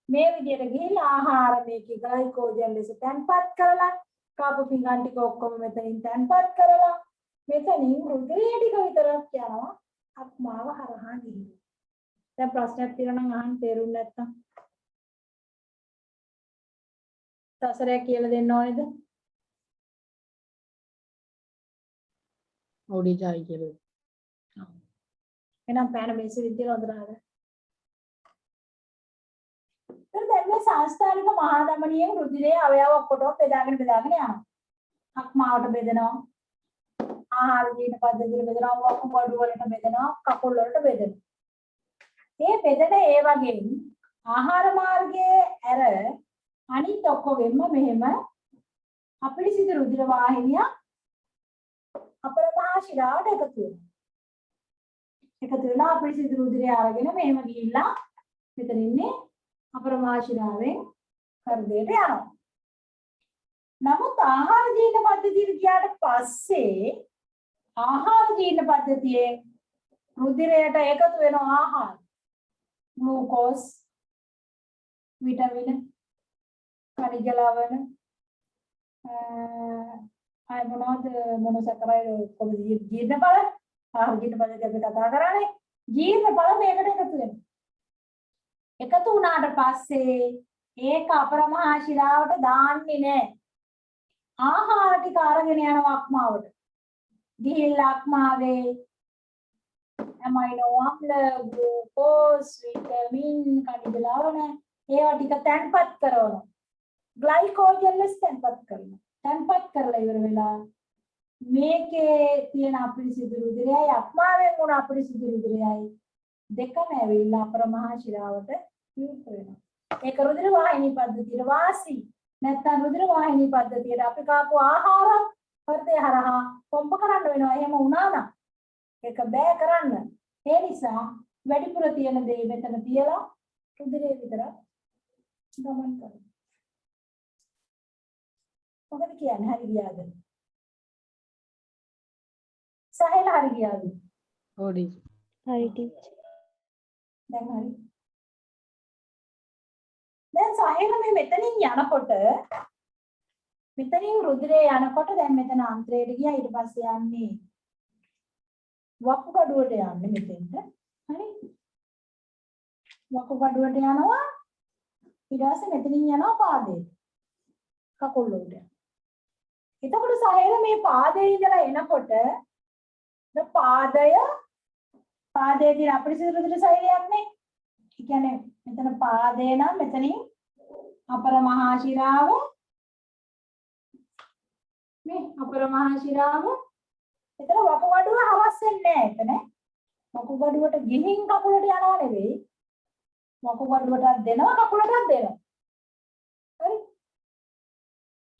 මේ විදිහට ගිහිල්ලා ආහාර මේකේ ග්ලයිකෝජන් ලෙස තැන්පත් කරලා කාපු පිඟන් ටික ඔක්කොම මෙතනින් තැන්පත් කරලා මෙතනින් රුධිරය ටික විතරක් යනවා අක්මාව හරහා ගිහින්. දැන් ප්‍රශ්නයක් තියෙනවා නම් අහන්න තේරුම් නැත්තම් සසරයක් කියලා දෙන්න ඕනේද? ඔඩිජායි කියලා. එහෙනම් පැන මේසෙ විදියට හොඳට අහගන්න. දැන් මේ සංස්ථානික මහා ධමනියෙන් රුධිරයේ අවයව ඔක්කොටම බෙදාගෙන යනවා. අක්මාවට බෙදෙනවා. ආහාර ජීර්ණ පද්ධතියට බෙදෙනවා. වකුගඩු වලට බෙදෙනවා. කකුල් වලට බෙදෙනවා. මේ බෙදෙන ඒ වගේ ආහාර මාර්ගයේ ඇර අනිත් ඔක්කොගෙම මෙහෙම අපිරිසිදු රුධිර වාහිනිය අපර මහා ශිරාවට එකතු වෙනවා. එකතු වෙලා අපිරිසිදු රුධිරය අරගෙන මෙහෙම ගිහිල්ලා මෙතන ඉන්නේ අපර මහා ශිරාවෙන් හෘදයට යනවා. නමුත් ආහාර ජීර්ණ පද්ධතියට ගියාට පස්සේ ආහාර ජීර්ණ පද්ධතියේ රුධිරයට එකතු වෙන ආහාර ග්ලූකෝස් විටමින खनिज लवण මොනොසැකරයිඩ් කොහොමද ජීර්ණ බල ආහාර ජීර්ණ බල ගැන කතා කරන්නේ ජීර්ණ බල මේකට එකතු වෙනවා. එකතු වුණාට පස්සේ ඒක අපර මහා ශිරාවට දාන්නේ නැහැ. ආහාර ටික අරගෙන යනවා අක්මාවට. ගිහිල්ලා අක්මාවේ ඇමයිනෝ අම්ල ග්ලූකෝස් විටමින් කනිජ ලවණ ඒවා ටික තැන්පත් කරනවා ග්ලයිකෝජන්ලස් තැන්පත් කරනවා තැන්පත් කරලා ඉවර වෙලා මේකේ තියෙන අපිරිසිදු රුධිරයයි අක්මාවෙන් වුණ අපිරිසිදු රුධිරයයි දෙකම ඇවිල්ලා අපරමහා ශිරාවට විවෘත වෙනවා ඒක රුධිර වාහිනී පද්ධතියට වාසි නැත්නම් රුධිර වාහිනී පද්ධතියට අපි කාපු ආහාර හෘදය හරහා පොම්ප කරන්න වෙනවා එහෙම වුණා නම් ඒක බෑ කරන්න ඒ නිසා වැඩිපුර තියෙන දේ මෙතන තියලා රුධිරේ විතර ගමන් කරනවා මොකද කියන්නේ හරි ගියාද සහල හරි ගියාද ඕඩි හරි ටීචර්. දැන් හරි දැන් සහල මේ මෙතනින් යනකොට මෙතනින් රුධිරේ යනකොට දැන් මෙතන අන්ත්‍රයට ගියා ඊට පස්සේ යන්නේ වකුගඩුවට යන්නේ මෙතෙන්ට හරි වකුගඩුවට යනවා ඊට පස්සේ මෙතනින් යනවා පාදයට කකුල් වලට එතකොට සහේල මේ පාදයේ ඉඳලා එනකොට පාදයේ තියෙන අපිරිසිදු රුධිර සෛලයක් නේ ඒ කියන්නේ මෙතන පාදේ නම් මෙතනින් අපර මහා ශිරාව මේ අපර මහා ශිරාව එතන වකුගඩුව හවස් වෙන්නේ නැහැ එතන වකුගඩුවට ගිහින් කකුලට යනවා නෙවෙයි වකුගඩුවටත් දෙනවා කකුලටත් දෙනවා හරි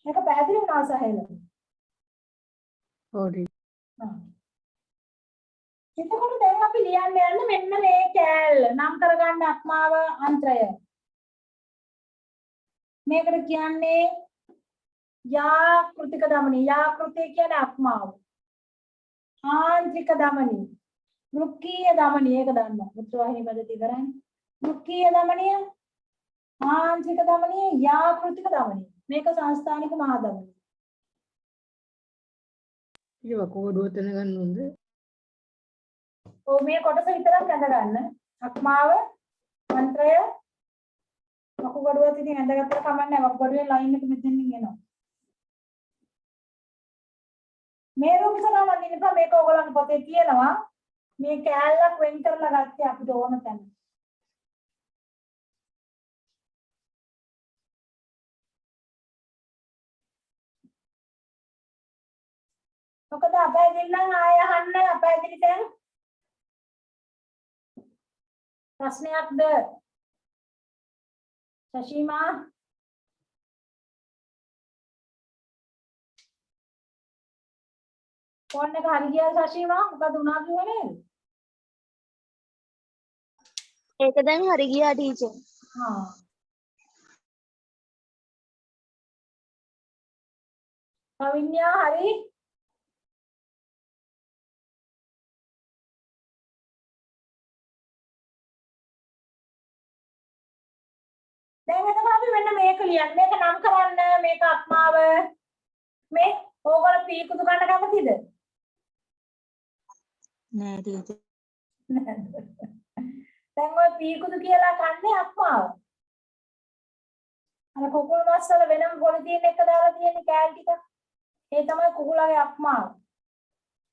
ඒක පැහැදිලි වුණා සහේල ඕඩි එතකොට දැන් අපි ලියන්න යන්නේ මෙන්න මේ කෑල්ල නම් කරගන්න අක්මාව අන්ත්‍රය මේකට කියන්නේ යාකෘතික ධමනී යාකෘතිය කියන්නේ අක්මාව ආන්ත්‍රික ධමනී වෘක්කීය ධමනී ඒක දන්නවා මුත්‍රාවාහිනී පද්ධතිය කරන්නේ වෘක්කීය ධමනීය ආන්ත්‍රික ධමනීය යාකෘතික ධමනී මේක සංස්ථානික මහා ධමනී ඒක වකුගඩුව තැන ගන්න උන්ද ඔව් මේ කොටස විතරක් ඇඳ ගන්න අක්මාව මන්ත්‍රය වකුගඩුවත් ඉතින් ඇඳගත්තට කමන්නේ වකුගඩුවේ ලයින් එක මෙතනින් එනවා මේ රූපසරම වදින්න එපා මේක ඕගොල්ලන්ගේ පොතේ තියෙනවා මේ කෑල්ලක් වෙන් කරලා ගත්තේ අපිට ඕන තැන මොකද අපැදිලි නම් ආය අහන්න අපැදිලි දැන් ප්‍රශ්නයක්ද ශෂීමා ෆෝන් එක හරි ගියා ශෂීමා මොකද උනා කිව්වේ නේද ඒක දැන් හරි ගියා ටීචර්. හා කවින්‍යා හරි දැන් එතකොට අපි මෙන්න මේක ලියන්න මේක නම් කරන්න මේක අක්මාව මේ ඕගොල්ලෝ පීකුදු ගන්න කැමතිද නෑ ටීචර්. දැන් ඔය පීකුදු කියලා කන්නේ අක්මාව අර කුකුල් මස් වල වෙනම පොළි තියෙන එක දාලා තියෙන කෑල් ටික ඒ තමයි කුකුලගේ අක්මාව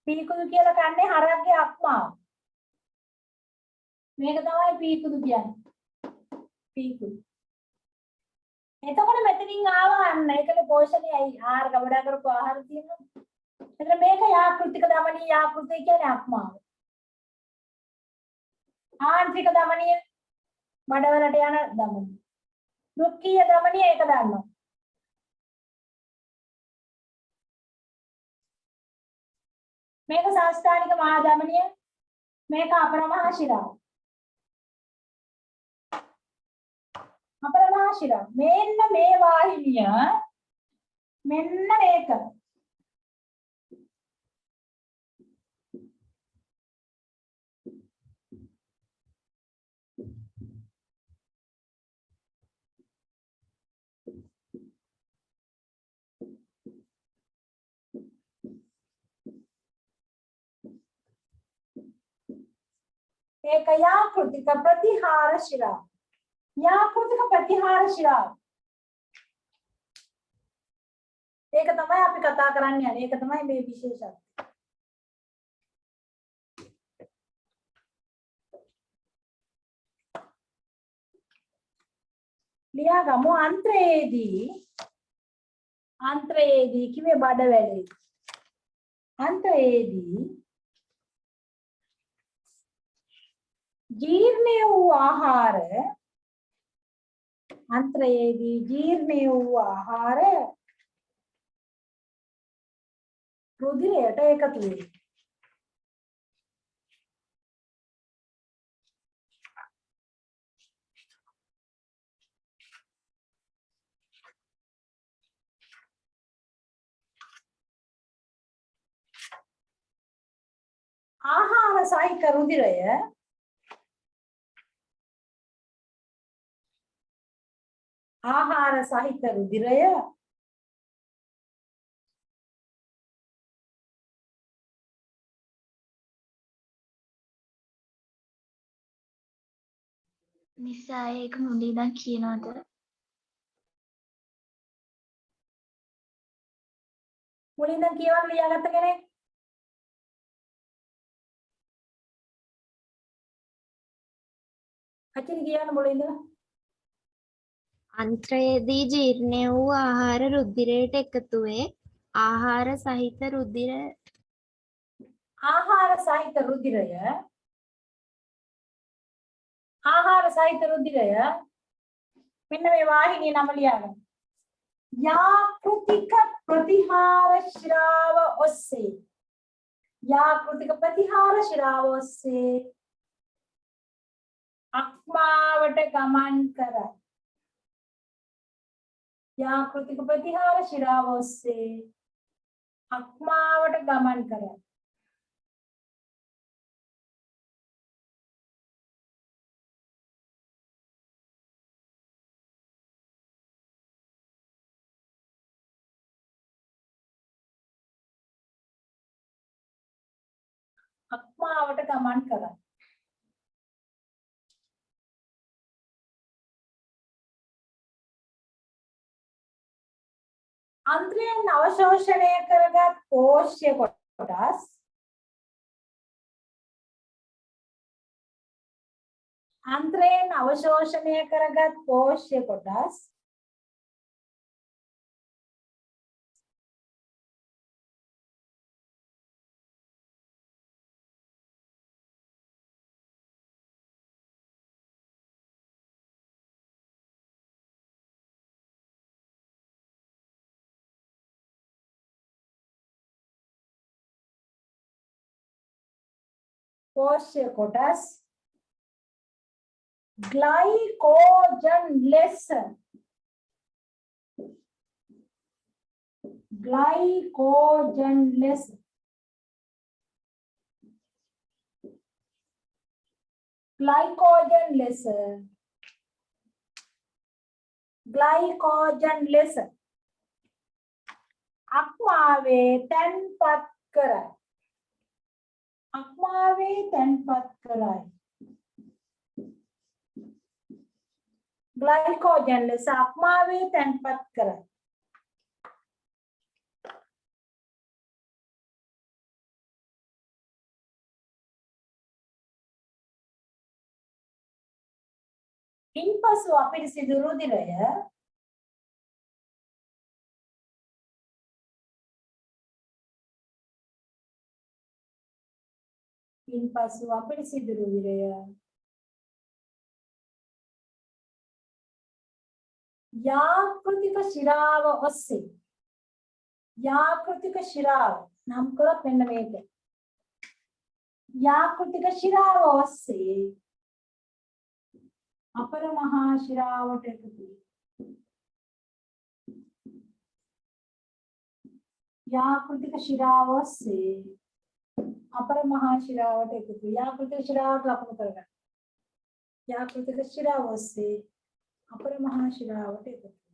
පීකුදු කියලා කන්නේ හරක්ගේ අක්මාව මේක තමයි පීකුදු කියන්නේ පීකුදු එතකොට මෙතනින් ආවා අන්න ඒකේ පෝෂණයයි ආහාර ගබඩා කරපු ආහාර තියෙනවා. එතන මේක යාකෘතික ධමනී යාකෘතිය කියන්නේ අක්මාව. ආන්ත්‍රික ධමනී බඩවලට යන ධමනී. වෘක්කීය ධමනී ඒක දන්නවා. මේක සංස්ථානික මහා ධමනී මේක අපරමහා ශිරාව. අපරමහා ශිරාව මෙන්න මේ වාහිනිය මෙන්න මේක ඒක යාකෘතික ප්‍රතිහාර ශිරාව යාකෘතික ප්‍රතිහාර ශිරාව ඒක තමයි අපි කතා කරන්නේ යන්නේ ඒක තමයි මේ විශේෂත්වය ලියාගමු අන්ත්‍රයේදී කිව්වේ බඩවැලේ. අන්ත්‍රයේදී ජීර්ණය වූ ආහාර අන්ත්‍රයේදී ජීර්ණය වූ ආහාර රුධිරයට එකතු වේ. ආහාර සහිත රුධිරය නිසා ඒක මුලින් ඉඳන් කියනවාද? මුලින්ම කියවන්න ලියාගත්ත කෙනෙක් අචිනි කියවන්න මුලින්ම අන්ත්‍රයේදී ජීර්ණය වූ ආහාර රුධිරයට එකතු වේ. ආහාර සහිත රුධිරය මෙන්න මේ වාහිනිය නම ලියාගන්න. යාකෘතික ප්‍රතිහාර ශිරාව ඔස්සේ අක්මාවට ගමන් කරයි. යාකෘතික ප්‍රතිහාර ශිරාව ඔස්සේ අක්මාවට ගමන් කරයි. අක්මාවට ගමන් කරයි. අන්ත්‍රයෙන් අවශෝෂණය කරගත් පෝෂ්‍ය කොටස් glycogen less අක්මාවේ තැන්පත් කරයි. glycogen ලෙස අක්මාවේ තැන්පත් කරයි. ඉන්පසු අපිරිසිදු රුධිරය යාකෘතික ශිරාව නම් කරත් මෙන්න මේක. යාකෘතික ශිරාව ඔස්සේ අපර මහා ශිරාවට එකතු වේ. යාකෘතික ශිරාව ඔස්සේ අපර මහා ශිරාවට එකතු වේ. යාකෘතික ශිරාවට ලකුණු කරගන්න. යාකෘතික ශිරාව ඔස්සේ අපර මහා ශිරාවට එකතු වේ.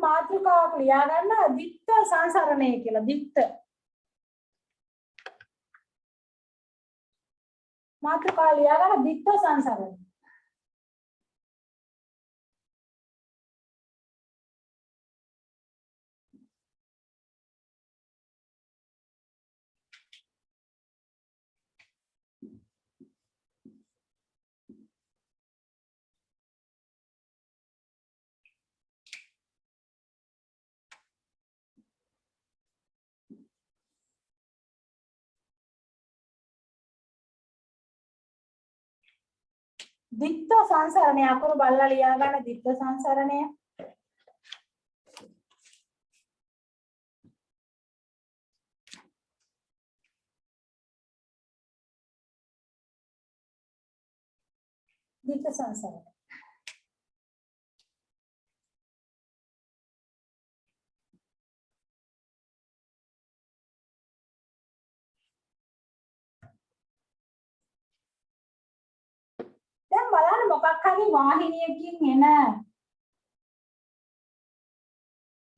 මාතෘකාවක් ලියා ගන්න දිත්ත සංසරණය කියලා. දිත්ත මාතෘකාව ලියා ගන්න දිත්ත සංසරණය. දිත්ත සංසරණය අකුරු බලලා ලියා ගන්න දිත්ත සංසරණය. දිත්ත සංසරණය. දැන් බලන්න මොකක් හරි වාහිනියකින් එන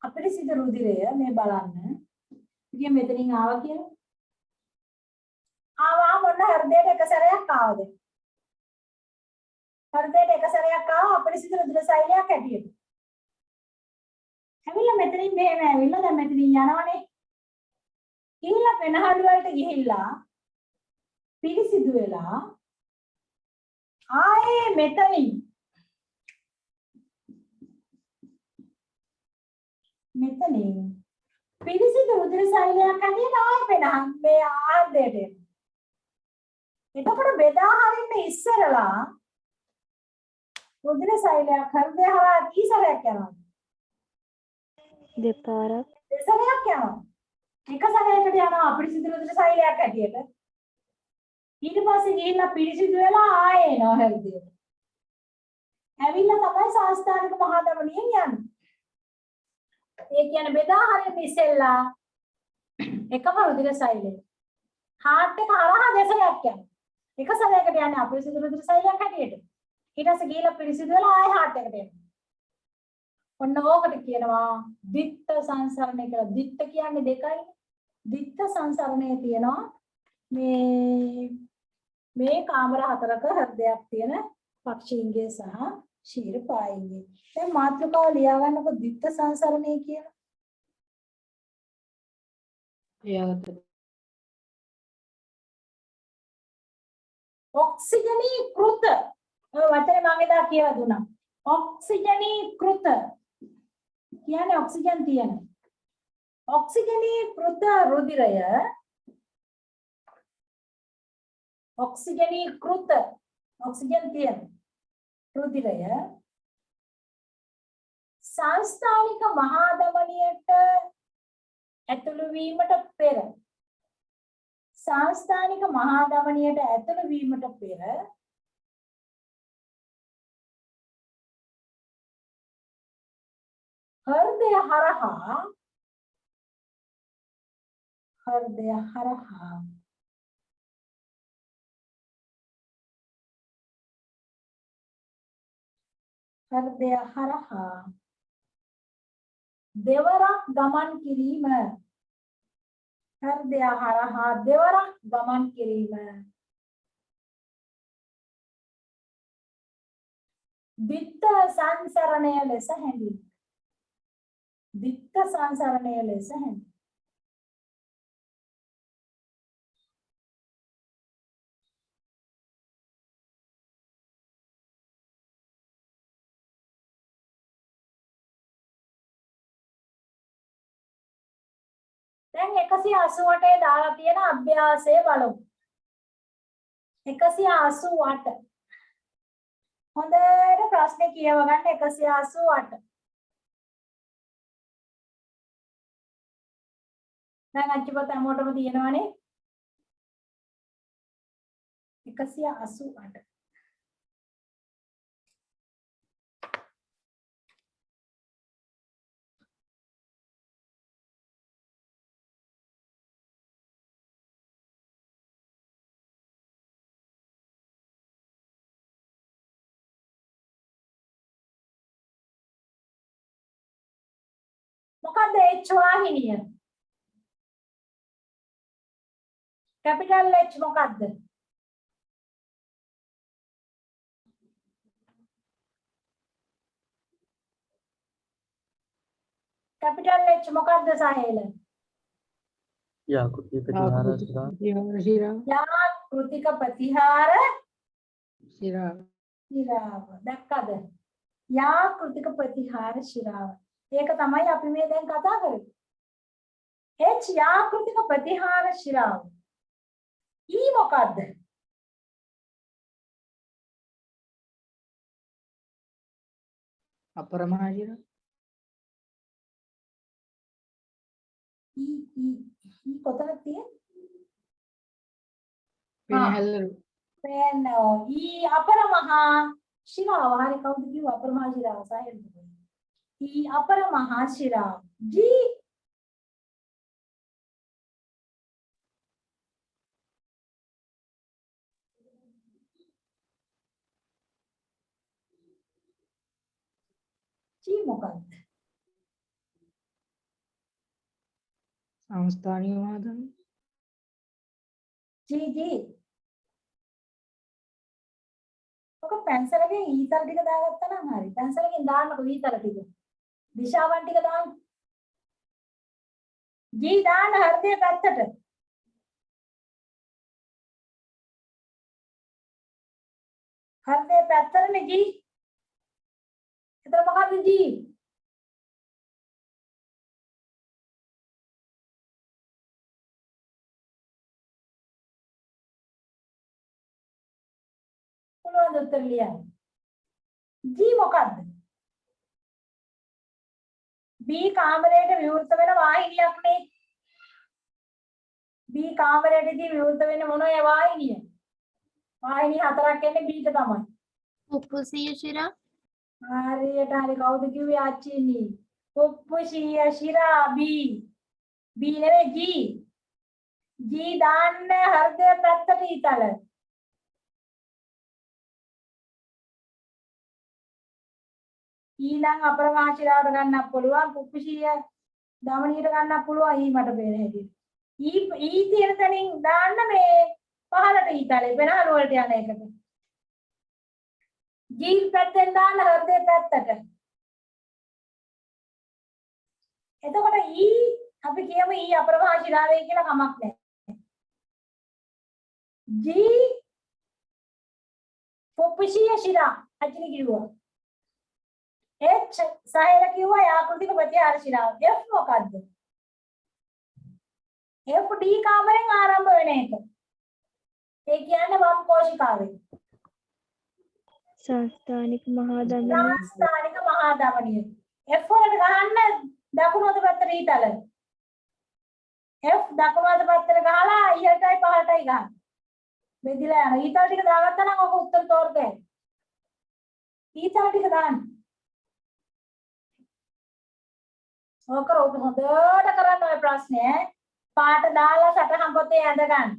අපිරිසිදු රුධිරය මේ බලන්න. ඉතින් මෙතනින් ආවා කියලා. ආවා මොන හෘදයට එක සැරයක් ආවද? හෘදයට එක සැරයක් ආවා අපිරිසිදු රුධිර සෛලයක් හැටියට. ඇවිල්ලා මෙතනින් මෙහෙම ඇවිල්ලා දැන් මෙතනින් යනවනේ. ගිහිල්ලා වෙනහඩු වලට ගිහිල්ලා පිරිසිදු වෙලා ආයේ මෙතනින් පිරිසිදු රුධිර සෛලයක් හැටියට ආයේ වෙනහන් මේ ආර්ධයට එනවා. එතකොට බෙදා හරින්න ඉස්සරලා රුධිර සෛලයක් හෘදය හරහා කී සැරයක් යනවද? දෙපාරක්. දෙසරයක් යනවා. එක සැරයකට යනවා අපිරිසිදු රුධිර සෛලයක් හැටියට. ඊට පස්සේ ගිහිල්ලා පිරිසිදු වෙලා ආයේ එනවා හෘදයට. ඇවිල්ලා තමයි සාස්ථානික මහා ධමනියෙන් යන්නේ. ඒ කියන්නේ බෙදා හරින්න ඉස්සෙල්ලා එකම රුධිර සෛලය. හાર્ට් එක හරහා දෙසරයක් යනවා. එක සැරයකට යන්නේ අපිරිසිදු රුධිර සෛලයක් හැටියට. ඊට පස්සේ ගිහිල්ලා පිරිසිදු වෙලා ආයේ හાર્ට් එකට එනවා. ඔන්න ඕකට කියනවා දිත්ත සංසරණය කියලා. දිත්ත කියන්නේ දෙකයි. දිත්ත සංසරණයේ තියෙනවා මේ කාමර හතරක හෘදයක් තියෙන පක්ෂීන්ගේ සහ ශීරපායින්ගේ. දැන් මාතෘකාව ලියා ගන්නකො දිත්ත සංසරණය කියලා. ලියාගත්තා. ඔක්සිජනීකృత ඔය වචනේ මම එදා කියලා දුන්නා. ඔක්සිජනීකృత කියන්නේ ඔක්සිජන් තියෙන. ඔක්සිජනීකృత රුධිරය ඔක්සිජනීකృత ඔක්සිජන් තියෙන රුධිරය සංස්ථානික මහා ධමනියට ඇතුළු වීමට පෙර සංස්ථානික මහා ධමනියට ඇතුළු වීමට පෙර හෘදය හරහා දෙවරක් ගමන් කිරීම දිත්ත සංසරණය ලෙස හැඳින්වේ. දිත්ත සංසරණය ලෙස හැඳින්වේ. දැන් 188 දාලා තියෙන අභ්‍යාසය බලමු. 188 හොඳට ප්‍රශ්නේ කියව ගන්න 188. දැන් අච්චපත හැමෝටම තියෙනවනේ 188. මොකද්ද H වාහිනිය? capital H මොකද්ද? capital H මොකද්ද සාහේල? යාකෘති ප්‍රතිහාර ශිරාව. ශිරාව යාකෘතික ප්‍රතිහාර ශිරාව ශිරාව. දැක්කද? යාකෘතික ප්‍රතිහාර ශිරාව. ඒක තමයි අපි මේ දැන් කතා කරන්නේ. H යාකෘතික ප්‍රතිහාර ශිරාව. E මොකද්ද? අපරමහා ශිරාව E කොතනද තියෙන්නේ? පෙනහැල්ල E අපරමහා ශිරාව. හරි කවුද කිව්ව අපරමහා ශිරාව සාහේල? E අපරමහා ශිරාව. G G මොකද්ද? සංස්ථානික මහාධමනි G ඔක පැන්සලකින් ඊතල ටික දාගත්තා නම් හරි. පැන්සලකින් දාන්නකො ඊතල ටික. දිශාවන් ටික දාන්න. G දාන්න හෘදය පැත්තට. හෘදය පැත්තටනේ G. එතන මොකද්ද G? පුළුවන් උත්තර ලියන්න. G මොකද්ද? B කාමරයට විවෘත වෙන වාහිනියක් නේ. B කාමරයේදී විවෘත වෙන මොන ඒ වාහිනිය? වාහිනිය හතරක් එන්නේ B ට තමයි. පුප්පුසිය ශිරා හරියට හරි කවුද කිව්වේ ආච්චිනි? පුප්පුසිය ශිරා B. B නෙවෙයි G. G දාන්න හෘදය පැත්තට ඊතල. ඊළඟ අපරමහා ශිරාවට ගන්නත් පුළුවන්, පුප්පුසිය දමනියට ගන්නත් පුළුවන්. ඊ මට පේන හැටියට. ඊ තියෙන තැනින් දාන්න මේ පහළට ඊතලේ වෙනහළු වලට යන එකට. G පැත්තෙන් දාන්න හෘදය පැත්තට. එතකොට අපි කියමු අපරමහා ශිරාවේ කියලා කමක් නැහැ. G පුප්පුසිය ශිරා අචිනි කිව්වා. H සාහේල කිව්වා යාකෘතික ප්‍රතිහාර ශිරාව. F මොකද්ද? F D කාමරෙන් ආරම්භ වෙන එක. ඒ කියන්නේ වම් කෝෂිකාවේ. සංස්ථානික මහාධමනි සංස්ථානික මහා ධමනිය. F වලට ගහන්න දකුණු අත පැත්තට ඊතල. F දකුණු අත පැත්තට ගහලා ඉහළටයි පහළටයි ගහන්න. බෙදිලා යන ඊතල ටික දාගත්තා නම් ඔක උත්තර තෝරගන්න. ඊතල ටික දාන්න. ඕක හොඳට කරන්න ඔය ප්‍රශ්නේ. පාට දාලා සටහන් පොතේ ඇඳ ගන්න.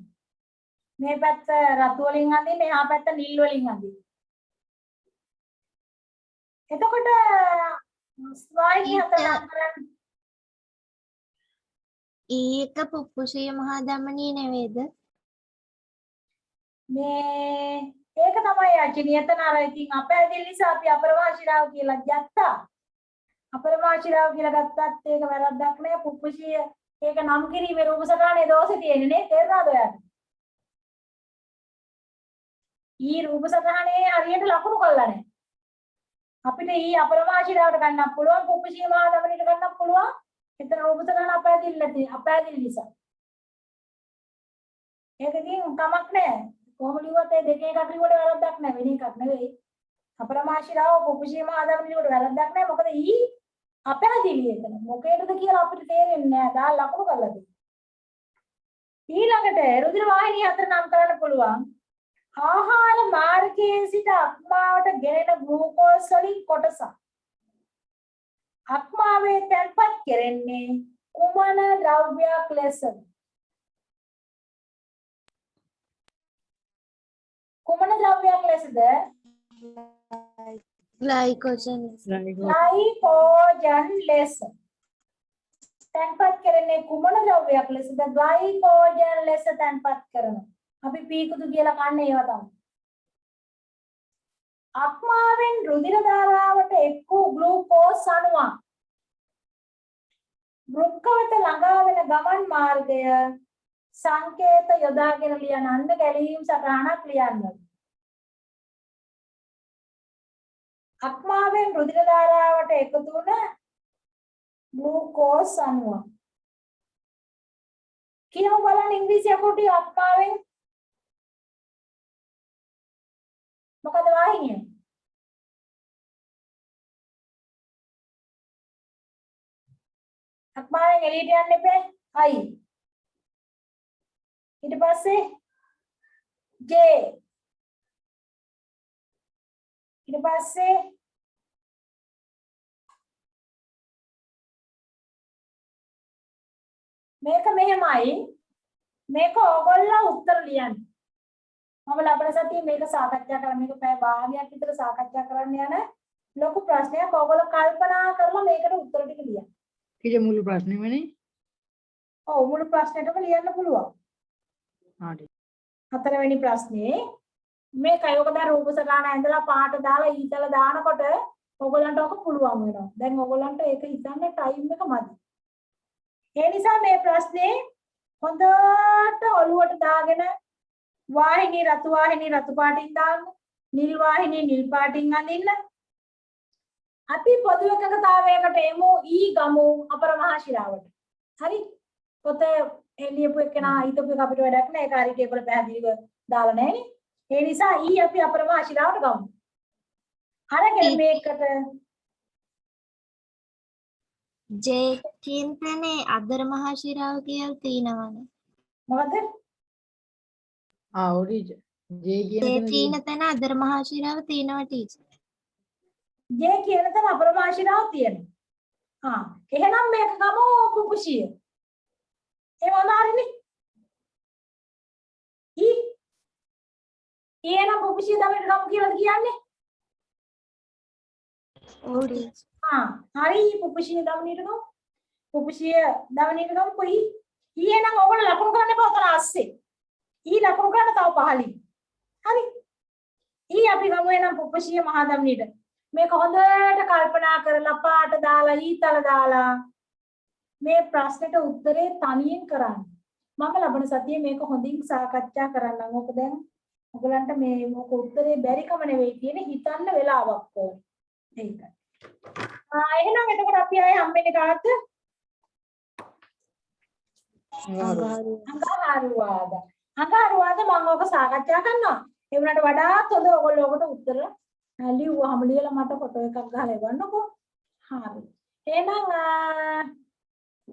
මේ පැත්ත රතු වලින් අඳින්න, එහා පැත්ත නිල් වලින් අඳින්න. එතකොට ස්වායි හතර නම් කරන්න. ඒක පුප්පුසිය මහාධමනී නෙවෙයිද? මේ ඒක තමයි අචිනි. එතන අර ඉතින් අපැදිලි නිසා අපි අපරමහා ශිරාව කියලා ගත්තා. අපරමහා ශිරාව කියලා ගත්තත් ඒක වැරද්දක් නෑ. පුප්පුසිය ඒක නම් කිරීමේ රූප සටහනේ දෝෂේ තියෙන්නේ නේ. තේරුණාද ඔයාලට? ඊ රූප සටහනේ හරියට ලකුණු කළා නෑ. අපිට ඊ අපරමහා ශිරාවට ගන්නත් පුළුවන්, පුප්පුසිය මහා ධමනියට ගන්නත් පුළුවන්. එතන රූප සටහන අපැදිලි නිසා. ඒක ඉතින් කමක් නෑ. කොහොම ලියුවත් ඒ දෙකේ එකක් ලියුවට වැරද්දක් නෑ. වෙන එකක් නෙවෙයි. අපරමහා ශිරාව පුප්පුසිය මහා ධමනියට වැරද්දක් නෑ. මොකද ඊ අපැදිලි එතන. මොකේද කියලා අපිට තේරෙන්නේ නෑ. දාලා ලකුණු කරලා තියෙනවා. ඊළඟට රුධිර වාහිනිය හතර නම් කරන්න පුළුවන්. ආහාර මාර්ගයේ සිට අක්මාවට ගෙනෙන ග්ලූකෝස් වලින් කොටසක් අක්මාවේ තැන්පත් කෙරෙන්නේ කුමන ද්‍රව්‍යයක් ලෙසද? කුමන ද්‍රව්‍යයක් ලෙසද? ග්ලයිකෝජන් ග්ලයිකෝජන් ලෙස. තැන්පත් කරන්නේ කුමන ද්‍රව්‍යයක් ලෙසද? ග්ලයිකෝජන් ලෙස තැන්පත් කරනවා. අපි පීකුදු කියලා කන්නේ ඒවා තමයි. අක්මාවෙන් රුධිර ධාරාවට එක් වූ ග්ලූකෝස් අණුවක් වෘක්ක වෙත ළඟා වෙන ගමන් මාර්ගය සංකේත යොදාගෙන ලියන අන්න ගැලීම් සටහනක් ලියන්න. අක්මාවෙන් රුධිර ධාරාවට එකතු වුණ ග්ලූකෝස් අණුව. කියමු බලන්න ඉංග්‍රීසි අකුරු අක්මාවෙන් මොකද වාහිනිය? අක්මාවෙන් එළියට යන්න එපා. I. ඊට පස්සේ J. ඊට පස්සේ මේක මෙහෙමයි. මේක ඕගොල්ලෝ උත්තර ලියන්න. මම ලබන සතියේ මේක සාකච්ඡා කරන්න. මේක පැය භාගයක් විතර සාකච්ඡා කරන්න යන ලොකු ප්‍රශ්නයක්. ඕගොල්ලෝ කල්පනා කරලා මේකට උත්තර ටික ලියන්න. ඊට මුළු ප්‍රශ්නෙමනේ. ඔව් මුළු ප්‍රශ්නෙටම ලියන්න පුළුවන්. හරි. හතරවෙනි ප්‍රශ්නේ මේ කයෝක දැන් රූප සටහන ඇඳලා පාට දාලා ඊතල දානකොට ඕගොල්ලන්ට ඔක පුළුවන් වෙනවා. දැන් ඕගොල්ලන්ට ඒක හිතන්න ටයිම් එක මදි. ඒ නිසා මේ ප්‍රශ්නේ හොඳට ඔළුවට දාගෙන වාහිනී රතු පාටින් දාන්න, නිල් වාහිනී නිල් පාටින් අඳින්න. අපි පොදු එකකතාවයකට එමු ඊ ගමු අපරමහා ශිරාවට. හරි? පොත එළියපු එකනා හිතපු එක අපිට වැඩක් නෑ. ඒක හරියට ඒකවල පැහැදිලිව දාලා නෑනේ. ඒ නිසා ඊ අපි අපරමහා ශිරාවට ගමු. අරගෙන මේකට ජේ කියන තැනේ අදර මහා ශිරාව කියලා තියෙනවනේ. මොකද? ඔරි J කියන ජේ තැන තියෙන තැන අදර මහා ශිරාව තියෙනවා ටීචර්. J කියන තැන අපරමහා ශිරාව තියෙනවා. එහෙනම් මේක ගමු පුපුෂිය. ඒ වනාරිනේ. ඊනම් පුපුෂිය තමයි ගමු කියලාද කියන්නේ? ඔව් ටීචර්. හරි පුපුෂිය දවණීට ගමු. පුපුෂිය දවණීට ගමු කොයි? ඊනම් ඕගොල්ලෝ ලකුණු ගන්න එපා උතන ASCII. ඊ ලකුණු ගන්න තව පහලින්. හරි. ඊ අපි ගමු එනම් පුපුෂිය මහා දවණීට. මේක හොඳට කල්පනා කරලා පාට දාලා ඊතල දාලා මේ ප්‍රශ්නෙට උත්තරේ තනියෙන් කරන්න. මම ලබන සතියේ මේක හොඳින් සාකච්ඡා කරන්නම්. ඕක දැන් ඔයගලන්ට මේ මොක උත්තරේ බැරිකම නෙවෙයි තියෙන්නේ හිතන්න වෙලාවක් ඕනේ. ඒකයි. එහෙනම් එතකොට අපි ආයේ හම්බෙන්නේ කාටද? අඟහරුවාද. අඟහරුවාද මම ඕක සාකච්ඡා කරනවා. ඒ වුණාට වඩාත් හොඳ ඔයගොල්ලෝ ඔකට උත්තර ලියුවාම ලියලා මට ෆොටෝ එකක් ගහලා එවන්නකෝ. හරි. එහෙනම්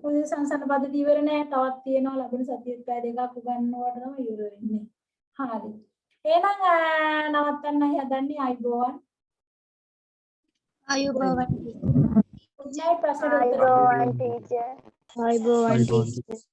පොඩි සංසන්න පද්ධතිය ඉවර නෑ. තවත් තියෙනවා ලබන සතියේ පැය දෙකක් උගන්වනවට තමයි ඉවර වෙන්නේ. හරි. එහෙනම් නවත්තන්නයි හදන්නේ අයිබෝවන්. අයුබෝවන්. උජයි ප්‍රශ්න උත්තර. ආයිබෝවන් ටීචර්.